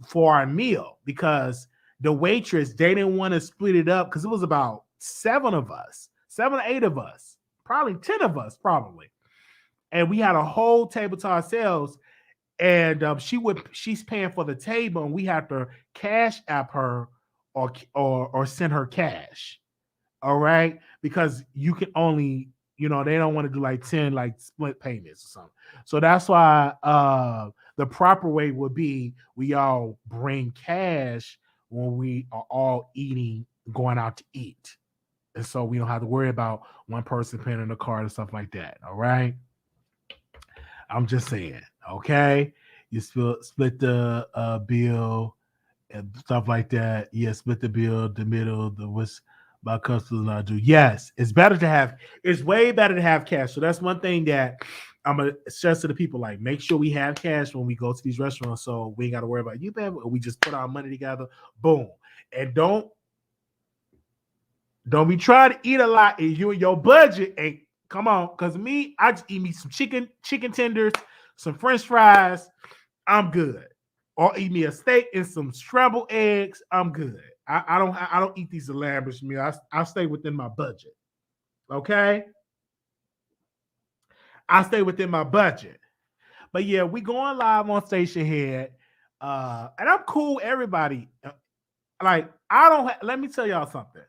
for our meal, because the waitress, they didn't want to split it up because it was about 7 of us, 7 or 8 of us, probably 10 of us, probably. And we had a whole table to ourselves. And she's paying for the table, and we have to cash app her or send her cash. All right, because you can only, they don't want to do like 10 like split payments or something. So that's why the proper way would be we all bring cash when we are all eating, going out to eat, and so we don't have to worry about one person paying on the card and stuff like that. All right. I'm just saying, okay? You split the bill and stuff like that. Yeah, split the bill, the middle, the what's my customers not do. Yes, it's way better to have cash. So that's one thing that I'm gonna stress to the people, like, make sure we have cash when we go to these restaurants, so we ain't got to worry about you, man. We just put our money together, boom. And don't be trying to eat a lot and you and your budget ain't. Come on, because me, I just eat me some chicken tenders, some French fries, I'm good. Or eat me a steak and some scrambled eggs, I'm good. I don't eat these elaborate meals. I stay within my budget. Okay? I stay within my budget. But yeah, we going live on Station Head. And I'm cool with everybody. Like, let me tell y'all something.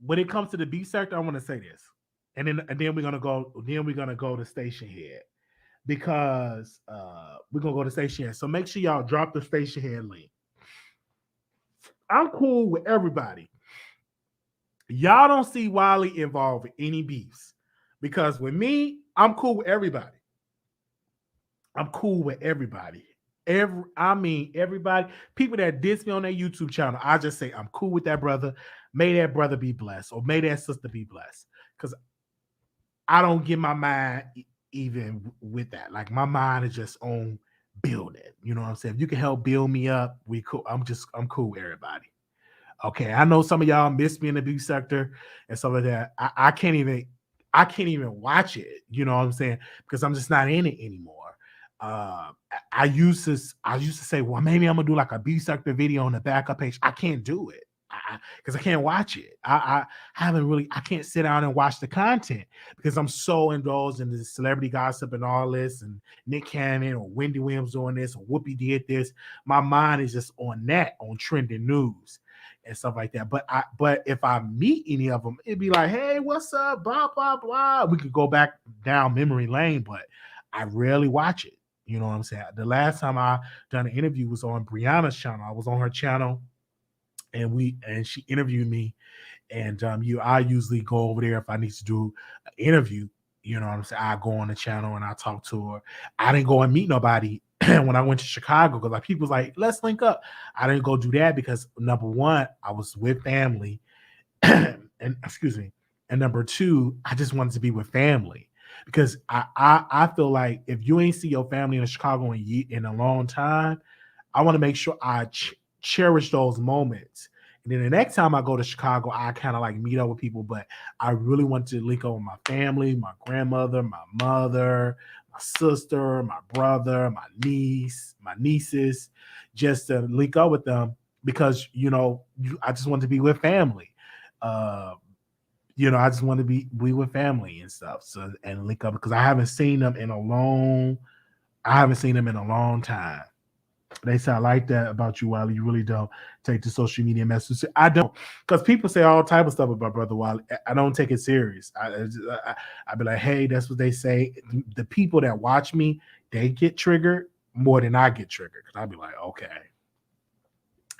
When it comes to the beef sector, I want to say this. And then we're gonna go to Station Head, because we're gonna go to Station Head. So make sure y'all drop the Station Head link. I'm cool with everybody. Y'all don't see Wiley involved in any beefs, because with me, I'm cool with everybody. I'm cool with everybody. Everybody. People that diss me on their YouTube channel, I just say I'm cool with that brother. May that brother be blessed, or may that sister be blessed, because I don't get my mind even with that. Like, my mind is just on building. You know what I'm saying? If you can help build me up, we cool. I'm cool with everybody. Okay. I know some of y'all miss me in the beef sector and stuff like that. I can't even watch it. You know what I'm saying? Because I'm just not in it anymore. I used to say, well, maybe I'm gonna do like a beef sector video on the backup page. I can't do it. Because I can't watch it. I can't sit down and watch the content because I'm so indulged in the celebrity gossip and all this, and Nick Cannon or Wendy Williams doing this, or Whoopi did this. My mind is just on trending news and stuff like that. But if I meet any of them, it'd be like, hey, what's up? Blah, blah, blah. We could go back down memory lane, but I rarely watch it. You know what I'm saying? The last time I done an interview was on Brianna's channel. I was on her channel. And she interviewed me, and I usually go over there if I need to do an interview. You know what I'm saying? I go on the channel and I talk to her. I didn't go and meet nobody when I went to Chicago, because like people was like, let's link up. I didn't go do that because, number one, I was with family, and number two, I just wanted to be with family, because I feel like if you ain't see your family in Chicago in a long time, I want to make sure I cherish those moments And then the next time I go to Chicago, I kind of like meet up with people, but I really want to link up with my family, my grandmother, my mother, my sister, my brother, my nieces, just to link up with them because, I just want to be with family. I just want to be with family and stuff. So, and link up because I haven't seen them in a long time. They say, I like that about you, Wiley. You really don't take the social media message. I don't, because people say all type of stuff about Brother Wiley. I don't take it serious. I be like, hey, that's what they say. The people that watch me, they get triggered more than I get triggered. Because I'll be like, okay.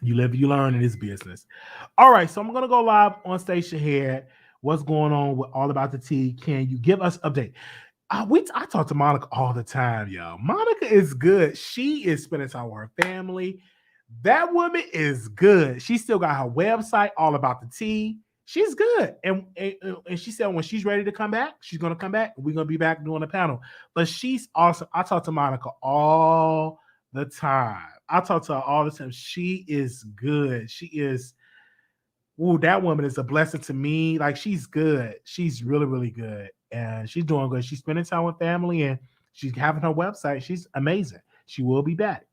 You live, you learn in this business. All right, so I'm going to go live on Station Head. What's going on with All About the Tea? Can you give us update? I talk to Monica all the time, y'all. Monica is good. She is spending time with her family. That woman is good. She still got her website, All About the Tea. She's good. And she said when she's ready to come back, she's going to come back. We're going to be back doing a panel. But she's awesome. I talk to Monica all the time. I talk to her all the time. She is good. She is, that woman is a blessing to me. Like, she's good. She's really, really good. And she's doing good. She's spending time with family and she's having her website. She's amazing. She will be back.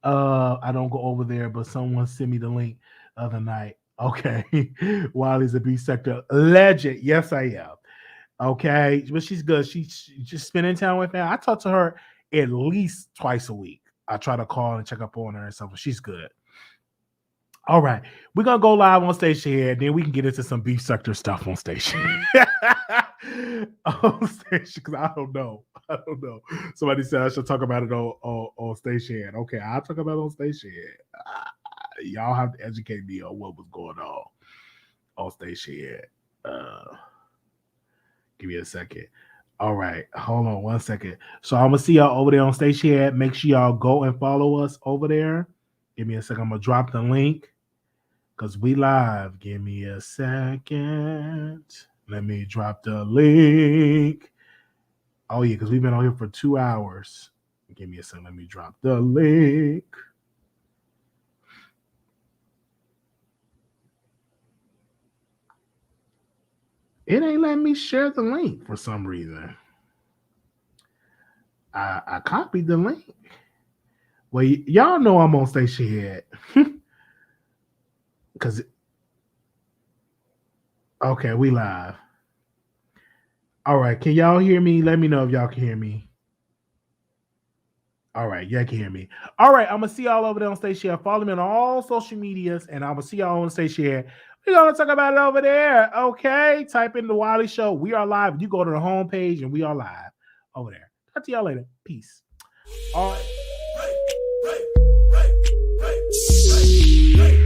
I don't go over there, but someone sent me the link the other night. Okay. Wiley's a B sector legend. Yes, I am. Okay. But she's good. She's just spending time with family. I talk to her at least twice a week. I try to call and check up on her and stuff, but she's good. All right, we're gonna go live on Station here, then we can get into some beef sector stuff on Station. On Station, because I don't know. Somebody said I should talk about it on Station. Okay, I'll talk about it on Station. Y'all have to educate me on what was going on Station. Give me a second. All right, hold on 1 second. So I'm gonna see y'all over there on Station. Make sure y'all go and follow us over there. Give me a second. I'm gonna drop the link. Because we live. Give me a second. Let me drop the link. Oh, yeah, because we've been on here for 2 hours. Give me a second. Let me drop the link. It ain't letting me share the link for some reason. I copied the link. Well, y'all know I'm on Station Head. Because, okay, we live. All right, can y'all hear me? Let me know if y'all can hear me. All right, y'all can hear me. All right, I'm going to see y'all over there on Station Head. Follow me on all social medias, and I'm going to see y'all on Station Head. We're going to talk about it over there, okay? Type in the Wiley Show. We are live. You go to the homepage, and we are live over there. Talk to y'all later. Peace. All right.